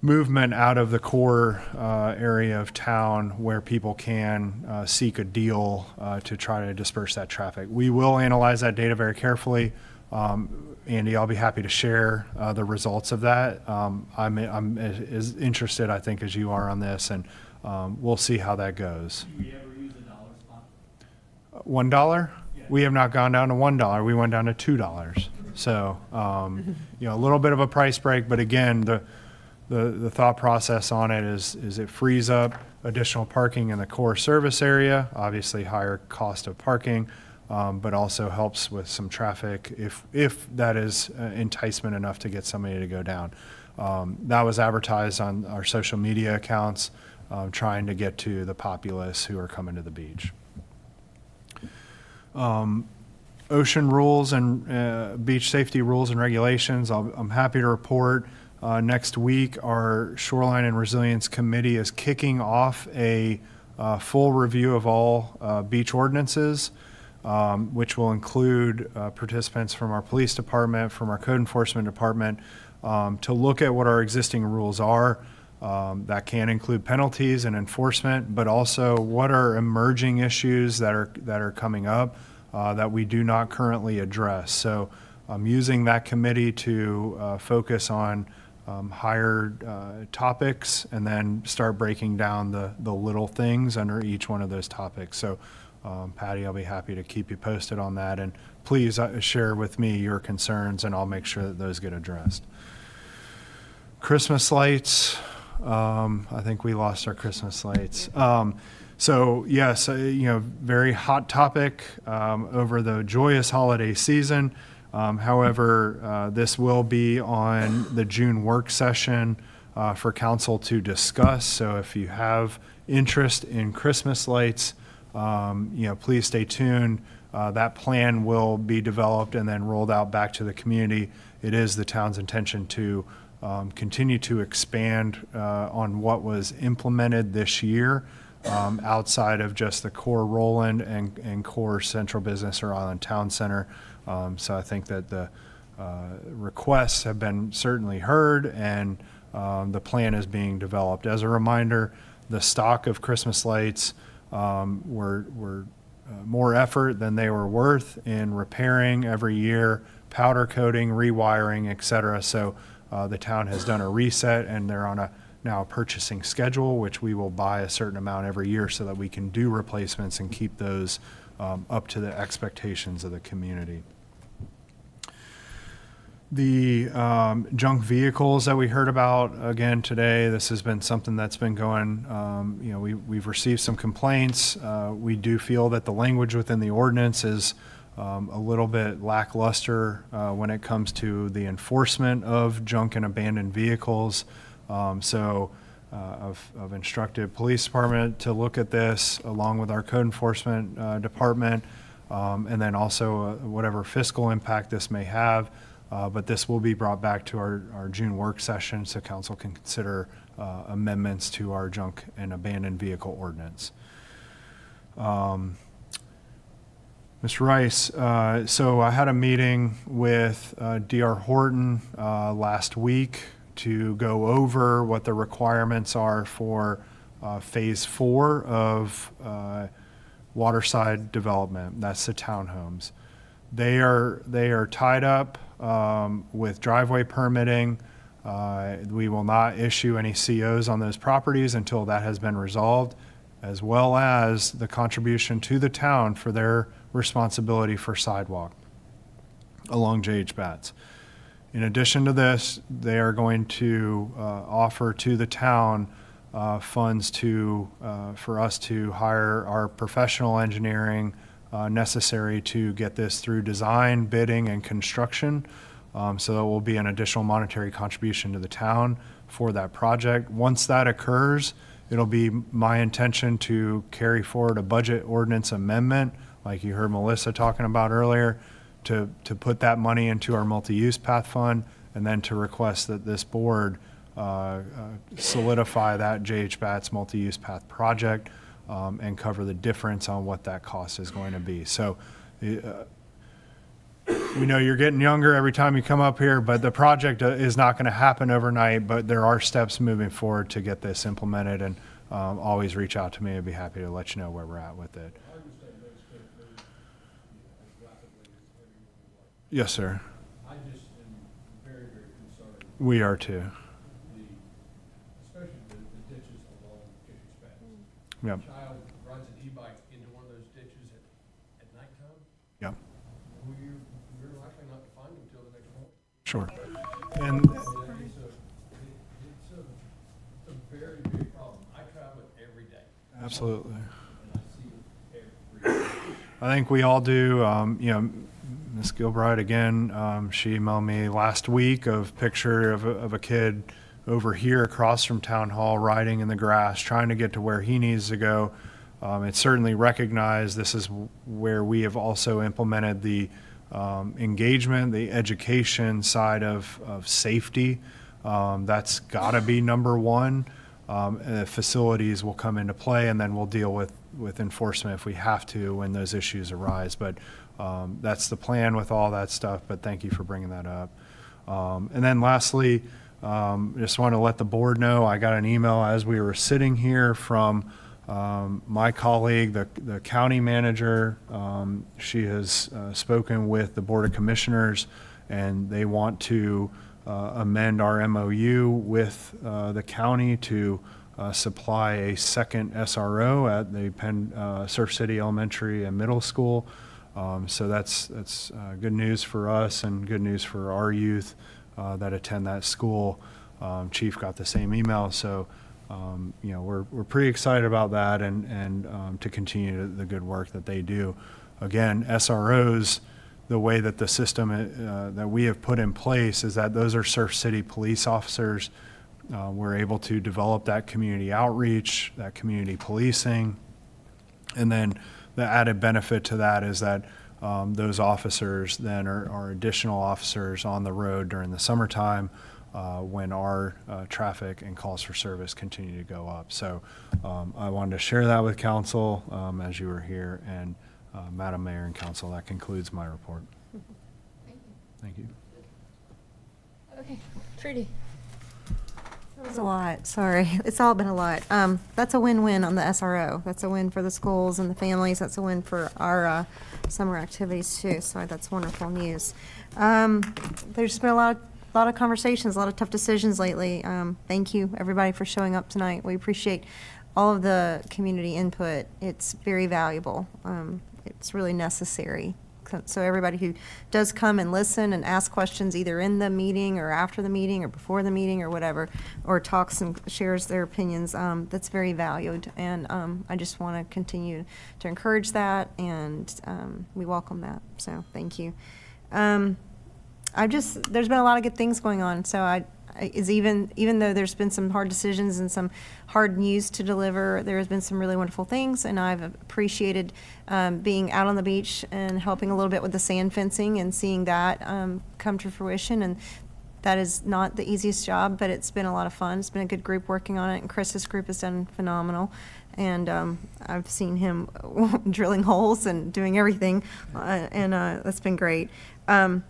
movement out of the core area of town where people can seek a deal to try to disperse that traffic. We will analyze that data very carefully. Andy, I'll be happy to share the results of that. I'm as interested, I think, as you are on this, and we'll see how that goes. Do we ever use a dollar spot $1? We have not gone down to $1. We went down to $2. So, a little bit of a price break, but again, the thought process on it is it frees up additional parking in the core service area, obviously higher cost of parking, but also helps with some traffic if that is enticement enough to get somebody to go down. That was advertised on our social media accounts, trying to get to the populace who are coming to the beach. Ocean rules and beach safety rules and regulations. I'm happy to report next week our Shoreline and Resilience Committee is kicking off a full review of all beach ordinances, which will include participants from our police department, from our code enforcement department, to look at what our existing rules are. That can include penalties and enforcement, but also what are emerging issues that are coming up that we do not currently address. So I'm using that committee to focus on higher topics and then start breaking down the little things under each one of those topics. So Patty, I'll be happy to keep you posted on that, and please share with me your concerns and I'll make sure that those get addressed. Christmas lights. I think we lost our Christmas lights. So yes, very hot topic over the joyous holiday season. However, this will be on the June work session for council to discuss. So if you have interest in Christmas lights, please stay tuned. That plan will be developed and then rolled out back to the community. It is the town's intention to continue to expand on what was implemented this year outside of just the core Roland and core Central Business or Island Town Center. So I think that the requests have been certainly heard, and the plan is being developed. As a reminder, the stock of Christmas lights were more effort than they were worth in repairing every year, powder coating, rewiring, et cetera. So the town has done a reset, and they're on now a purchasing schedule, which we will buy a certain amount every year so that we can do replacements and keep those up to the expectations of the community. The junk vehicles that we heard about again today, this has been something that's been going, we've received some complaints. We do feel that the language within the ordinance is a little bit lackluster when it comes to the enforcement of junk and abandoned vehicles. So I've instructed police department to look at this along with our code enforcement department, and then also whatever fiscal impact this may have. But this will be brought back to our June work session so council can consider amendments to our junk and abandoned vehicle ordinance. Mr. Rice, so I had a meeting with D.R. Horton last week to go over what the requirements are for phase 4 of waterside development. That's the townhomes. They are tied up with driveway permitting. We will not issue any COs on those properties until that has been resolved, as well as the contribution to the town for their responsibility for sidewalk along J.H. Batts. In addition to this, they are going to offer to the town funds for us to hire our professional engineering necessary to get this through design, bidding, and construction. So that will be an additional monetary contribution to the town for that project. Once that occurs, it'll be my intention to carry forward a budget ordinance amendment, like you heard Melissa talking about earlier, to put that money into our multi-use path fund, and then to request that this board solidify that J.H. Batts multi-use path project and cover the difference on what that cost is going to be. So we know you're getting younger every time you come up here, but the project is not going to happen overnight, but there are steps moving forward to get this implemented, and always reach out to me. I'd be happy to let you know where we're at with it. Yes, sir. I just am very, very concerned. We are too. Especially the ditches along J.H. Batts. Yep. A child rides an e-bike into one of those ditches at Sure. And It's a very big problem. I travel it every day. absolutely. And I see it every day. I think we all do. You know, Ms. Gilbride, again, she emailed me last week of picture of a kid over here across from Town Hall riding in the grass, trying to get to where he needs to go. It's certainly recognized. This is where we have also implemented the engagement, the education side of safety. That's got to be number one. Facilities will come into play, and then we'll deal with enforcement if we have to when those issues arise. But that's the plan with all that stuff, but thank you for bringing that up. And then lastly, just want to let the board know, I got an email as we were sitting here from my colleague, the county manager. She has spoken with the Board of Commissioners, and they want to amend our MOU with the county to supply a second SRO at the Surf City Elementary and Middle School. So that's good news for us and good news for our youth that attend that school. Chief got the same email, so you know, we're pretty excited about that and to continue the good work that they do. Again, SROs, the way that the system that we have put in place is that those are Surf City police officers. We're able to develop that community outreach, that community policing, and then the added benefit to that is that those officers then are additional officers on the road during the summertime when our traffic and calls for service continue to go up. So I wanted to share that with council as you were here, and Madam Mayor and Council, that concludes my report. Thank you. Okay, Trudy. That was a lot, sorry. It's all been a lot. That's a win-win on the SRO. That's a win for the schools and the families. That's a win for our summer activities too, so that's wonderful news. There's been a lot of conversations, a lot of tough decisions lately. Thank you, everybody, for showing up tonight. We appreciate all of the community input. It's very valuable. It's really necessary. So everybody who does come and listen and ask questions either in the meeting or after the meeting or before the meeting or whatever, or talks and shares their opinions, that's very valued. And I just want to continue to encourage that, and we welcome that. So thank you. There's been a lot of good things going on. So even though there's been some hard decisions and some hard news to deliver, there has been some really wonderful things, and I've appreciated being out on the beach and helping a little bit with the sand fencing and seeing that come to fruition. And that is not the easiest job, but it's been a lot of fun. It's been a good group working on it, and Chris's group has done phenomenal. And I've seen him drilling holes and doing everything, and that's been great. And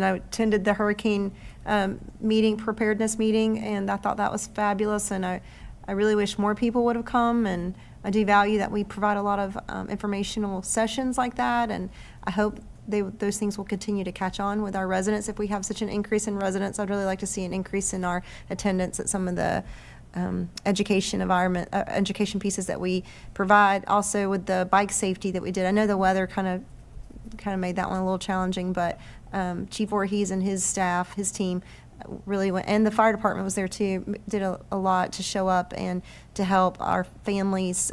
I attended the hurricane preparedness meeting, and I thought that was fabulous. And I really wish more people would have come, and I do value that we provide a lot of informational sessions like that, and I hope those things will continue to catch on with our residents. If we have such an increase in residents, I'd really like to see an increase in our attendance at some of the education pieces that we provide. Also with the bike safety that we did, I know the weather kind of made that one a little challenging, but Chief Voorhees and his staff, his team, really went, and the fire department was there too, did a lot to show up and to help our families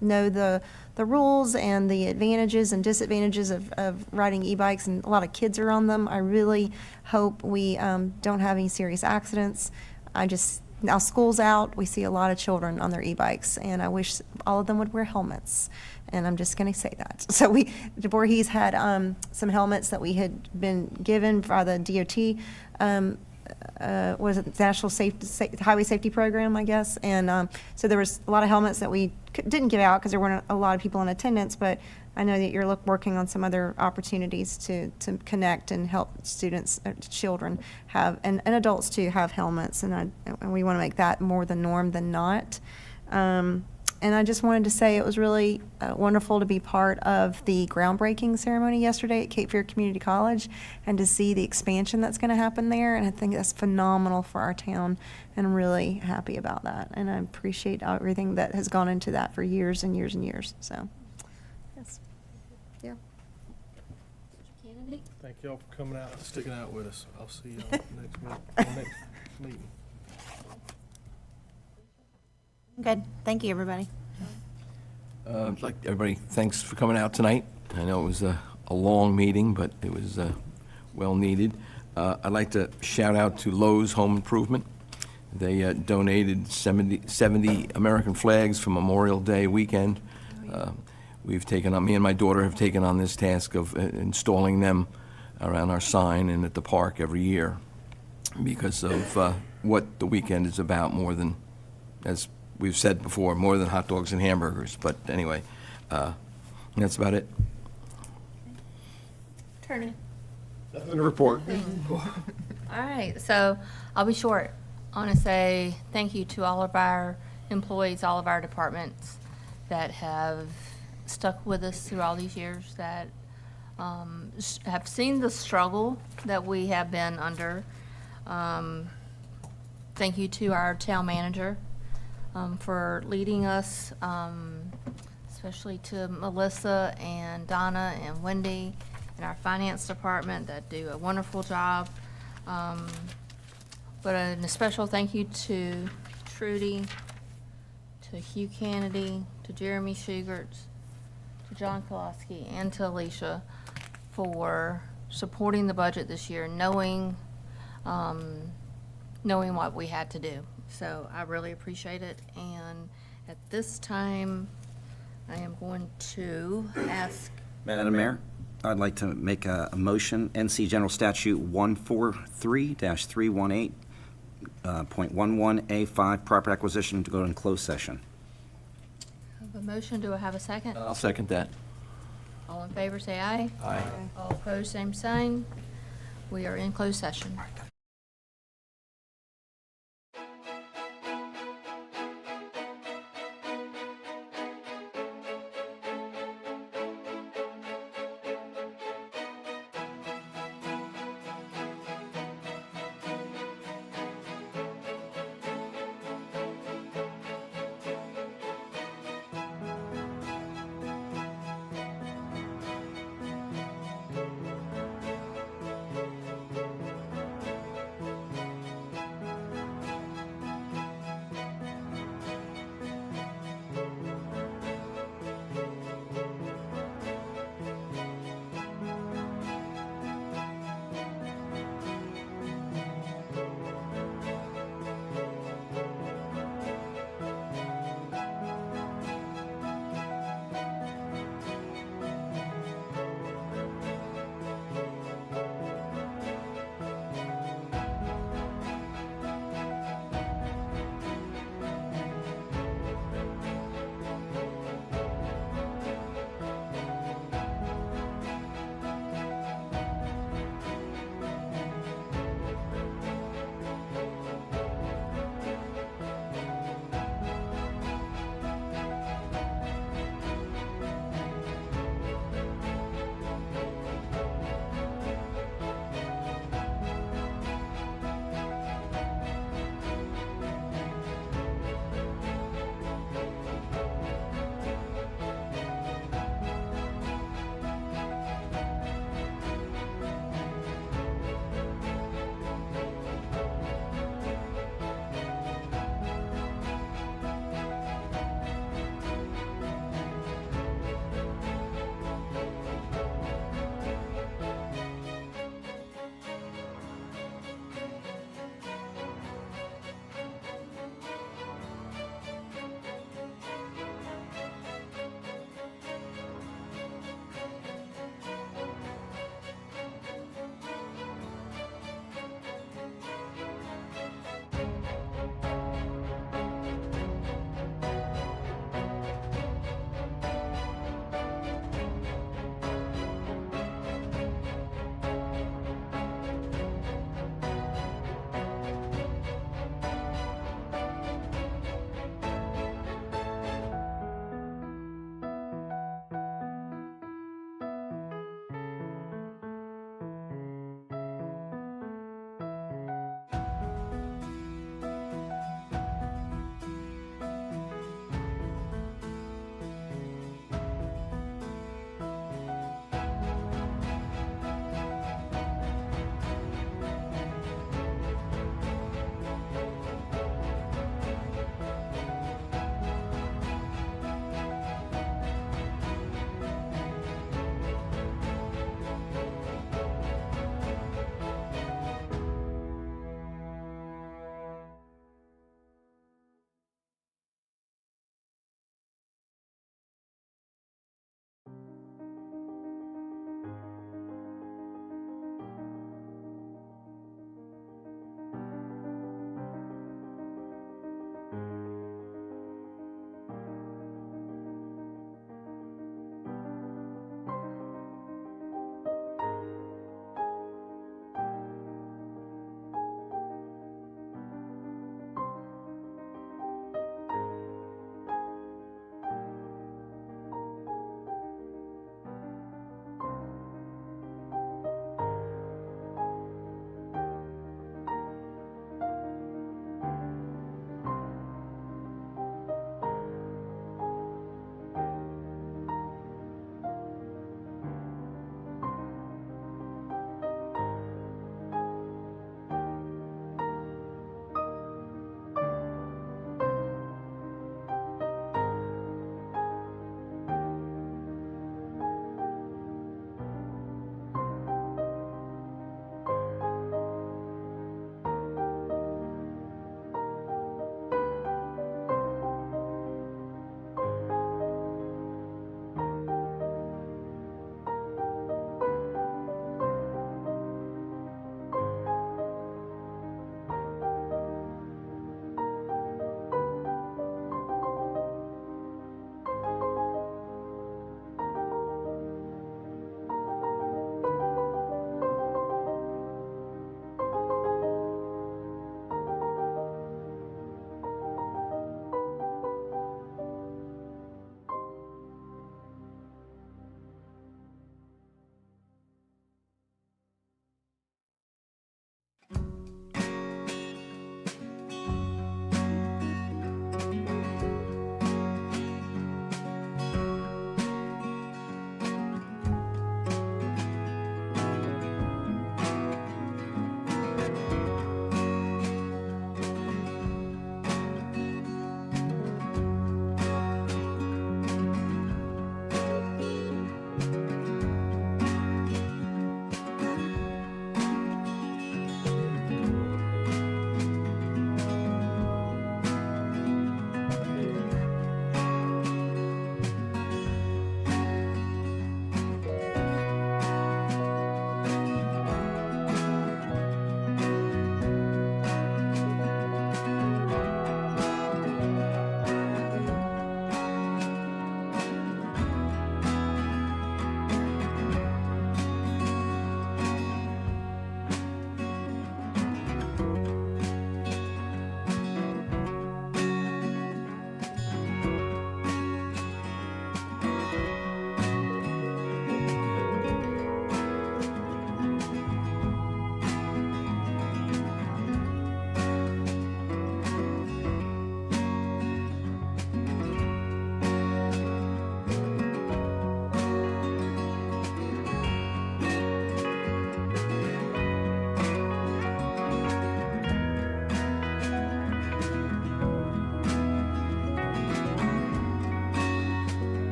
know the rules and the advantages and disadvantages of riding e-bikes, and a lot of kids are on them. I really hope we don't have any serious accidents. Now school's out, we see a lot of children on their e-bikes, and I wish all of them would wear helmets. And I'm just going to say that. So Voorhees had some helmets that we had been given by the DOT, was it the National Highway Safety Program, I guess. And so there was a lot of helmets that we didn't give out because there weren't a lot of people in attendance, but I know that you're working on some other opportunities to connect and help students, children have, and adults too, have helmets, and we want to make that more the norm than not. And I just wanted to say it was really wonderful to be part of the groundbreaking ceremony yesterday at Cape Fear Community College, and to see the expansion that's going to happen there. And I think that's phenomenal for our town, and I'm really happy about that. And I appreciate everything that has gone into that for years and years and years. So, yes. Yeah. Cannady? Thank y'all for coming out and sticking out with us. I'll see y'all next meeting. Good. Thank you, everybody. Like everybody, thanks for coming out tonight. I know it was a long meeting, but it was well needed. I'd like to shout out to Lowe's Home Improvement. They donated 70 American flags for Memorial Day weekend. We've taken on, me and my daughter have taken on this task of installing them around our sign and at the park every year because of what the weekend is about, more than, as we've said before, more than hot dogs and hamburgers. But anyway, that's about it. Attorney. Nothing to report. All right, so I'll be short. I want to say thank you to all of our employees, all of our departments that have stuck with us through all these years, that have seen the struggle that we have been under. Thank you to our town manager for leading us, especially to Melissa and Donna and Wendy and our finance department that do a wonderful job. But a special thank you to Trudy, to Hugh Cannady, to Jeremy Shugarts, to John Koloski, and to Alicia for supporting the budget this year, knowing what we had to do. So I really appreciate it. And at this time, I am going to ask. Madam Mayor, I'd like to make a motion, NC General Statute 143-318, .11A5, property acquisition, to go in closed session. I have a motion. Do I have a second? I'll second that. All in favor, say aye. Aye. All opposed, same sign. We are in closed session.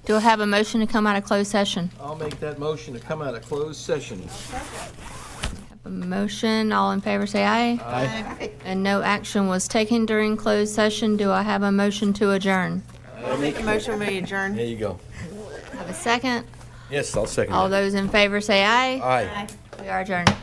Do I have a motion to come out of closed session? I'll make that motion to come out of closed session. Have a motion, all in favor say aye. Aye. And no action was taken during closed session. Do I have a motion to adjourn? Make a motion, we adjourn. There you go. Have a second? Yes, I'll second All that. those in favor say aye. Aye. We are adjourned.